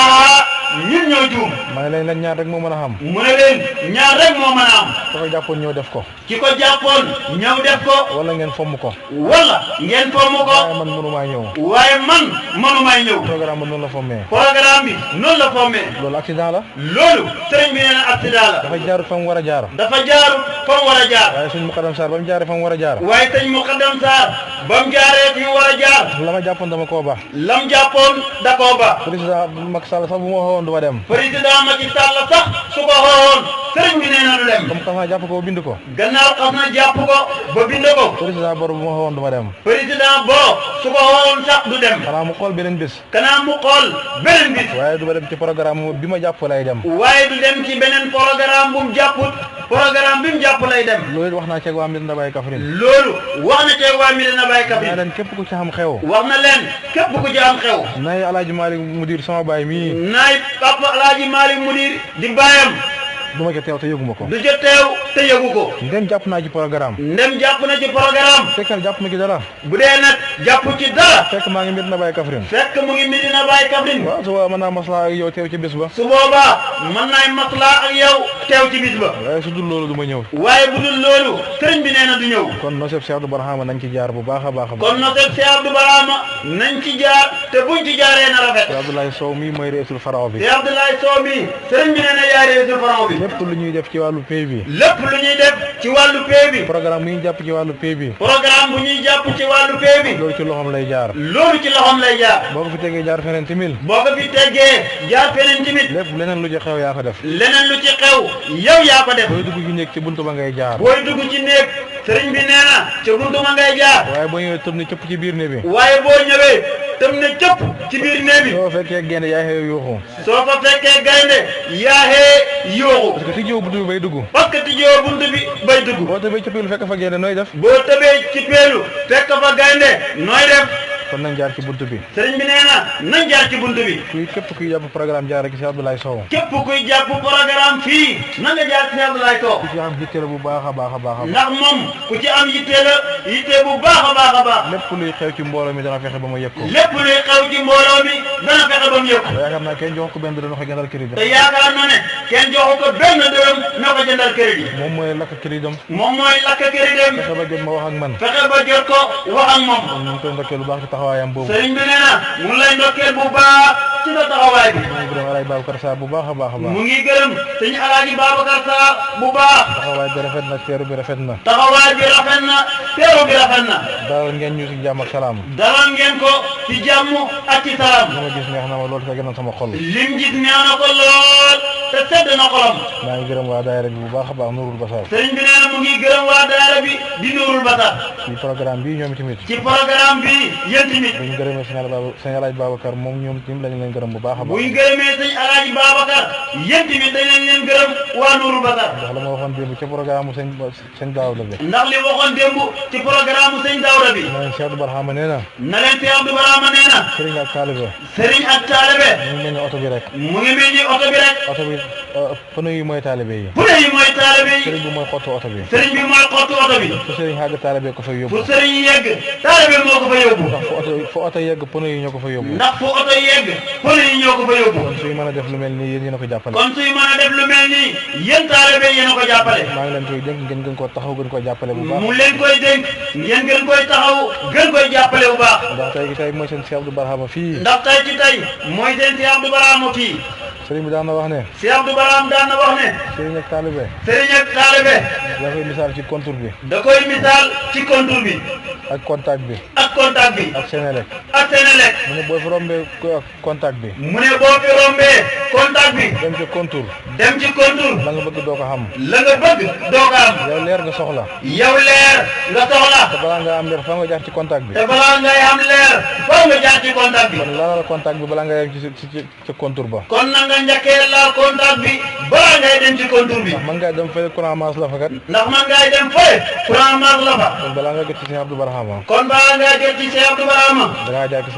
ñun ñoo juum. ma ne leen ñaar rek moo mën a xam. mu ne leen ñaar rek moo mën a am. ki ko jàppoon ñëw def ko. ki ko jàppoon ñëw def ko. wala ngeen fomm ko. wala ngeen fomm ko. waaye man mënumaa ñëw. waaye man mënumaay ñëw. programme bi noonu la fommee. programme bi noonu la fommee. loolu accident la. loolu sëriñ bi nee na accident la. dafa jaarut fa mu war a jaar. dafa jaarut fa mu war a jaar. waaye sëñ Muqaddam Sarr ba mu jaaree fa mu war a jaar. waaye sëñ Muqaddam Sarr ba mu jaaree fi mu war a jaar. la ma jàppoon dama koo ba. lam jàppoon da koo ba. président Macky Sall sax bu ma waxoon du ma dem. président Macky Sall sax su ko waxoon sëriñ bi nee na du dem. comme xas naa jàpp ko bind ko. gannaaw xas na jàpp ko ba bind ko. président Boro bu ma waxoon du ma dem. président Boro su ko waxoon sax du dem. xanaa mu xool beneen bés. kanaa mu xool beneen bis. waaye du ma dem ci programme bi ma jàpp lay dem. waaye du dem ci beneen programme bu mu jàpput. programme bi mu jàpp lay dem. loolu wax naa ceeg waa Medina Baye Kaffrine. loolu wax na ceeg waa Medina Baye Kaffrine. naa leen képp ku ci xam xew. wax na leen képp ku ci am xew. naay Alaaji Malick Mudir sama baay mii. naay papa Alaaji Malick Mudir di baayam. du ma ca teew te yëguma ko. du ca teew te yëgu ko. ndem jàpp naa ci programme. ndem jàpp na ci programme. fekkal jàpp ma ci dara. bu dee nag jàpp ci dara. fekk maa ngi Medina Baye Kaffrine. fekk mu ngi Medina Baye Kaffrine. waaw su boobaa mën naa maslaa ak yow teew ci bis ba. su boobaa mën naay maslaa ak yow teew ci bis ba. waaye su dul loolu du ma ñëw. waaye bu dul loolu sëriñ bi nee na du ñëw. kon noseb Cheikh Abdou Barhama nañ ci jaar bu baax a baax a baax. kon noseb Cheikh Abdou Barhama nañ ci jaar te buñ ci jaaree na rafet. Cheikh Abdoulaye Sow mii mooy reesul faraw bi. Cheikh Abdoulaye Sow mii sëriñ bi nee na yaay reesul faraw bi. lépp lu ñuy def ci wàllu pay bi. lépp lu ñuy def ci wàllu pay bi. programme bu ñuy jàpp ci wàllu pay bi. programme bu ñuy jàpp ci wàllu pay bi. loolu ci loxoom lay jaar. loolu ci loxoom lay jaar. boo ko fi tegee jaar feneen timil. boo ko fi tegee jaar feneen timit. lépp leneen lu ci xew yaa ko def. leneen lu ci xew yow yaa ko def. booy dugg ci néeg ci buntu ba ngay jaar. booy dugg ci néeg sëriñ bi nee na ca buntu ma ngay jaar. waaye boo ñëwee tëb ne cëpp ci biir néeg bi. waaye boo ñëwee tëb ne cëpp ci biir néeg bi. soo fekkee gaynde yaa xew yuuxu. soo fa fekkee gaynde yaaxee yuuxu. parce que tijjoo buntu bi bay dugg. parce que tijjoo buntu bi bay dugg. boo tëbee ci peelu fekk fa gaynde nooy def. boo tëbee ci peelu fekk fa gaynde nooy def. kon nañ jaar ci buntu bi. sëriñ bi nee na nañ jaar ci buntu bi. képp kuy jàpp programme jaar rek ci Abdoulaye Sow. képp kuy jàpp programme fii na nga jaar ci Abdoulaye Sow. ku ci am yitte la bu baax a baax a baax. ndax moom ku ci am yitte la yitte bu baax a baax a baax. lépp luy xew ci mbooloo mi dana fexe ba ma yëg ko. lépp luy xew ci mbooloo mi dana fexe ba mu yëg ko. yaakaar naa kenn jox ko benn dërëm ko jëndal crédit. te yaakaar na ne kenn joxu ko benn dërëm na ko jëndal crédit. moom mooy lakk crédit am. moom mooy lakk crédit am. fexe ba jot ma wax ak man. fexe ba jot ko wax ak moom. kon ñu ngi koy ndokkee lu baax ci taxawaayam boobu. sëriñ bi nee na mu ngi lay ndokkeel bu baax ci sa taxawaay bi. mu ngi gërëm Alaaji Babacar Sarr bu baax a baax a baax. mu ngi gërëm sëñ Alaaji Babacar Sarr bu baax. taxawaay bi rafet na teeru bi rafet na. taxawaay bi rafet na teeru bi rafet na. dalal ngeen ñu ci jàmm ak salaam. dalal ngeen ko ci jàmm ak ci salaam. li ma gis neex na ma lool te gën a sama xol. lim gis neex na ko lool te sedd na xolam. maa ngi gërëm waa daayira bi bu baax a baax Nuurul Basar. sëriñ bi nee na mu ngi gërëm waa daayira bi di Nuurul Basar. ci programme bi ñoom tamit. ci programme bi yéen tamit. bu ñu gërëmee sëñ Alaaji Babacar moom ñoom tamit lañu leen gërëm bu baax a baax. bu ñu gërëmee sëñ Alaaji Babacar yéen tamit dañ leen gërëm waa Nuurul Basar. ndax la ma waxoon démb ci programme sëñ Daawda bi. ndax li waxoon démb ci programme sëñ Daawda bi. na leen Cheikh Abdou Barhama nee na. na leen Cheikh Abdou Barhama nee na. sëriñ ak taalibe. sëriñ ak taalibe. mu ngi mel ni oto bi rek. mu ngi mel ni oto bi rek. oto bi pneu yi mooy taalibe yi. pneu yi mooy taalibe yi. sëriñ bi mooy xottu oto bi. sëriñ bi mooy xottu oto bi. fu sëriñ xàgg taalibe ko fay yóbbu. fu sëriñ yegg taalibe moo ko fa yóbbu. ndax fu oto yegg pneu yi ñoo ko fa yóbbu. ndax fu oto yegg pneu yi ñoo ko fa yóbbu. kon suy mën a def lu mel nii yéen a ko jàppale. kon suy mën a def lu mel nii yéen taalibe yéen a ko jàppale. maa ngi leen koy dénk ngeen gën koo taxaw gën koo jàppale bu baax. mu leen koy dénk ngeen gën koy taxaw gën koy jàppale bu baax. ndax tey mooy seen Cheikh Abdou Barhama fii. ndax tey ci tey mooy seen Cheikh Abdou Barhama fii. sëriñ bi daan na wax ne. Cheikh Abdou Barhama daan na wax ne. sëriñ ak taalibe. sëriñ ak taalibe. da koy misaal ci contour bi. da koy misaal ci contour bi. ak contact bi. ak contact bi. ak Senelec. ak Senelec. mu ne boo fi rombee contact bi. mu ne boo fi rombee contact bi. dem ci contour. dem ci contour. la nga bëgg doo ko xam. la nga bëgg doo ko am. yow leer nga soxla. yow leer nga soxla. te balaa nga am leer fa nga jaar ci contact bi. te balaa ngay am leer fa nga jaar ci contact bi. kon laalal contact bi balaa nga yem ci contour ba. kon na nga njëkkee laal contact bi balaa ngay dem ci contour bi. ndax man ngay dem fële courant maas la fa kat. ndax man ngay dem fële courant maas la fa. kon balaa nga jot ci Cheikh Abdou Barhama. kon balaa nga jot ci Cheikh Abdou Barhama. da ngaa jaar ci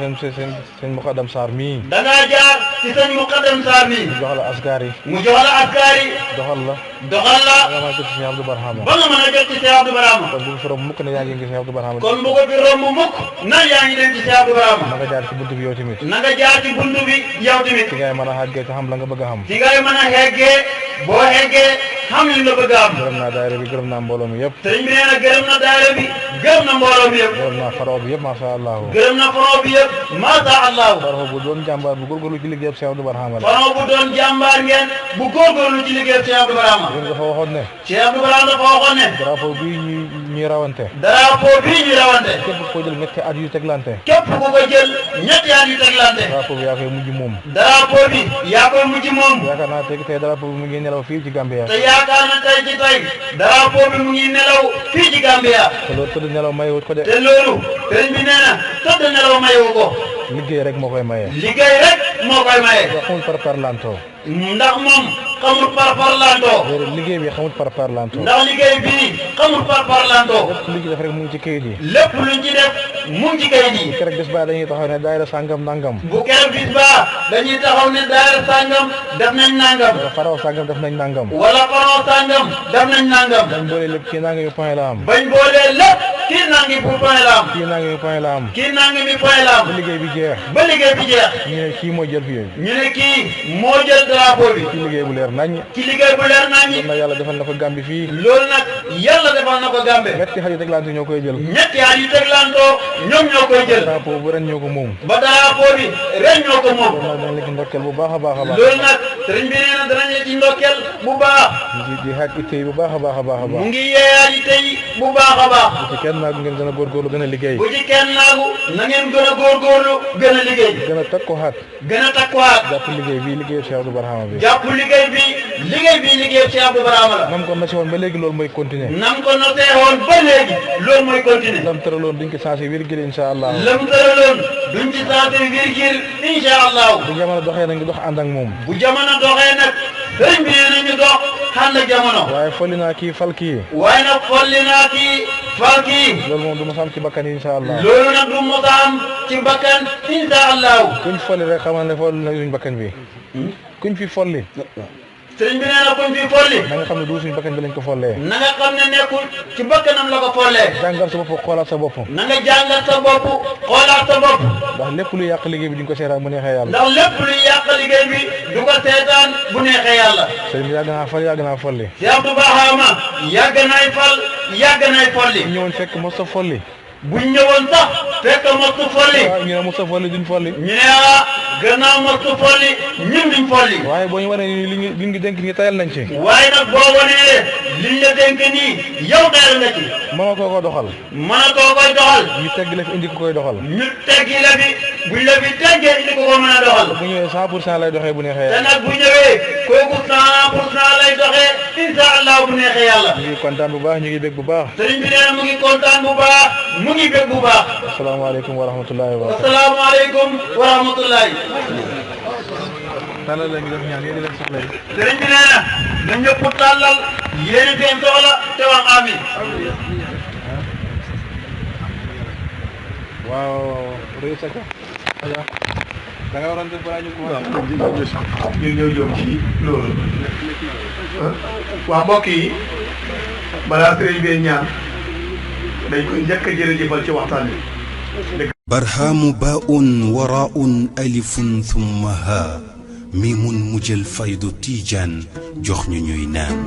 seen Muqaddam Sarr mii. da ngaa jaar ci seen Muqaddam Sarr mii. mu jox la askar yi. mu jox la askar yi. doxal la. doxal la. ba nga mën a jot ci Cheikh Abdou Barhama. ba nga mën a jot ci Cheikh Abdou Barhama. kon bu fi romb mukk ne yaa ngi Cheikh Abdou Barhama. kon bu ko fi romb mukk nan yaa ngi dem ci Cheikh Abdou Barhama. na nga jaar ci buntu bi yow tamit. na nga jaar ci buntu bi yow tamit. ci ngay mën a xàggee te xam la nga bëgg a xam. ci ngay mën a xeggee boo xeggee xam li nga bëgg a am. gërëm naa daayira bi gërëm naa mbooloo mi yëpp. sëriñ bi nee na gërëm na daayira bi gërëm na mbooloo mi yëpp. gërëm naa faroo bi yëpp macha allah. gërëm na faroo bi yëpp macha allah. faroo bu doon jàmbaar bu góorgóorlu ci liggéeyam Cheikh Abdou Barhama la. faroo bu doon jàmbaar ngeen bu góorgóorlu ci liggéeyam Cheikh Abdou Barhama. yéen dafa waxoon ne. Cheikh Abdou Barhama dafa waxoon ne. drapeau bii ñuy rawante. drapeau bii ñuy rawante. képp ko jël ñetti at yu teglante. képp ku ko jël ñetti at yu teglante. drapeau bi yaa koy mujj moom. drapeau bi yaa koy mujj moom. yaakaar naa tey drapeau bi mu ngi nelaw fii ci Gambia. te yaakaar na tey ci tey drapeau bi mu ngi nelaw fii ci Gambia. te loolu tëdd nelaw mayewut ko de. te loolu sëriñ bi nee na tëdd nelaw mayewu ko. liggéey rek moo koy maye. liggéey rek moo koy maye. ndax xamul par parlanto. ndax moom xamul parparlantoo. liggéey bi xamul parparlantoo. ndax liggéey bi xamul parparlantoo. lépp luñ ci def rek mu ngi ci kayit yi. lépp luñ ci def mu ngi ci kayit yi. bu keroog bis ba dañuy taxaw ne daayira sàngam nangam. bu keroog bis ba dañuy taxaw ne daayira sàngam def nañ nangam. wala faraw sàngam def nañ nangam. wala faraw sàngam def nañ nangam. bañ boole lépp kii nangami point la am. bañ boole lépp kii nangami point la am. kii nangami point la am. kii nangami point la am. ba liggéey bi jeex. ba liggéey bi jeex. ñu ne kii moo jël fii. ñu ne kii moo jël drapeau bi. ci liggéey bu leer naññ. ci liggéey bu leer naññ. loolu nag yàlla defal na ko Gàmbi fii. loolu nag yàlla defal na ko Gàmbi. ñetti xar yu teglante ñoo koy jël. ñetti at yu teglantoo ñoom ñoo koy jël. drapeau bu ren ñoo ko moom. ba drapeau bi ren ñoo ko moom. loolu nag dañ la ci ndokkeel bu baax a baax a baax. loolu nag sëriñ bi nee na danañ la ci ndokkeel bu baax. di xaaj itte yi bu baax a baax a baax a baax. mu ngi yeeyaat itte yi bu baax a baax. bu ci kenn naagu ngeen gën a góorgóorlu gën a liggéey. bu ci kenn naagu na ngeen gën a góorgóorlu gën a liggéey. gën a takkuwaat. gën a takkuwaat. jàpp liggéey bi liggéeyu Cheikh Abdou Barhama bi. jàpp liggéey bi liggéeyu Cheikh Abdou Barhama la. nam ko nasi woon ba léegi loolu mooy continuer. nam ko nosee woon ba léegi loolu mooy continuer. lam tëraloon duñ ko changé virgule incha allah. lam tëraloon duñ ci changé virgule incha allah. bu jamono doxee nag ñu dox ànd ak moom. bu jamono doxee nag sëriñ bi nee nañu dox ànd ak jamono. waaye folli naa kii fal kii. waaye nag folli naa kii fal kii. loolu moom du mos a am ci bakkan incha allah. loolu nag du mos a am ci bakkan incha allah. kuñ folli rek xamal ne folli na suñ bakkan bi. kuñ fi folli. sëriñ bi nee na kuñ fi folli. na nga xam ne du suñ bakkan bi lañ ko follee. na nga xam ne nekkul ci bakkanam la ko follee. jàngal sa bopp xoolaat sa bopp. na nga jàngal sa bopp xoolaat sa bopp. ndax lépp lu yàq liggéey bi duñ ko seetaan bu neexee yàlla. ndax lépp lu yàq liggéey bi du ko seetaan bu neexee yàlla. sëriñ bi yàgg naa fal yàgg naa folli. Cheikh Abdou Barhama yàgg naay fal yàgg naay folli. bu ñëwoon fekk mos a folli. bu ñëwoon sax fekk mosu folli. waaw ñu ne mos a folli duñ folli. ñu ne gannaaw mosu folli ñun duñ folli. waaye boo ñu wanee ni li ngi dénk nii tayal nañ ci. waaye nag boo wanee liñ la dénk nii yow tayal nga ci. mënatoo ko doxal. mënatoo koy doxal. ñu tegg la fi indi ko koy doxal. ñu teggi la fi buñ la fi teggee indi ko mën a doxal. bu ñëwee 100% lay doxee bu neexee te nag bu ñëwee kooku 100% lay doxee incha allah bu neexee yàlla. ñu ngi kontaan bu baax ñu ngi bég bu baax. sëriñ bi nee na mu ngi kontaan bu baax mu ngi bég bu baax. asalaamaaleykum wa rahmatullahi wa barakatuh. asalaamaaleykum wa rahmatullahi. tàllal la ñu def ñaan yéen leen soxla yi. sëriñ bi nee na na ñëpp tàllal yéen seen soxla te wax amin. waaw Rëy Saka. da nga waroon def balaa ñu commencé. ñu ñëw jëm ci loolu. waa mbokk yi balaa sëriñ bi ñaan dañ koy njëkk a jërëjëfal ci waxtaan bi. برهام باء وراء ألف ثم ها ميم مجل فيض تيجان جخن نينان